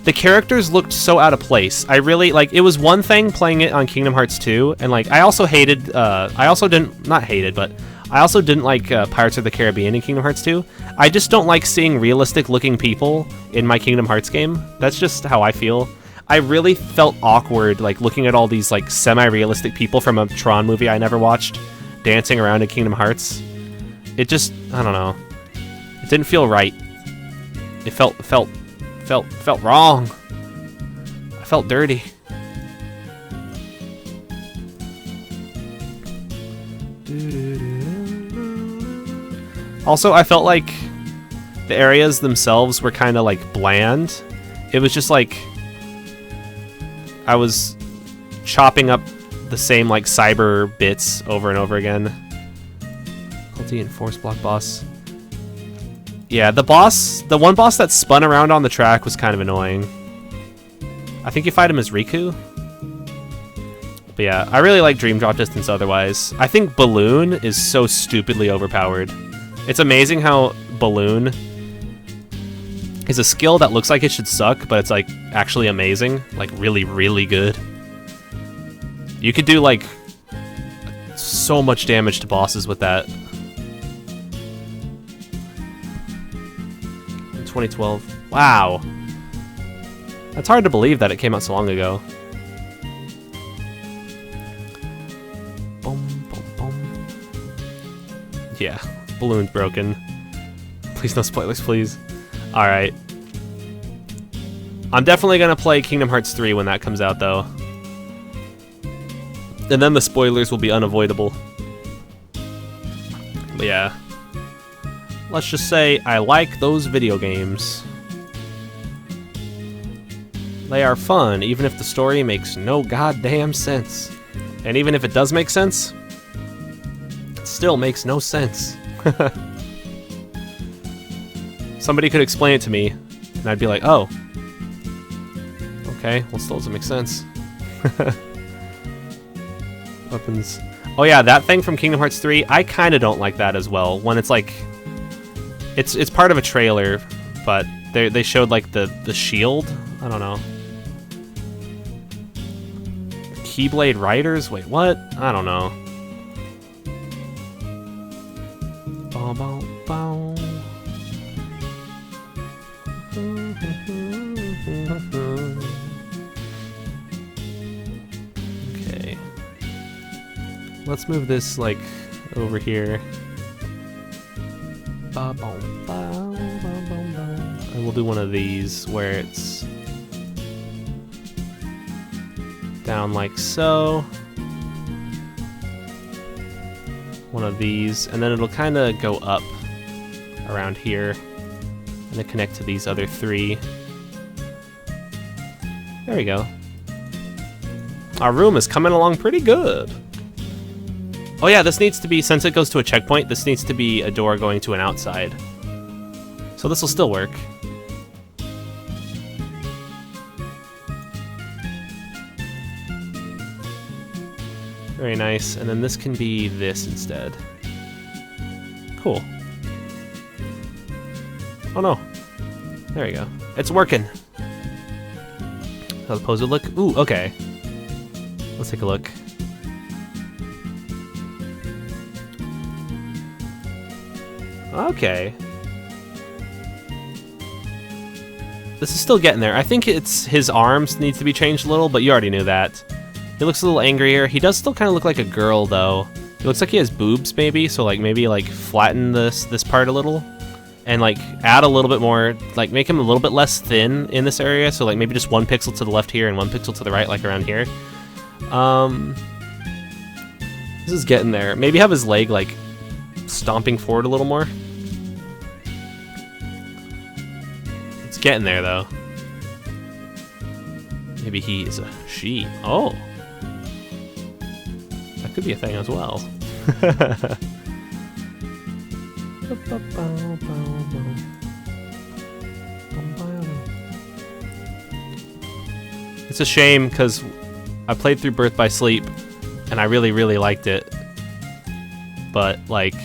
Speaker 1: the characters looked so out of place. I really, like, it was one thing playing it on Kingdom Hearts 2, and, like, I also didn't like Pirates of the Caribbean in Kingdom Hearts 2. I just don't like seeing realistic-looking people in my Kingdom Hearts game. That's just how I feel. I really felt awkward, like, looking at all these, like, semi-realistic people from a Tron movie I never watched dancing around in Kingdom Hearts. It just, I don't know. It didn't feel right. It felt wrong. I felt dirty. Also, I felt like the areas themselves were kind of like bland. It was just like I was chopping up the same like cyber bits over and over again. And force block boss. Yeah, the one boss that spun around on the track was kind of annoying. I think you fight him as Riku. But yeah, I really like Dream Drop Distance otherwise. I think Balloon is so stupidly overpowered. It's amazing how Balloon is a skill that looks like it should suck, but it's like actually amazing. Like really, really good. You could do like so much damage to bosses with that. 2012. Wow. It's hard to believe that it came out so long ago. Boom, boom, boom. Yeah, balloon's broken. Please no spoilers, please. Alright. I'm definitely gonna play Kingdom Hearts 3 when that comes out, though. And then the spoilers will be unavoidable. But yeah. Let's just say I like those video games. They are fun, even if the story makes no goddamn sense. And even if it does make sense, it still makes no sense. Somebody could explain it to me, and I'd be like, oh. Okay, well, still doesn't make sense. Weapons. Oh yeah, that thing from Kingdom Hearts 3, I kind of don't like that as well. When it's like... It's part of a trailer, but they showed like the shield? I don't know. Keyblade Riders? Wait, what? I don't know. Bow, bow, bow. Okay. Let's move this, like, over here. And we'll do one of these where it's down like so. One of these, and then it'll kind of go up around here and then connect to these other three. There we go. Our room is coming along pretty good. Oh yeah, this needs to be, since it goes to a checkpoint, this needs to be a door going to an outside. So this will still work. Very nice, and then this can be this instead. Cool. Oh no. There we go. It's working. How the pose would look? Ooh, okay. Let's take a look. Okay. This is still getting there. I think it's his arms needs to be changed a little, but you already knew that. He looks a little angrier. He does still kind of look like a girl, though. It looks like he has boobs, maybe, so like maybe like flatten this part a little, and like add a little bit more, like make him a little bit less thin in this area. So like maybe just 1 pixel to the left here and 1 pixel to the right, like around here. This is getting there. Maybe have his leg like stomping forward a little more. It's getting there though. Maybe he is a she. Oh. That could be a thing as well. It's a shame because I played through Birth by Sleep and I really, really liked it. But, like,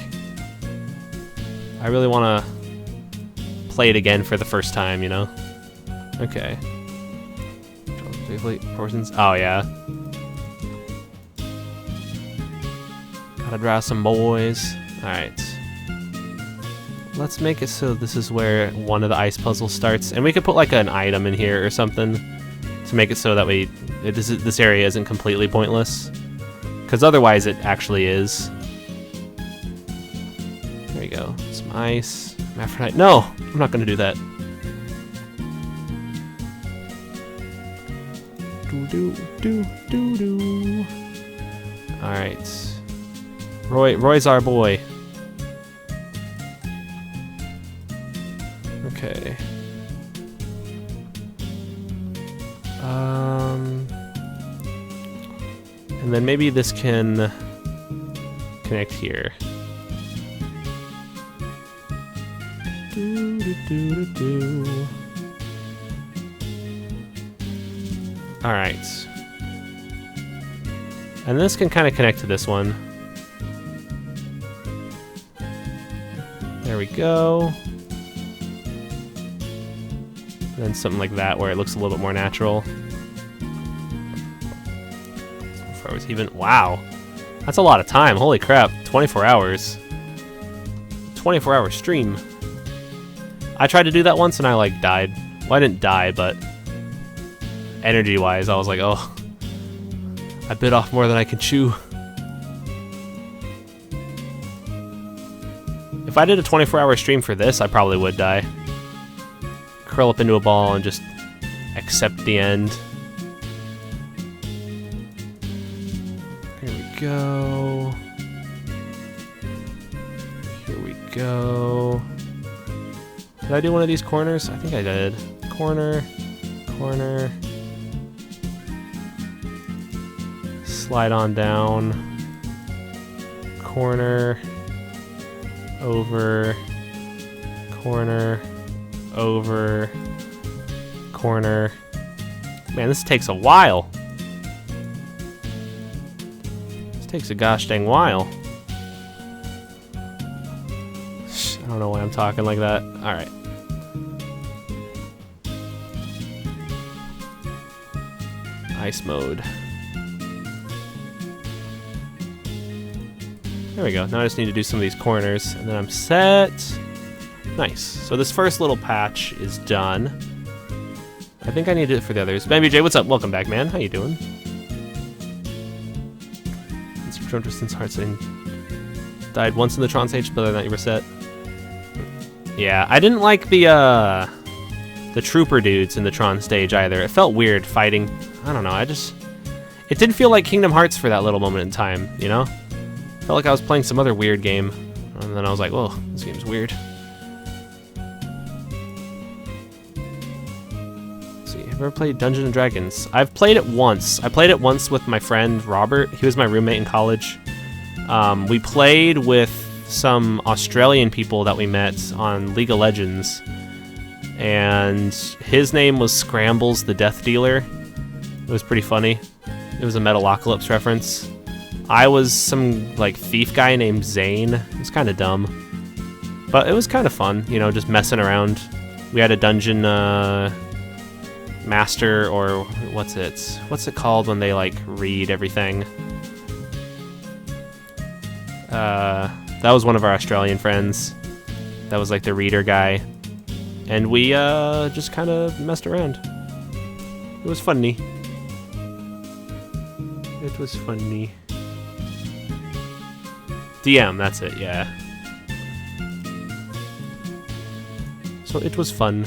Speaker 1: I really want to play it again for the first time, you know? Okay. Portions. Oh, yeah. Gotta draw some boys. Alright. Let's make it so this is where one of the ice puzzles starts. And we could put like an item in here or something to make it so that this area isn't completely pointless. Because otherwise it actually is. There you go. Some ice. Hermaphrodite. No! I'm not gonna do that. Do. Alright. Roy's our boy. Okay. And then maybe this can connect here. Alright. And this can kind of connect to this one. There we go. And then something like that where it looks a little bit more natural. Before I was even... Wow. That's a lot of time. Holy crap. 24 hours. 24-hour stream. I tried to do that once and I, like, died. Well, I didn't die, but energy-wise, I was like, oh, I bit off more than I can chew. If I did a 24-hour stream for this, I probably would die. Curl up into a ball and just accept the end. Here we go. Here we go. Did I do one of these corners? I think I did. Corner, corner. Slide on down. Corner. Over. Corner. Over. Corner. Man, this takes a while. This takes a gosh dang while. I don't know why I'm talking like that. Alright. Ice mode. There we go. Now I just need to do some of these corners, and then I'm set. Nice. So this first little patch is done. I think I need it for the others. Bambi J, what's up? Welcome back, man. How you doing? Since Heartsing died once in the Tron stage, but other than that you were set. Yeah, I didn't like the trooper dudes in the Tron stage either. It felt weird fighting. I don't know. It didn't feel like Kingdom Hearts for that little moment in time, you know? Felt like I was playing some other weird game, and then I was like, whoa, this game's weird. Let's see, have you ever played Dungeons and Dragons? I've played it once. I played it once with my friend Robert. He was my roommate in college. We played with some Australian people that we met on League of Legends, and his name was Scrambles the Death Dealer. It was pretty funny. It was a Metalocalypse reference. I was some like thief guy named Zane. It was kind of dumb, but it was kind of fun, you know, just messing around. We had a dungeon master, or what's it called when they like read everything? That was one of our Australian friends. That was like the reader guy, and we just kind of messed around. It was funny. It was funny. DM, that's it, yeah. So it was fun.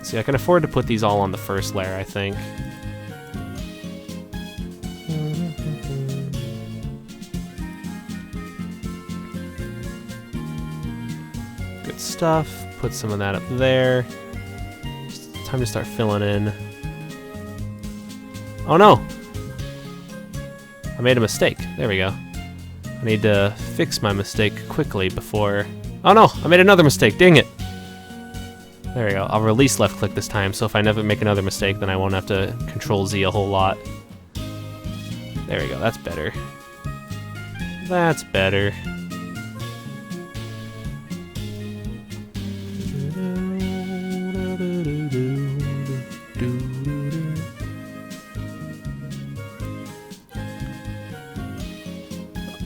Speaker 1: See, I can afford to put these all on the first layer, I think. Good stuff. Put some of that up there. Just time to start filling in. Oh no! I made a mistake. There we go. I need to fix my mistake quickly before... Oh no! I made another mistake! Dang it! There we go. I'll release left click this time, so if I never make another mistake, then I won't have to Control Z a whole lot. There we go. That's better. That's better.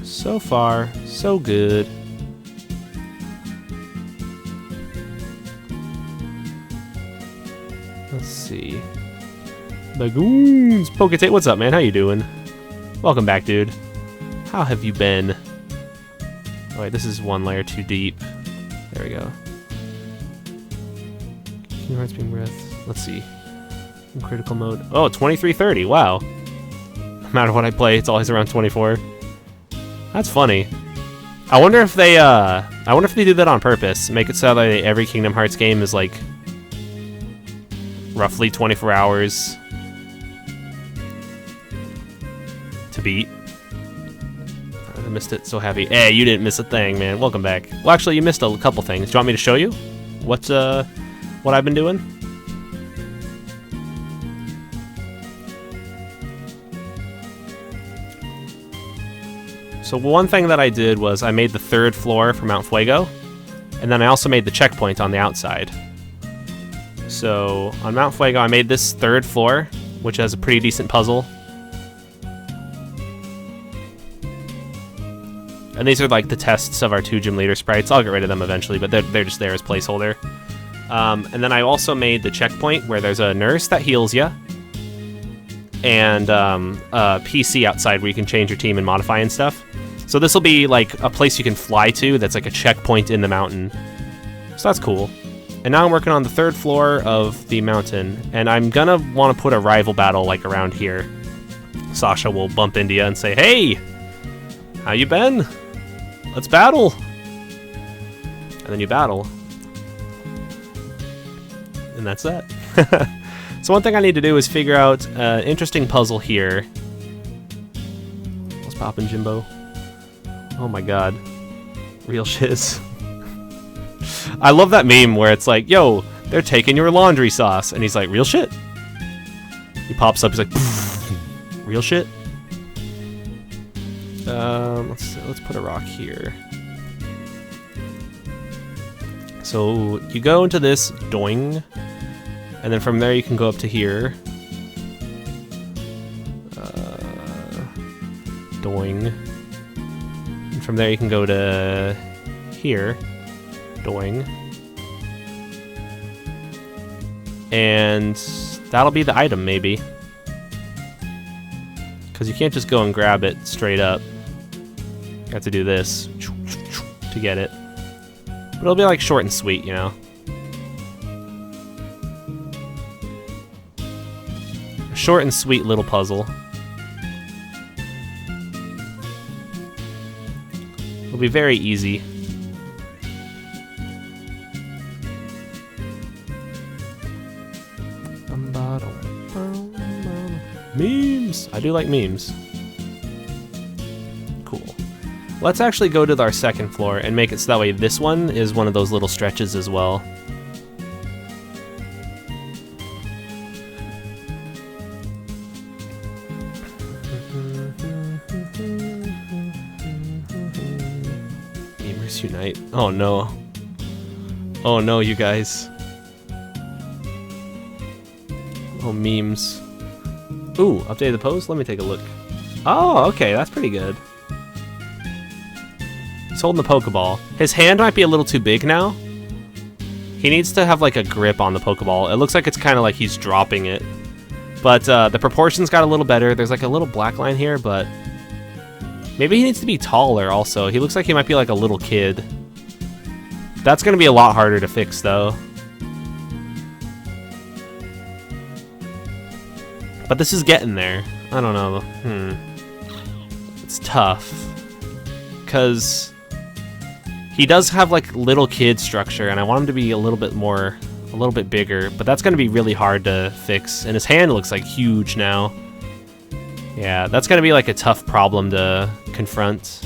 Speaker 1: So far, so good. Let's see. Bagoons! Poketate, what's up, man? How you doing? Welcome back, dude. How have you been? Oh, wait, this is one layer too deep. There we go. Kingdom Hearts being breath. Let's see. In critical mode. Oh, 2330. Wow. No matter what I play, it's always around 24. That's funny. I wonder if they do that on purpose. Make it so that every Kingdom Hearts game is like roughly 24 hours to beat. I missed it so heavy. Hey, you didn't miss a thing, man. Welcome back. Well, actually, you missed a couple things. Do you want me to show you what I've been doing? So one thing that I did was I made the third floor for Mount Fuego, and then I also made the checkpoint on the outside. So on Mount Fuego, I made this third floor, which has a pretty decent puzzle. And these are like the tests of our 2 gym leader sprites. I'll get rid of them eventually, but they're just there as placeholder. And then I also made the checkpoint where there's a nurse that heals you, and a PC outside where you can change your team and modify and stuff. So this will be like a place you can fly to that's like a checkpoint in the mountain. So that's cool. And now I'm working on the 3rd floor of the mountain, and I'm gonna want to put a rival battle like around here. Sasha will bump into you and say, "Hey, how you been? Let's battle." And then you battle. And that's that. So one thing I need to do is figure out an interesting puzzle here. What's poppin', Jimbo? Oh my god. Real shiz. I love that meme where it's like, yo, they're taking your laundry sauce. And he's like, real shit. He pops up, he's like, real shit. Let's put a rock here. So you go into this doing, and then from there you can go up to here. Doing. And from there you can go to here. Doing. And that'll be the item, maybe. Because you can't just go and grab it straight up. You have to do this to get it. But it'll be like short and sweet, you know? A short and sweet little puzzle. It'll be very easy. Memes! I do like memes. Cool. Let's actually go to our 2nd floor and make it so that way this one is one of those little stretches as well. Gamers unite. Oh no. Oh no, you guys. Oh, memes. Ooh, updated the pose? Let me take a look. Oh, okay, that's pretty good. He's holding the Pokeball. His hand might be a little too big now. He needs to have like a grip on the Pokeball. It looks like it's kind of like he's dropping it. But the proportions got a little better. There's like a little black line here, but maybe he needs to be taller also. He looks like he might be like a little kid. That's going to be a lot harder to fix though. But this is getting there. I don't know. It's tough. Because he does have like little kid structure, and I want him to be a little bit bigger, but that's going to be really hard to fix. And his hand looks like huge now. Yeah, that's going to be like a tough problem to confront.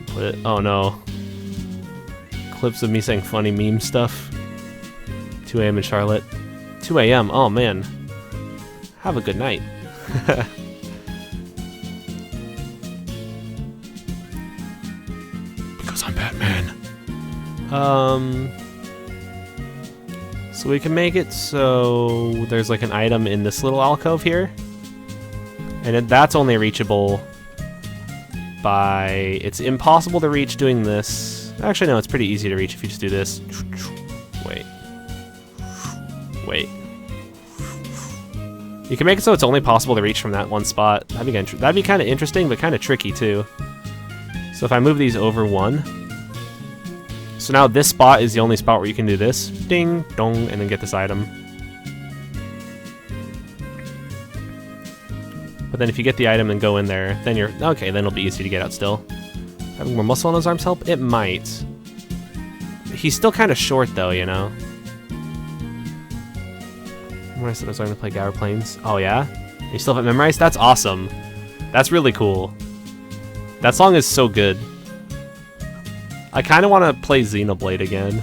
Speaker 1: Put it. Oh no. Clips of me saying funny meme stuff. 2 a.m. in Charlotte. 2 a.m. Oh man. Have a good night. Because I'm Batman. So we can make it so there's like an item in this little alcove here. And that's only reachable by... It's impossible to reach doing this. Actually, no, it's pretty easy to reach if you just do this. Wait. Wait. You can make it so it's only possible to reach from that one spot. That'd be kind of interesting, but kind of tricky, too. So if I move these over 1... So now this spot is the only spot where you can do this. Ding, dong, and then get this item. But then if you get the item and go in there, then you're... Okay, then it'll be easy to get out still. Having more muscle on his arms help? It might. He's still kind of short, though, you know? When I said I was going to play Gower Plains. Oh, yeah? You still have it memorized? That's awesome. That's really cool. That song is so good. I kind of want to play Xenoblade again.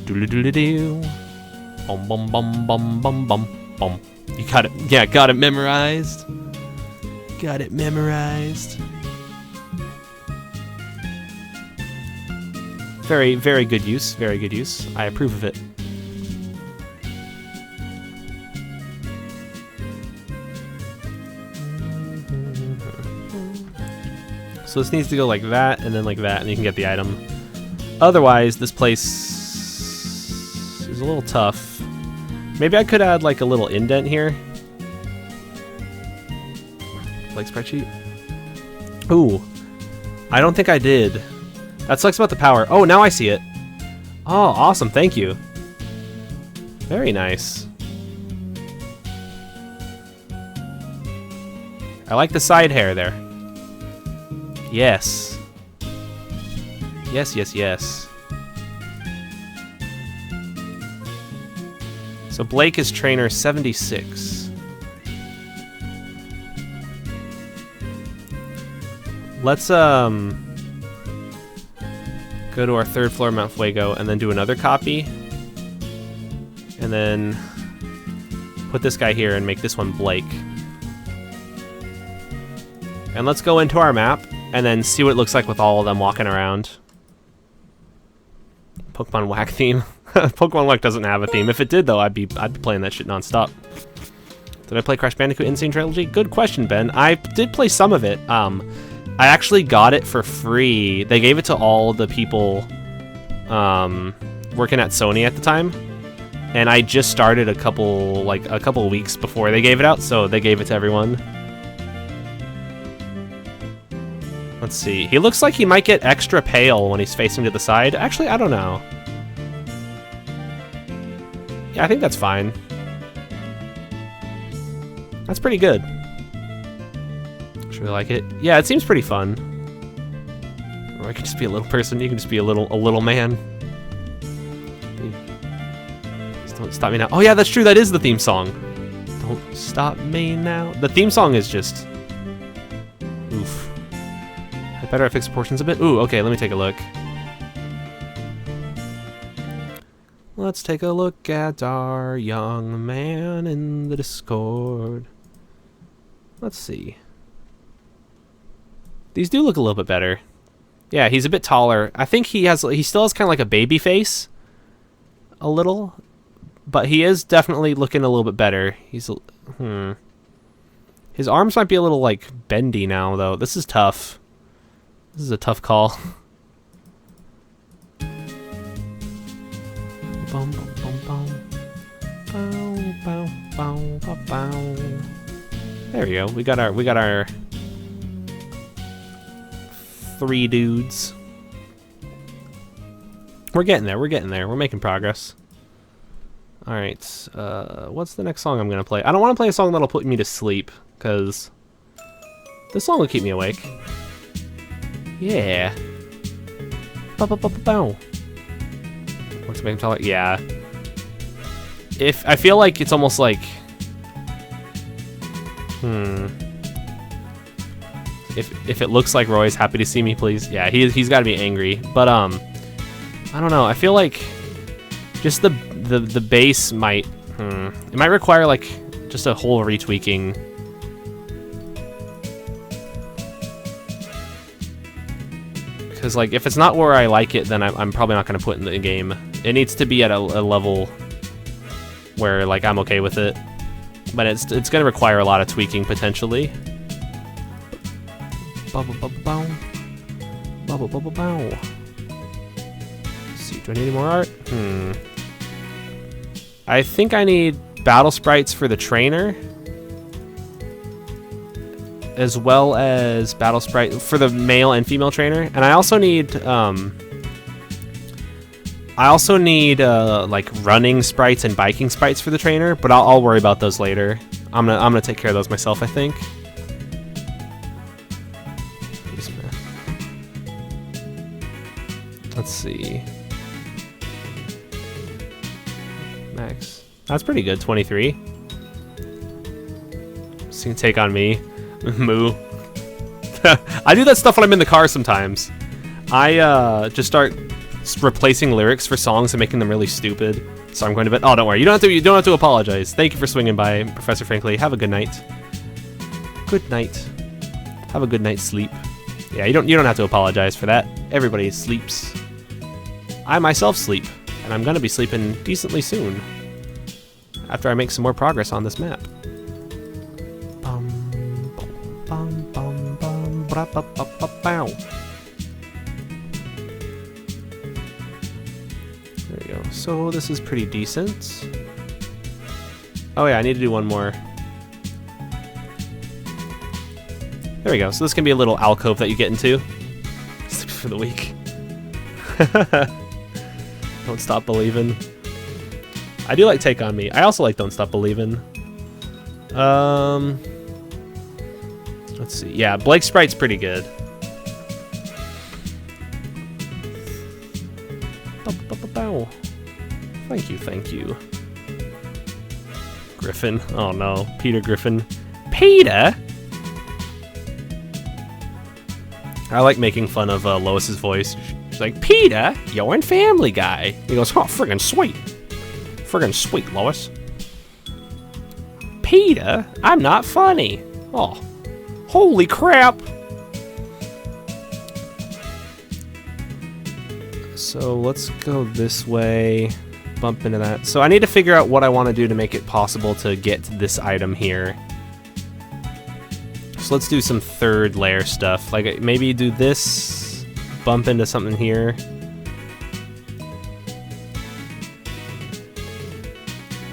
Speaker 1: Doodle-doodle-doo. Bum bum bum bum bum bum bum. You got it. Yeah, got it memorized. Got it memorized. Very, very good use. Very good use. I approve of it. So this needs to go like that, and then like that, and you can get the item. Otherwise, this place is a little tough. Maybe I could add like a little indent here. Like Sprite sheet. Ooh. I don't think I did. That sucks about the power. Oh, now I see it. Oh, awesome. Thank you. Very nice. I like the side hair there. Yes. Yes, yes, yes. So Blake is trainer 76. Let's go to our 3rd floor Mount Fuego and then do another copy. And then put this guy here and make this one Blake. And let's go into our map and then see what it looks like with all of them walking around. Pokemon Whack theme. Pokemon Whack doesn't have a theme. If it did, though, I'd be playing that shit nonstop. Did I play Crash Bandicoot Insane Trilogy? Good question, Ben. I did play some of it. I actually got it for free. They gave it to all the people working at Sony at the time, and I just started a couple weeks before they gave it out, so they gave it to everyone. Let's see. He looks like he might get extra pale when he's facing to the side. Actually, I don't know. Yeah, I think that's fine. That's pretty good. I really like it. Yeah, it seems pretty fun. Or I could just be a little person. You can just be a little man. Just don't stop me now. Oh yeah, that's true. That is the theme song. Don't stop me now. The theme song is just... Oof. I better have fixed proportions a bit. Ooh, okay, let me take a look. Let's take a look at our young man in the Discord. Let's see. These do look a little bit better. Yeah, he's a bit taller. I think he still has kind of like a baby face. A little. But he is definitely looking a little bit better. He's... His arms might be a little, like, bendy now, though. This is tough. This is a tough call. There we go. We got our 3 dudes. We're getting there. We're getting there. We're making progress. All right. What's the next song I'm gonna play? I don't want to play a song that'll put me to sleep, because this song will keep me awake. Yeah. Bow. What's making taller? Yeah. I feel like it's almost like... If it looks like Roy's happy to see me, please. Yeah, he's got to be angry. But I don't know. I feel like just the bass might... It might require like just a whole retweaking. Because like if it's not where I like it, then I'm probably not going to put it in the game. It needs to be at a level where like I'm okay with it. But it's going to require a lot of tweaking potentially. Bow. Let's see, do I need any more art? I think I need battle sprites for the trainer, as well as battle sprite for the male and female trainer, and I also need like running sprites and biking sprites for the trainer, but I'll worry about those later. I'm gonna take care of those myself, I think. Let's see. Max. That's pretty good, 23. Just gonna take on me. Moo. I do that stuff when I'm in the car sometimes. I just start replacing lyrics for songs and making them really stupid. So I'm going to bed. Oh, don't worry. You don't have to apologize. Thank you for swinging by, Professor Frankly. Have a good night. Good night. Have a good night's sleep. Yeah, you don't have to apologize for that. Everybody sleeps. I myself sleep, and I'm gonna be sleeping decently soon after I make some more progress on this map. There we go. So this is pretty decent. Oh yeah, I need to do one more. There we go. So this can be a little alcove that you get into. Sleep for the week. Don't Stop Believin'. I do like Take On Me. I also like Don't Stop Believin'. Let's see. Yeah, Blake Sprite's pretty good. Thank you, thank you. Griffin. Oh no, Peter Griffin. Peter? I like making fun of Lois's voice. She's like, Peter, you're in Family Guy. He goes, oh, friggin' sweet. Friggin' sweet, Lois. Peter, I'm not funny. Oh, holy crap. So let's go this way. Bump into that. So I need to figure out what I want to do to make it possible to get this item here. So let's do some third layer stuff. Like maybe do this, bump into something here.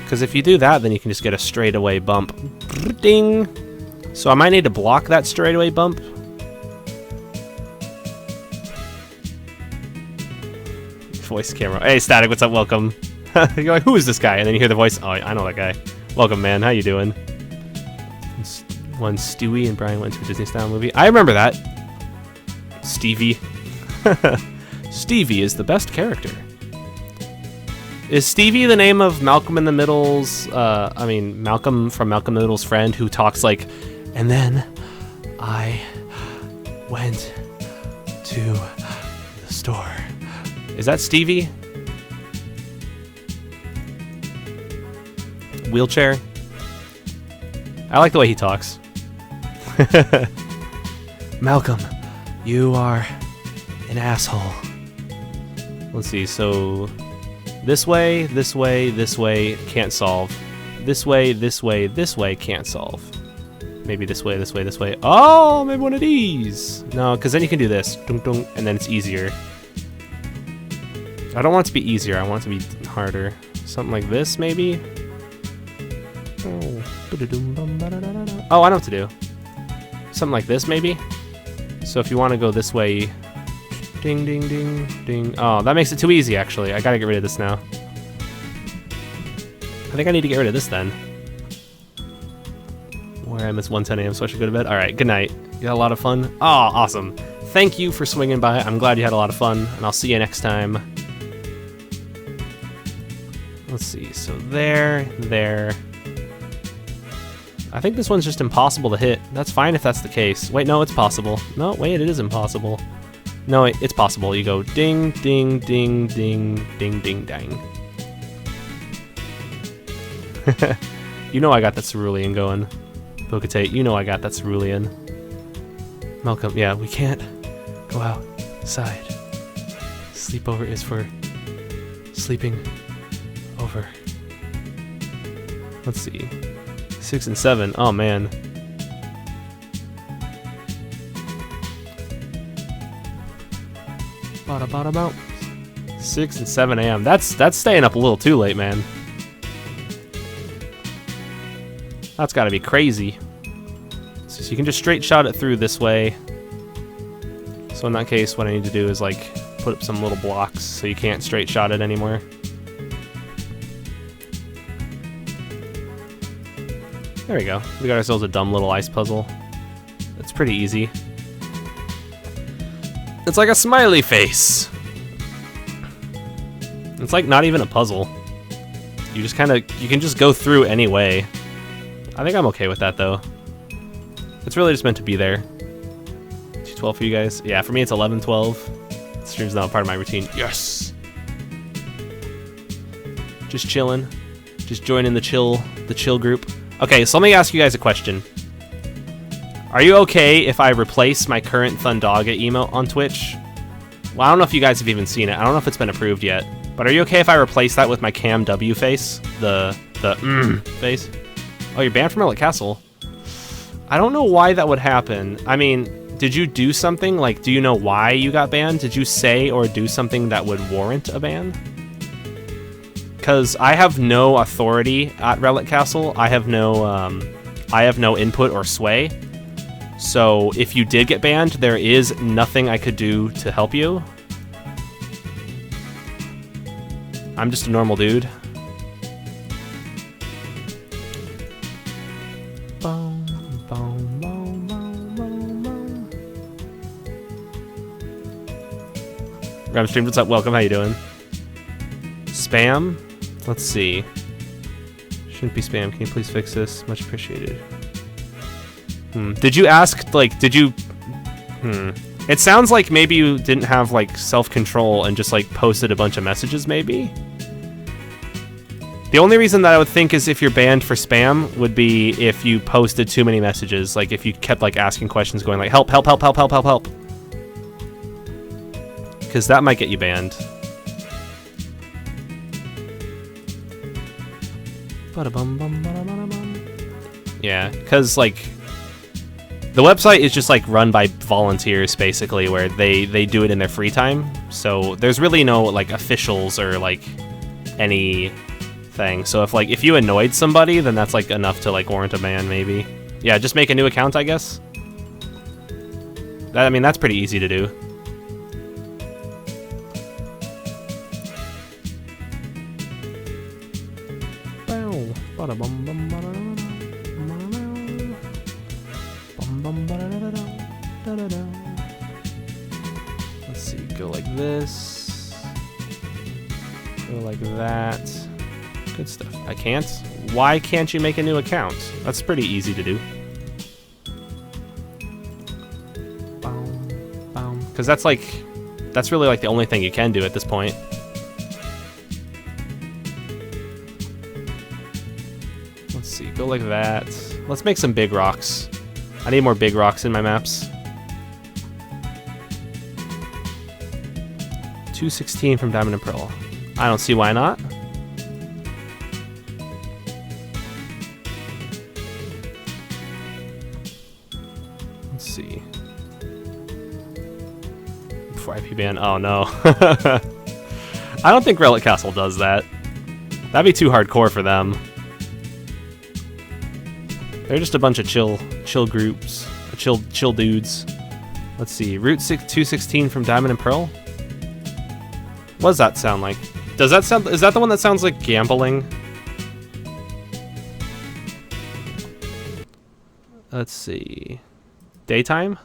Speaker 1: Because if you do that, then you can just get a straightaway bump. Ding! So I might need to block that straightaway bump. Voice camera. Hey, Static, what's up? Welcome. You're like, who is this guy? And then you hear the voice. Oh, I know that guy. Welcome, man. How you doing? When Stewie and Brian went to a Disney-style movie. I remember that. Stevie. Stevie is the best character. Is Stevie the name of Malcolm in the Middle's, Malcolm from Malcolm in the Middle's friend who talks like, and then I went to the store. Is that Stevie? Wheelchair? I like the way he talks. Malcolm, you are an asshole. Let's see, so this way, this way, this way, can't solve. This way, this way, this way, can't solve. Maybe this way, this way, this way. Oh, maybe one of these. No, because then you can do this. Dun, dun, and then it's easier. I don't want it to be easier, I want it to be harder. Something like this, maybe? Oh, I know what to do. Something like this, maybe? So if you want to go this way... Ding, ding, ding, ding. Oh, that makes it too easy, actually. I gotta get rid of this now. I think I need to get rid of this, then. Where I miss 1:10 a.m., so I should go to bed. Alright, good night. You had a lot of fun? Oh, awesome. Thank you for swinging by. I'm glad you had a lot of fun, and I'll see you next time. Let's see, so there. I think this one's just impossible to hit. That's fine if that's the case. Wait, no, it's possible. No, wait, it is impossible. No, it's possible. You go ding, ding, ding, ding, ding, ding, dang. You know I got that cerulean going. Bocatate, you know I got that cerulean. Malcolm, yeah, we can't go outside. Sleepover is for sleeping over. Let's see. 6 and 7. Oh man. Bada 6 and 7 a.m. That's staying up a little too late, man. That's got to be crazy. So you can just straight shot it through this way. So in that case, what I need to do is like put up some little blocks so you can't straight shot it anymore. There we go. We got ourselves a dumb little ice puzzle. It's pretty easy. It's like a smiley face. It's like not even a puzzle. You just you can just go through any way. I think I'm okay with that though. It's really just meant to be there. 2:12 for you guys? Yeah, for me it's 11:12. Stream's now part of my routine. Yes! Just chilling. Just joining the chill group. Okay, so let me ask you guys a question. Are you okay if I replace my current Thundaga emote on Twitch? Well, I don't know if you guys have even seen it. I don't know if it's been approved yet. But are you okay if I replace that with my Cam W face? The face? Oh, you're banned from Relic Castle? I don't know why that would happen. I mean, did you do something? Like, do you know why you got banned? Did you say or do something that would warrant a ban? Because I have no authority at Relic Castle. I have no input or sway. So if you did get banned, there is nothing I could do to help you. I'm just a normal dude. Ramstream, what's up? Welcome. How you doing? Spam? Let's see. Shouldn't be spam. Can you please fix this? Much appreciated. Did you ask, like, did you... It sounds like maybe you didn't have, like, self-control and just, like, posted a bunch of messages, maybe? The only reason that I would think is if you're banned for spam would be if you posted too many messages. Like, if you kept, like, asking questions going, like, help, help, help, help, help, help, help. Because that might get you banned. Yeah, because, like... The website is just, like, run by volunteers, basically, where they do it in their free time. So there's really no, like, officials or, like, anything. So if you annoyed somebody, then that's, like, enough to, like, warrant a ban, maybe. Yeah, just make a new account, I guess. I mean, that's pretty easy to do. Let's see, go like this. Go like that. Good stuff. I can't? Why can't you make a new account? That's pretty easy to do. Because that's really like the only thing you can do at this point. Let's see, go like that. Let's make some big rocks. I need more big rocks in my maps. 216 from Diamond and Pearl. I don't see why not. Let's see. Before IP ban. Oh no. I don't think Relic Castle does that. That'd be too hardcore for them. They're just a bunch of chill groups, chill dudes. Let's see, Route 216 from Diamond and Pearl. What does that sound like? Does that sound? Is that the one that sounds like gambling? Let's see, daytime.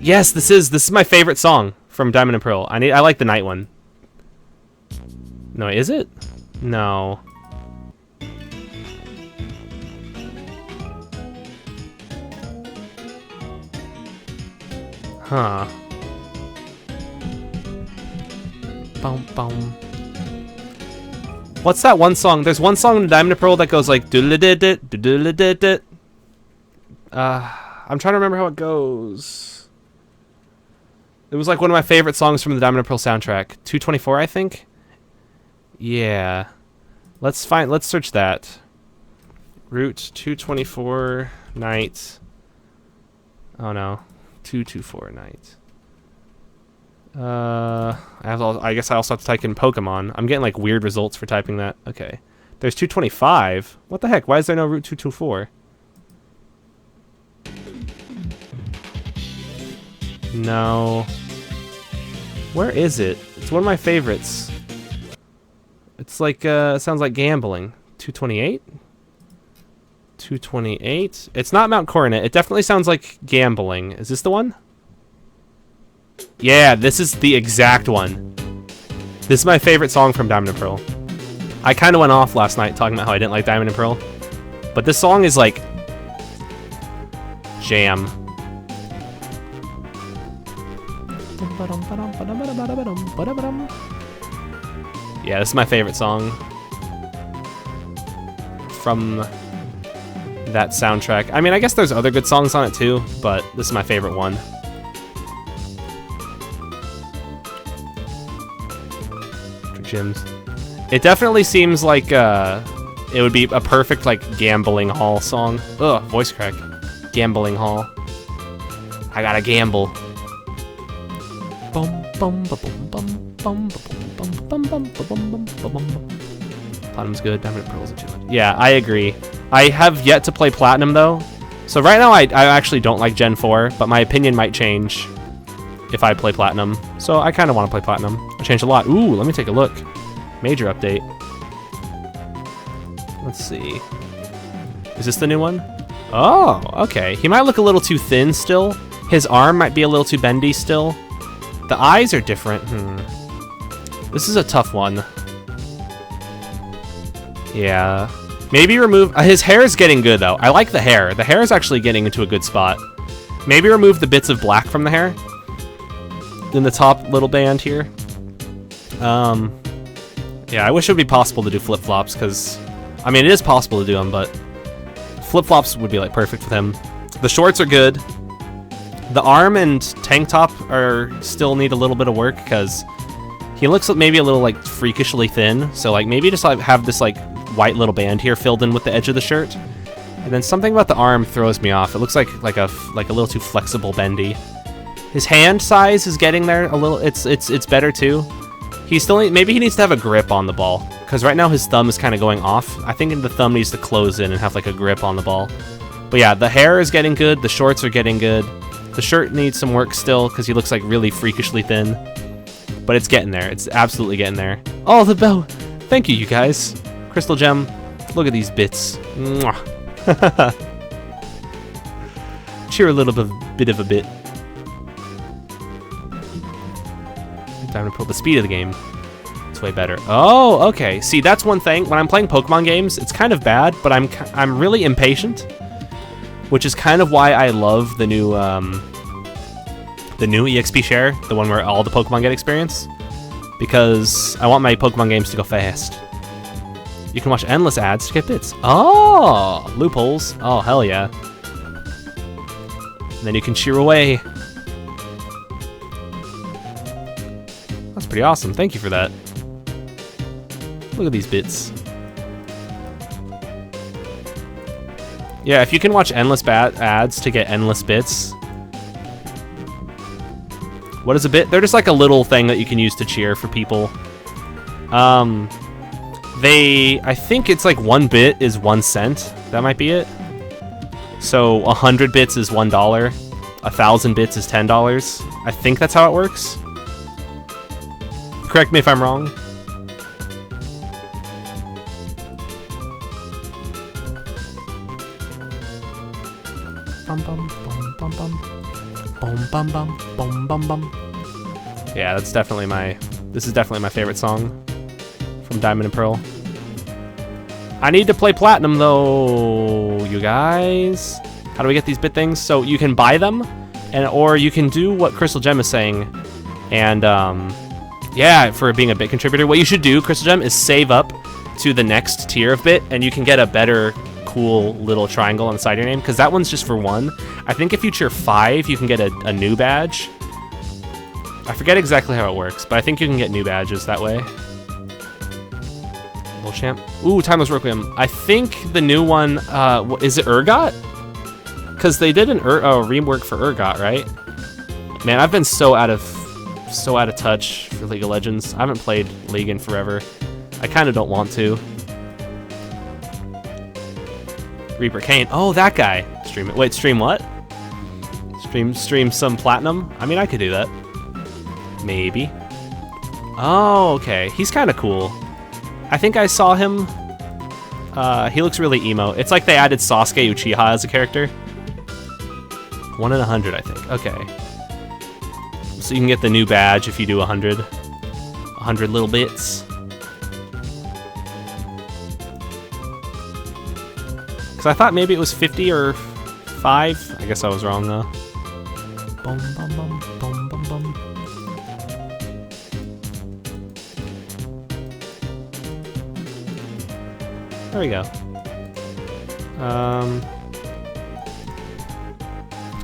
Speaker 1: Yes, this is my favorite song from Diamond and Pearl. I like the night one. No, is it? No. Huh. Boom, boom. What's that one song? There's one song in Diamond and Pearl that goes like doodle-did-dit, doodle-did-dit. I'm trying to remember how it goes. It was like one of my favorite songs from the Diamond and Pearl soundtrack. 224, I think. Yeah. Let's search that. Route 224 night. Oh no. 224 night. I guess I also have to type in Pokemon. I'm getting like weird results for typing that. Okay. There's 225. What the heck? Why is there no Route 224? No. Where is it? It's one of my favorites. It's like, it sounds like gambling. 228? 228? It's not Mount Coronet. It definitely sounds like gambling. Is this the one? Yeah, this is the exact one. This is my favorite song from Diamond and Pearl. I kind of went off last night talking about how I didn't like Diamond and Pearl. But this song is like... jam. Yeah, this is my favorite song from that soundtrack. I mean, I guess there's other good songs on it too, but this is my favorite one. For gyms. It definitely seems like it would be a perfect like gambling hall song. Ugh, voice crack. Gambling hall. I gotta gamble. Platinum's good. Diamond and Pearl's too much. Yeah, I agree. I have yet to play Platinum though. So right now I actually don't like Gen 4, but my opinion might change if I play Platinum. So I kind of want to play Platinum. I changed a lot. Ooh, let me take a look. Major update. Let's see. Is this the new one? Oh, okay. He might look a little too thin still. His arm might be a little too bendy still. The eyes are different. This is a tough one. Yeah. Maybe remove... his hair is getting good, though. I like the hair. The hair is actually getting into a good spot. Maybe remove the bits of black from the hair. In the top little band here. Yeah, I wish it would be possible to do flip-flops, because... I mean, it is possible to do them, but... flip-flops would be, like, perfect with him. The shorts are good. The arm and tank top are still need a little bit of work, because... he looks maybe a little, like, freakishly thin. So, like, maybe just like, have this, like, white little band here filled in with the edge of the shirt. And then something about the arm throws me off. It looks like a little too flexible bendy. His hand size is getting there a little. It's better too. He still maybe he needs to have a grip on the ball, because right now his thumb is kind of going off. I think the thumb needs to close in and have like a grip on the ball. But yeah, the hair is getting good. The shorts are getting good. The shirt needs some work still because he looks like really freakishly thin. But it's getting there. It's absolutely getting there. Oh, the bell. Thank you, you guys. Crystal Gem. Look at these bits. Mwah. Cheer a little bit of a bit. Time to pull the speed of the game. It's way better. Oh, okay. See, that's one thing. When I'm playing Pokemon games, it's kind of bad, but I'm really impatient, which is kind of why I love the new EXP share, the one where all the Pokemon get experience, because I want my Pokemon games to go fast. You can watch endless ads to get bits. Oh, loopholes. Oh, hell yeah. And then you can cheer away. That's pretty awesome. Thank you for that. Look at these bits. Yeah, if you can watch endless ads to get endless bits. What is a bit? They're just like a little thing that you can use to cheer for people. I think it's like 1 bit is 1 cent. That might be it. So 100 bits is $1. 1,000 bits is $10. I think that's how it works. Correct me if I'm wrong. Bum bum bum bum bum. Bum bum bum bum bum bum. Yeah, that's definitely this is definitely my favorite song from Diamond and Pearl. I need to play Platinum though, you guys. How do we get these bit things? So you can buy them, or you can do what Crystal Gem is saying, and yeah, for being a bit contributor. What you should do, Crystal Gem, is save up to the next tier of bit, and you can get a better, cool little triangle on the side of your name, because that one's just for 1. I think if you cheer 5, you can get a new badge. I forget exactly how it works, but I think you can get new badges that way. Little champ. Ooh, Timeless Requiem. I think the new one, is it Urgot? Because they did an rework for Urgot, right? Man, I've been so out of touch for League of Legends. I haven't played League in forever. I kind of don't want to. Reaper Kane. Oh, that guy. Stream it. Wait, stream what? Stream some Platinum? I mean, I could do that. Maybe. Oh, okay. He's kind of cool. I think I saw him. He looks really emo. It's like they added Sasuke Uchiha as a character. 1 in 100, I think. Okay. So you can get the new badge if you do 100. 100 little bits. Because I thought maybe it was 50 or 5. I guess I was wrong, though. Bum, bum, bum, bum, bum, bum. There we go.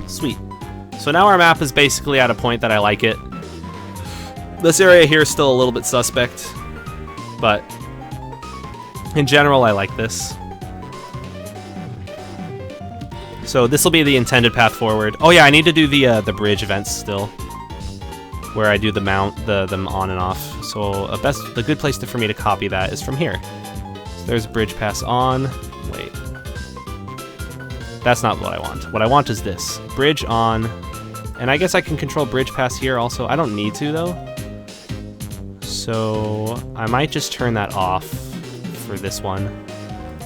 Speaker 1: Sweet. So now our map is basically at a point that I like it. This area here is still a little bit suspect, but In general, I like this. So this will be the intended path forward. Oh yeah, I need to do the bridge events still, where I do the them on and off. So the good place for me to copy that is from here. So there's bridge pass on. Wait, that's not what I want. What I want is this bridge on, and I guess I can control bridge pass here also. I don't need to though. So I might just turn that off for this one.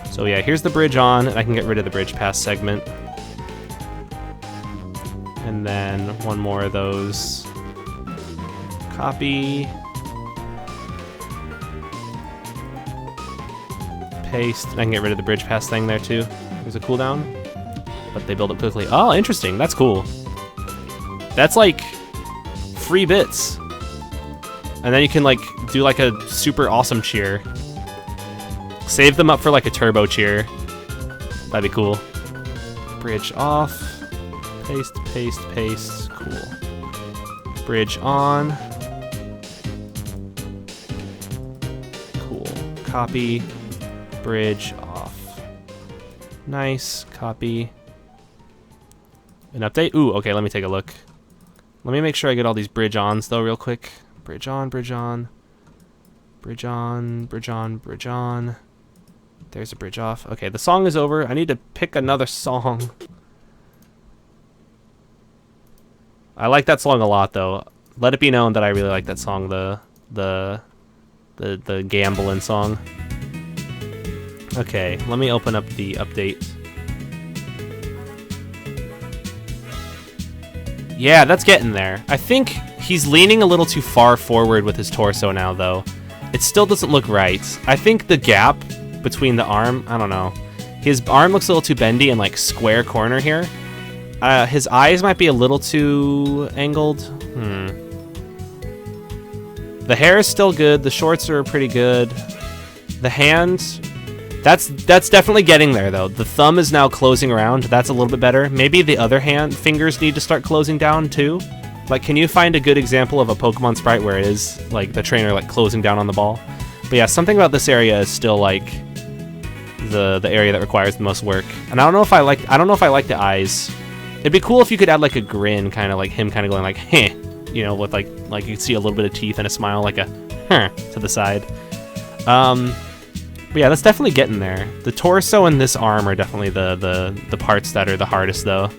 Speaker 1: So yeah, here's the bridge on, and I can get rid of the bridge pass segment. And then one more of those. Copy. Paste. And I can get rid of the bridge pass thing there too. There's a cooldown. But they build up quickly. Oh, interesting. That's cool. That's like free bits. And then you can like do like a super awesome cheer. Save them up for like a turbo cheer. That'd be cool. Bridge off. Paste, paste, paste. Cool. Bridge on. Cool. Copy. Bridge off. Nice. Copy. An update? Ooh, okay, let me take a look. Let me make sure I get all these bridge ons though real quick. Bridge on, bridge on. Bridge on, bridge on, bridge on. There's a bridge off. Okay, the song is over. I need to pick another song. I like that song a lot, though. Let it be known that I really like that song, the gambling song. Okay, let me open up the update. Yeah, that's getting there. I think he's leaning a little too far forward with his torso now, though. It still doesn't look right. I think the gap between the arm, I don't know. His arm looks a little too bendy and like square corner here. His eyes might be a little too angled. The hair is still good. The shorts are pretty good. The hand, that's definitely getting there though. The thumb is now closing around. That's a little bit better. Maybe the other fingers need to start closing down too. Like, can you find a good example of a Pokemon sprite where it is like the trainer like closing down on the ball? But yeah, something about this area is still like the area that requires the most work. And I don't know if I like the eyes. It'd be cool if you could add like a grin, kind of like him kind of going like, heh, you know, with like you could see a little bit of teeth and a smile, like a huh to the side. But yeah, that's definitely getting there. The torso and this arm are definitely the parts that are the hardest though.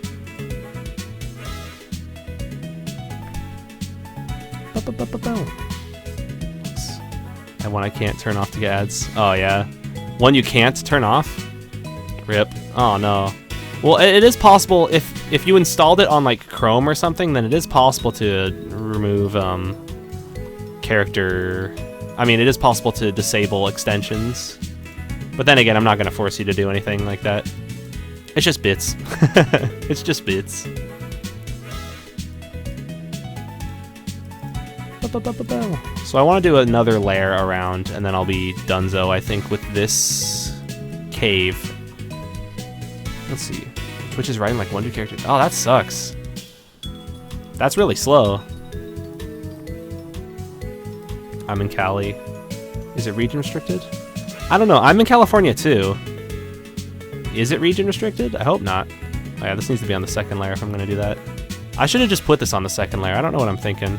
Speaker 1: And one I can't turn off to get ads. Oh yeah, one you can't turn off. Rip. Oh no. Well, it is possible if you installed it on like Chrome or something, then it is possible to remove character. I mean, it is possible to disable extensions. But then again, I'm not gonna force you to do anything like that. It's just bits. It's just bits. So I want to do another layer around, and then I'll be donezo, I think, with this cave. Let's see. Twitch is writing like 1-2 characters. Oh, that sucks. That's really slow. I'm in Cali. Is it region restricted? I don't know. I'm in California too. Is it region restricted? I hope not. Oh yeah, this needs to be on the second layer if I'm going to do that. I should have just put this on the second layer. I don't know what I'm thinking.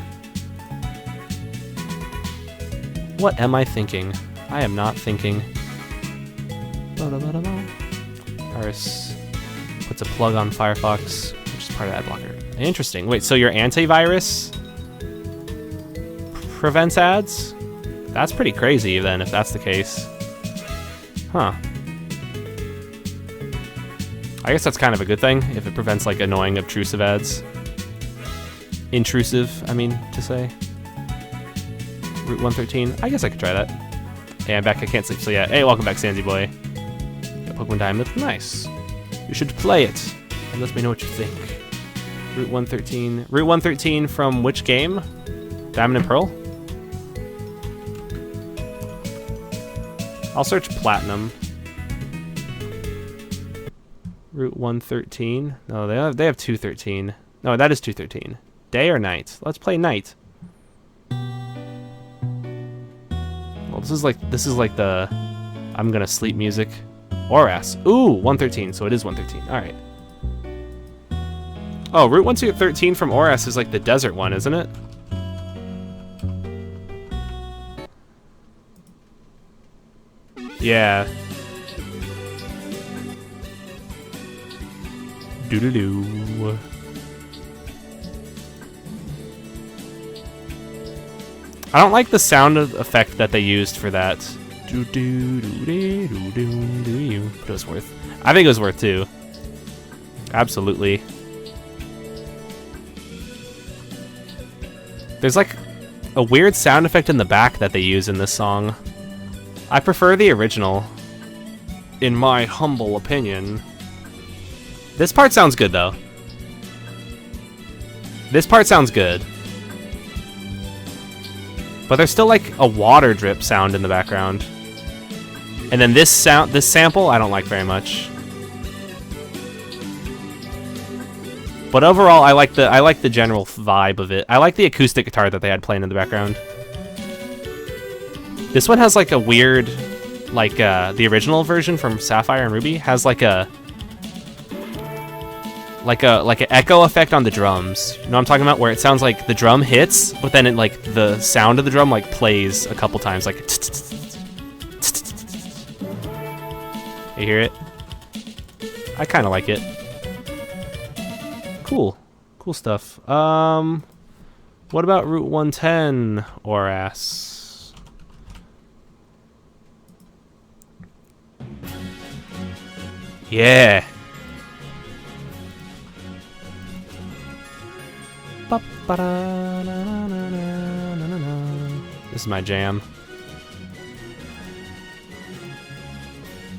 Speaker 1: What am I thinking? I am not thinking. Iris puts a plug on Firefox, which is part of ad blocker. Interesting. Wait, so your antivirus prevents ads? That's pretty crazy then, if that's the case. Huh. I guess that's kind of a good thing, if it prevents like annoying, obtrusive ads. Intrusive, I mean, to say. Route 113. I guess I could try that. Hey, I'm back. I can't sleep, so yeah. Hey, welcome back, Sandy boy. Got Pokemon Diamond. Nice. You should play it. And let me know what you think. Route 113. Route 113 from which game? Diamond and Pearl? I'll search Platinum. Route 113. No, they have 213. No, that is 213. Day or night? Let's play night. Well, this is like the I'm gonna sleep music. Oras. Ooh, 113, so it is 113. Alright. Oh, Route 113 from Oras is like the desert one, isn't it? Yeah. Doo-doo-doo. I don't like the sound effect that they used for that. But it was worth. I think it was worth too. Absolutely. There's like a weird sound effect in the back that they use in this song. I prefer the original, in my humble opinion. This part sounds good though. This part sounds good. But there's still like a water drip sound in the background. And then this sample, I don't like very much. But overall, I like the general vibe of it. I like the acoustic guitar that they had playing in the background. This one has like a weird, like the original version from Sapphire and Ruby has like an echo effect on the drums. You know what I'm talking about? Where it sounds like the drum hits, but then it like the sound of the drum like plays a couple times, like. You hear it? I kind of like it. Cool stuff. What about Route 110, Oras? Yeah. This is my jam.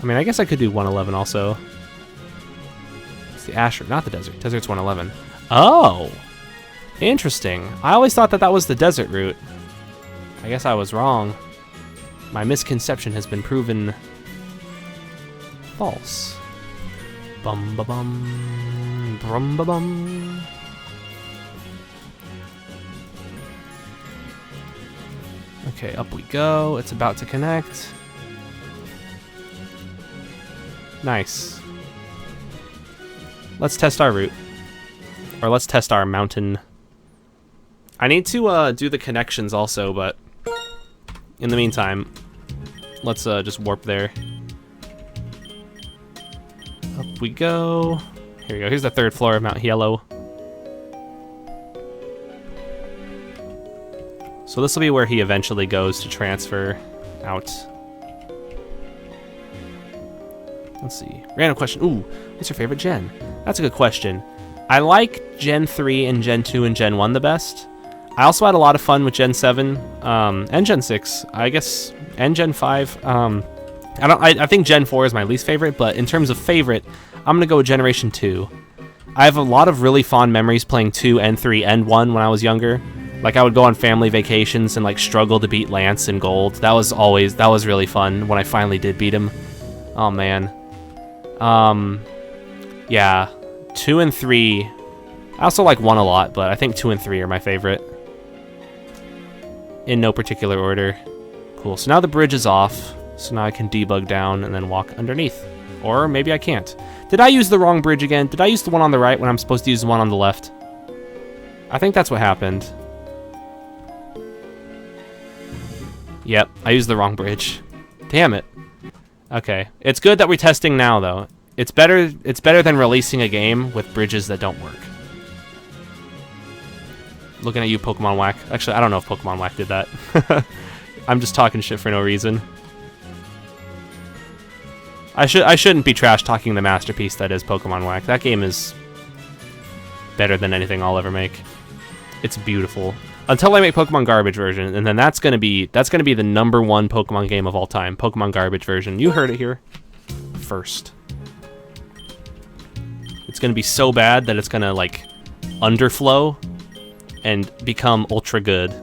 Speaker 1: I mean, I guess I could do 111 also. It's the Asher, not the desert. Desert's 111. Oh! Interesting. I always thought that that was the desert route. I guess I was wrong. My misconception has been proven false. Bum ba bum. Brum ba bum. Okay, up we go. It's about to connect. Nice. Let's test our route. Or let's test our mountain. I need to do the connections also, but in the meantime, let's just warp there. Up we go. Here we go. Here's the third floor of Mount Hielo. So this will be where he eventually goes to transfer out. Let's see. Random question. Ooh, what's your favorite gen? That's a good question. I like Gen 3 and Gen 2 and Gen 1 the best. I also had a lot of fun with Gen 7 and Gen 6, I guess, and Gen 5. I think Gen 4 is my least favorite, but in terms of favorite, I'm gonna go with Generation 2. I have a lot of really fond memories playing 2 and 3 and 1 when I was younger. Like I would go on family vacations and like struggle to beat Lance in gold. That was really fun when I finally did beat him. Oh man. Yeah, 2 and 3. I also like 1 a lot, but I think 2 and 3 are my favorite. In no particular order. Cool, so now the bridge is off. So now I can debug down and then walk underneath. Or maybe I can't. Did I use the wrong bridge again? Did I use the one on the right when I'm supposed to use the one on the left? I think that's what happened. Yep, I used the wrong bridge. Damn it. Okay, it's good that we're testing now, though. It's better than releasing a game with bridges that don't work. Looking at you, Pokemon Whack. Actually, I don't know if Pokemon Whack did that. I'm just talking shit for no reason. I shouldn't be trash talking the masterpiece that is Pokemon Whack. That game is better than anything I'll ever make. It's beautiful. Until I make Pokemon Garbage version, and then that's gonna be the #1 Pokemon game of all time. Pokemon Garbage version. You heard it here first. It's gonna be so bad that it's gonna like underflow and become ultra good.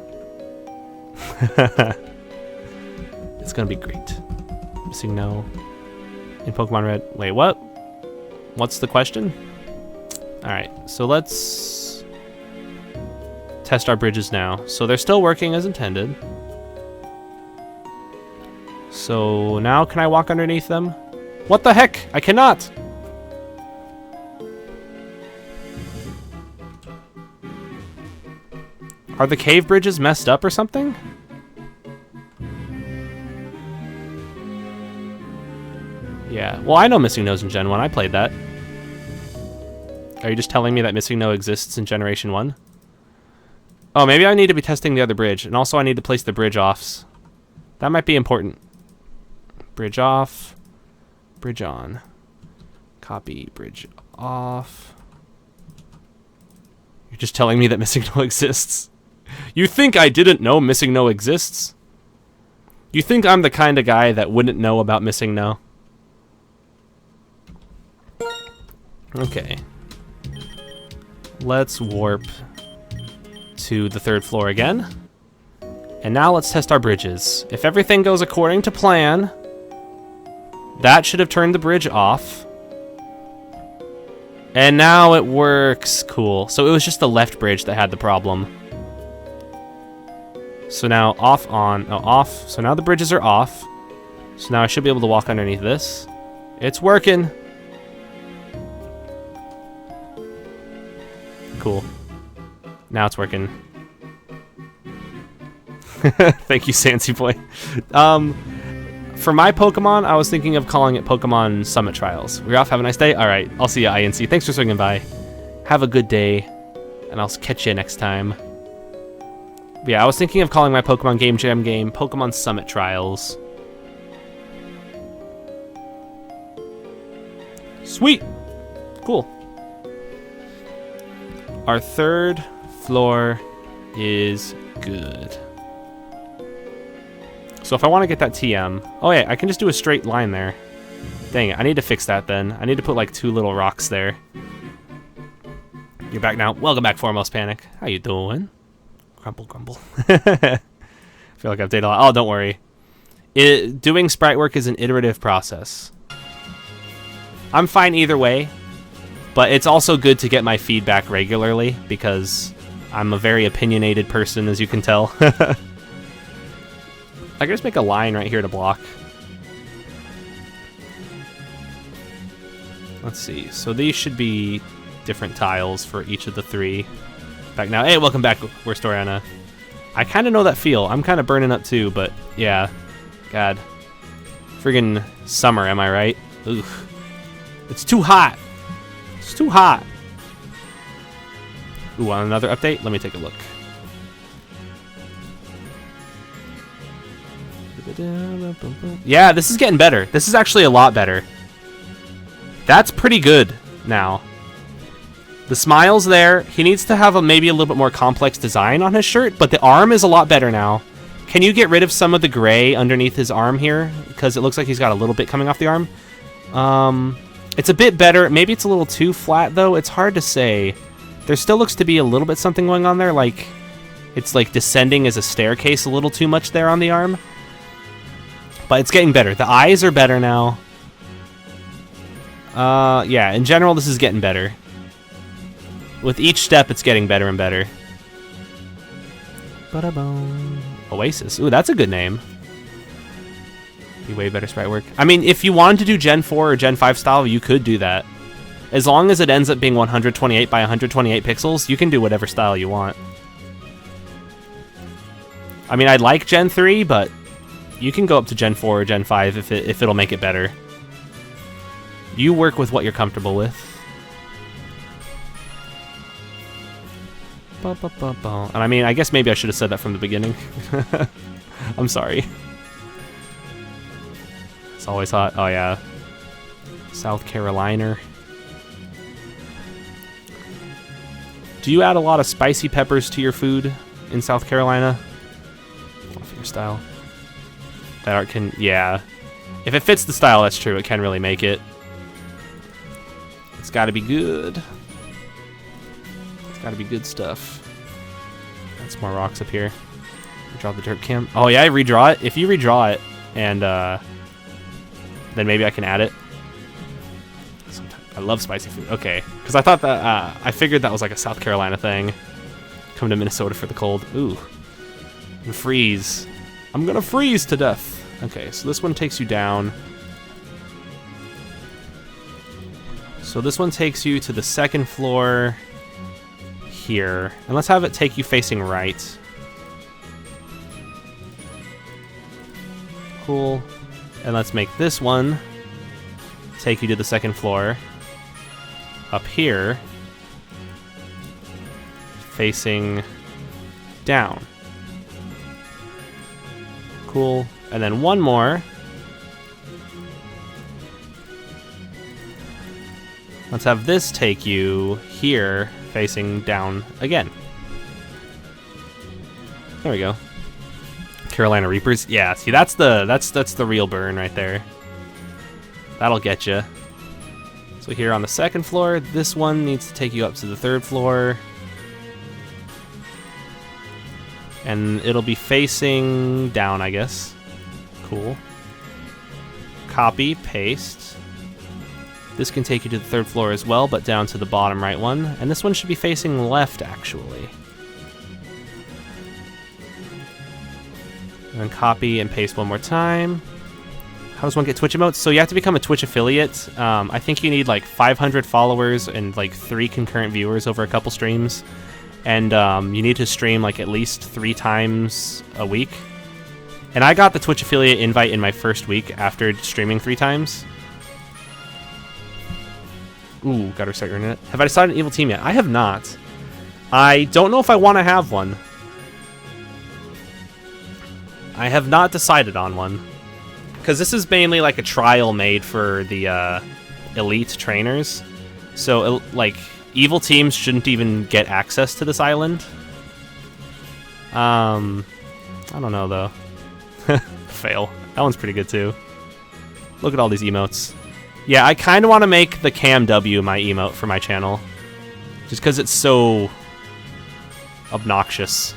Speaker 1: It's gonna be great. Missing no in Pokemon Red. Wait, what? What's the question? Alright, so let's test our bridges now. So they're still working as intended. So So now can I walk underneath them? What the heck? I cannot! Are the cave bridges messed up or something? Yeah, well I know Missing No's in Gen 1, I played that. Are you just telling me that Missing No exists in Generation 1? Oh, maybe I need to be testing the other bridge, and also I need to place the bridge offs. That might be important. Bridge off, bridge on. Copy, bridge off. You're just telling me that Missing No exists? You think I didn't know Missing No exists? You think I'm the kind of guy that wouldn't know about Missing No? Okay. Let's warp to the 3rd floor again. And now let's test our bridges. If everything goes according to plan, that should have turned the bridge off. And now it works. Cool. So it was just the left bridge that had the problem. So now off, on, no, off. So now the bridges are off. So now I should be able to walk underneath this. It's working. Cool. Now it's working. Thank you, Sansi Boy. For my Pokemon, I was thinking of calling it Pokemon Summit Trials. We're off. Have a nice day. All right. I'll see you, INC. Thanks for swinging by. Have a good day, and I'll catch you next time. But yeah, I was thinking of calling my Pokemon Game Jam game Pokemon Summit Trials. Sweet. Cool. Our 3rd floor is good. So if I want to get that TM... Oh yeah, I can just do a straight line there. Dang it, I need to fix that then. I need to put like 2 little rocks there. You're back now. Welcome back, Foremost Panic. How you doing? Grumble, grumble. I feel like I've dated a lot. Oh, don't worry. Doing sprite work is an iterative process. I'm fine either way. But it's also good to get my feedback regularly because I'm a very opinionated person, as you can tell. I can just make a line right here to block. Let's see. So these should be different tiles for each of the 3. Back now. Hey, welcome back. Where's Storiana? I kind of know that feel. I'm kind of burning up too, but yeah. God. Friggin' summer, am I right? Ugh. It's too hot. It's too hot. Ooh, want another update? Let me take a look. Yeah, this is getting better. This is actually a lot better. That's pretty good now. The smile's there. He needs to have maybe a little bit more complex design on his shirt, but the arm is a lot better now. Can you get rid of some of the gray underneath his arm here? Because it looks like he's got a little bit coming off the arm. It's a bit better. Maybe it's a little too flat, though. It's hard to say. There still looks to be a little bit something going on there, like it's like descending as a staircase a little too much there on the arm. But it's getting better. The eyes are better now. Yeah, in general, this is getting better. With each step, it's getting better and better. Ba-da-boom. Oasis. Ooh, that's a good name. Be way better sprite work. I mean, if you wanted to do Gen 4 or Gen 5 style, you could do that. As long as it ends up being 128 by 128 pixels, you can do whatever style you want. I mean, I'd like Gen 3, but you can go up to Gen 4 or Gen 5 if it'll make it better. You work with what you're comfortable with. And I mean, I guess maybe I should have said that from the beginning. I'm sorry. It's always hot. Oh, yeah. South Carolina. Do you add a lot of spicy peppers to your food in South Carolina? Off your style. That art can... Yeah. If it fits the style, that's true. It can really make it. It's got to be good. It's got to be good stuff. That's more rocks up here. Redraw the dirt cam. Oh, yeah, I redraw it. If you redraw it, and then maybe I can add it. I love spicy food. Okay. Because I thought that... I figured that was like a South Carolina thing. Come to Minnesota for the cold. Ooh. And freeze. I'm going to freeze to death. Okay, so this one takes you down. So this one takes you to the second floor here. And let's have it take you facing right. Cool. And let's make this one take you to the second floor. Up here. Facing down. Cool. And then one more. Let's have this take you here, facing down again. There we go. Carolina Reapers. Yeah, see, that's the real burn right there. That'll get you. So here on the second floor, this one needs to take you up to the third floor. And it'll be facing down, I guess. Cool. Copy, paste. This can take you to the third floor as well, but down to the bottom right one. And this one should be facing left, actually. And then copy and paste one more time. How does one get Twitch emotes? So you have to become a Twitch affiliate. I think you need like 500 followers and like 3 concurrent viewers over a couple streams. And you need to stream like at least 3 times a week. And I got the Twitch affiliate invite in my first week after streaming 3 times. Ooh, gotta restart your internet. Have I decided an evil team yet? I have not. I don't know if I want to have one. I have not decided on one. Because this is mainly like a trial made for the elite trainers. So, like, evil teams shouldn't even get access to this island. I don't know, though. Fail. That one's pretty good, too. Look at all these emotes. Yeah, I kind of want to make the Cam W my emote for my channel. Just because it's so obnoxious.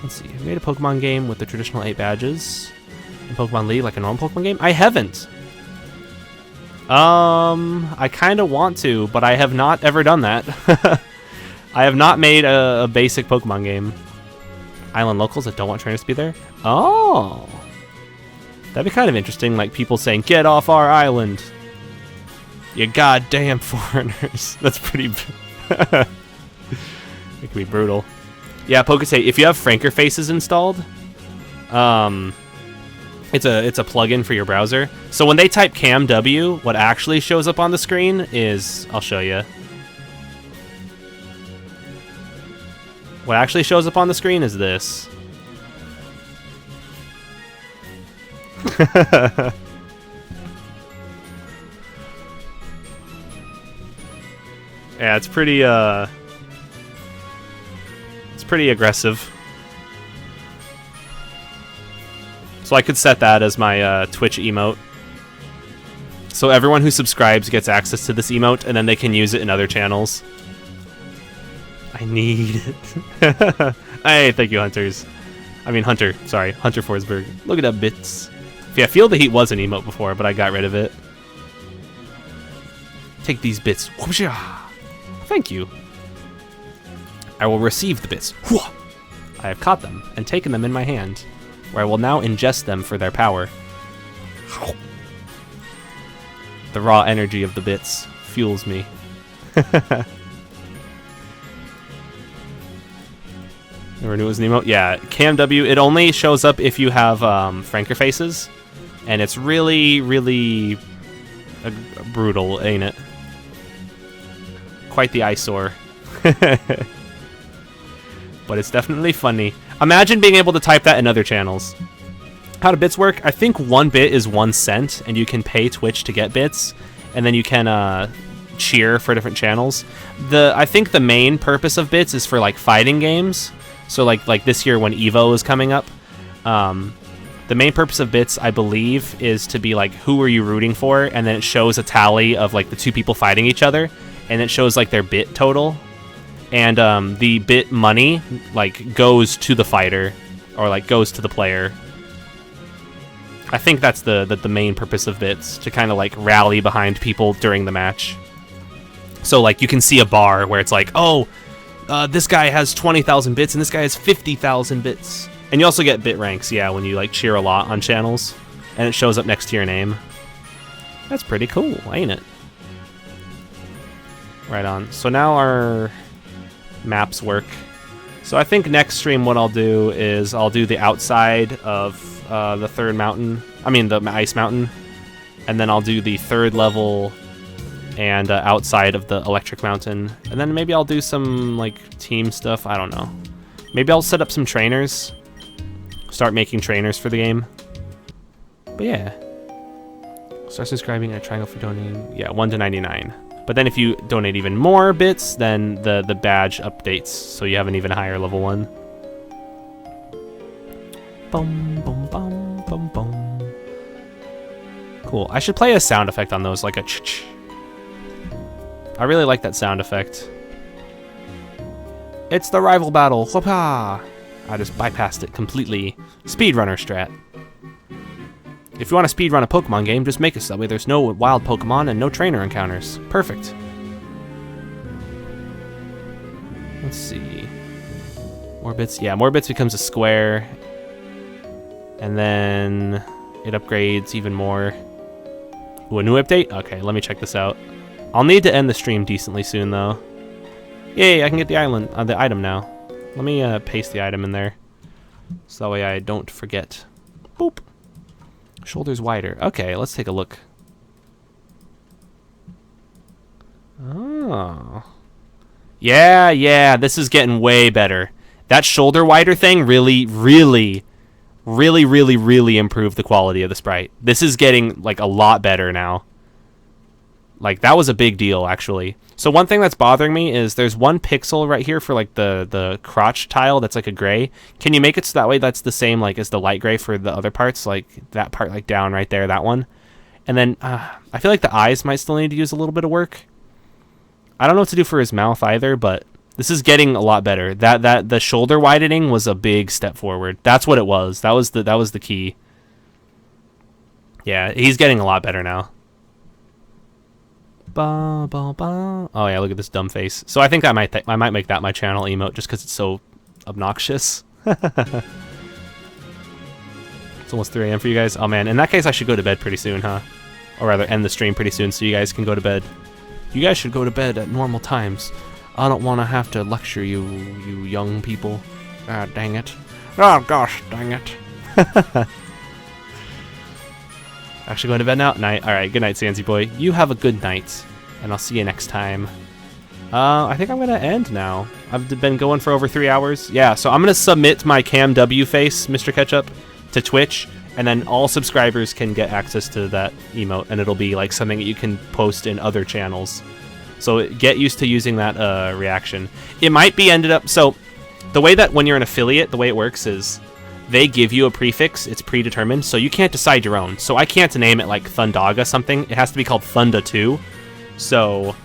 Speaker 1: Let's see. I made a Pokemon game with the traditional 8 badges in Pokemon League like a normal Pokemon game. I haven't. I kind of want to, but I have not ever done that. I have not made a basic Pokemon game. Island locals that don't want trainers to be there? Oh! That'd be kind of interesting, like people saying, "Get off our island! You goddamn foreigners." That's pretty... It could be brutal. Yeah, Pokesay, if you have Franker Faces installed, it's a plugin for your browser. So when they type CamW, what actually shows up on the screen is... I'll show you. What actually shows up on the screen is this. Yeah, it's pretty aggressive. So I could set that as my Twitch emote. So everyone who subscribes gets access to this emote, and then they can use it in other channels. I need it. Hey, thank you, Hunters. I mean, Hunter. Sorry, Hunter Forsberg. Look at that bits. Yeah, Feel the Heat was an emote before, but I got rid of it. Take these bits. Thank you. I will receive the bits. I have caught them and taken them in my hand, where I will now ingest them for their power. The raw energy of the bits fuels me. Never knew it was an emote. Yeah, CamW, it only shows up if you have Franker Faces, and it's really, really brutal, ain't it? Quite the eyesore. But it's definitely funny. Imagine being able to type that in other channels. How do bits work? I think 1 bit is 1 cent, and you can pay Twitch to get bits, and then you can cheer for different channels. I think the main purpose of bits is for like fighting games. So like this year when EVO is coming up, the main purpose of bits, I believe, is to be like, who are you rooting for? And then it shows a tally of like the 2 people fighting each other, and it shows like their bit total. And the bit money like goes to the fighter, or like goes to the player. I think that's the main purpose of bits, to kind of like rally behind people during the match. So like you can see a bar where it's like, oh, this guy has 20,000 bits and this guy has 50,000 bits. And you also get bit ranks, yeah, when you like cheer a lot on channels, and it shows up next to your name. That's pretty cool, ain't it? Right on. So now our maps work. So I think next stream what I'll do is I'll do the outside of the third mountain. I mean the ice mountain. And then I'll do the third level and outside of the electric mountain. And then maybe I'll do some like team stuff. I don't know. Maybe I'll set up some trainers. Start making trainers for the game. But yeah. Start subscribing and a triangle for donating. Yeah, 1 to 99. But then if you donate even more bits, then the badge updates, so you have an even higher level one. Boom, boom, boom, boom, boom. Cool. I should play a sound effect on those, like a ch-ch. I really like that sound effect. It's the rival battle. Hoppa! I just bypassed it completely. Speedrunner strat. If you want to speedrun a Pokemon game, just make it so that way there's no wild Pokemon and no trainer encounters. Perfect. Let's see. More bits. Yeah, more bits becomes a square. And then it upgrades even more. Ooh, a new update? Okay, let me check this out. I'll need to end the stream decently soon, though. Yay, I can get the item now. Let me paste the item in there, so that way I don't forget. Boop. Shoulders wider. Okay, let's take a look. Oh. Yeah, this is getting way better. That shoulder wider thing really improved the quality of the sprite. This is getting like a lot better now. Like that was a big deal actually. So one thing that's bothering me is there's one pixel right here for like the crotch tile that's like a gray. Can you make it so that way that's the same like as the light gray for the other parts, like that part like down right there, that one? And then I feel like the eyes might still need to use a little bit of work. I don't know what to do for his mouth either, but this is getting a lot better. The shoulder widening was a big step forward. That's what it was. That was the key. Yeah, he's getting a lot better now. Ba, ba, ba. Oh yeah, look at this dumb face. So I think I might make that my channel emote just because it's so obnoxious. It's almost 3 AM for you guys. Oh man, in that case I should go to bed pretty soon, huh? Or rather end the stream pretty soon so you guys can go to bed. You guys should go to bed at normal times. I don't want to have to lecture you young people. Ah, dang it. Oh gosh, dang it. Actually going to bed now? Night. Alright, good night, Sansi boy. You have a good night, and I'll see you next time. I think I'm going to end now. I've been going for over 3 hours. Yeah, so I'm going to submit my Cam W face, Mr. Ketchup, to Twitch, and then all subscribers can get access to that emote, and it'll be like something that you can post in other channels. So get used to using that reaction. It might be ended up... So the way that when you're an affiliate, the way it works is... They give you a prefix, it's predetermined, so you can't decide your own. So I can't name it like Thundaga something, it has to be called Thunda 2. So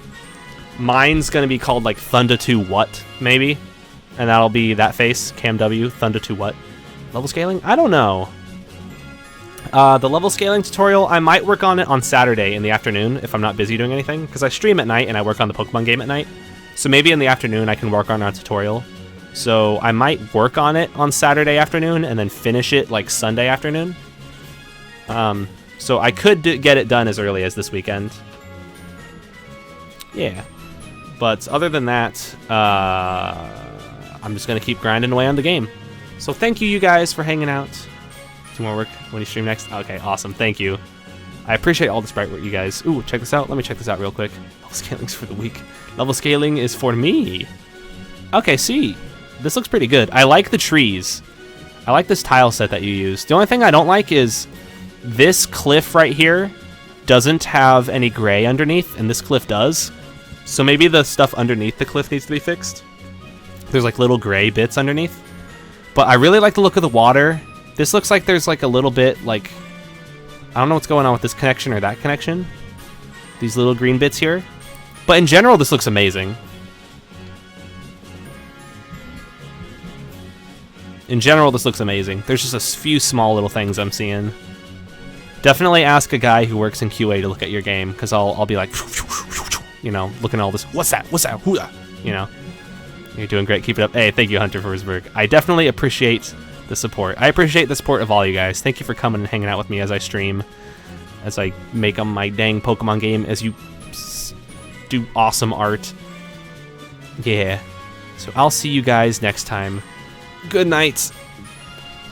Speaker 1: mine's gonna be called like Thunda 2 what, maybe? And that'll be that face, Cam W, Thunda 2 what? Level scaling? I don't know. The level scaling tutorial, I might work on it on Saturday in the afternoon if I'm not busy doing anything, because I stream at night and I work on the Pokemon game at night. So maybe in the afternoon I can work on a tutorial. So I might work on it on Saturday afternoon and then finish it like Sunday afternoon. So I could get it done as early as this weekend. Yeah. But other than that, I'm just going to keep grinding away on the game. So thank you guys for hanging out. Do more work when you stream next? Okay, awesome. Thank you. I appreciate all the sprite work, you guys. Ooh, check this out. Let me check this out real quick. Level scaling's for the week. Level scaling is for me. Okay, see. This looks pretty good. I like the trees. I like this tile set that you use. The only thing I don't like is this cliff right here doesn't have any gray underneath, and this cliff does. So maybe the stuff underneath the cliff needs to be fixed. There's like little gray bits underneath. But I really like the look of the water. This looks like there's like a little bit like... I don't know what's going on with this connection or that connection. These little green bits here. But in general, this looks amazing. In general, this looks amazing. There's just a few small little things I'm seeing. Definitely ask a guy who works in QA to look at your game, because I'll be like, you know, looking at all this. What's that? What's that? Hoo-ah? You know, you're doing great. Keep it up. Hey, thank you, Hunter Forsberg. I definitely appreciate the support. I appreciate the support of all you guys. Thank you for coming and hanging out with me as I stream, as I make my dang Pokemon game, as you do awesome art. Yeah. So I'll see you guys next time. Good night.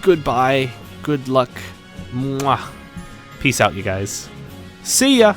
Speaker 1: Goodbye. Good luck. Mwah. Peace out, you guys. See ya!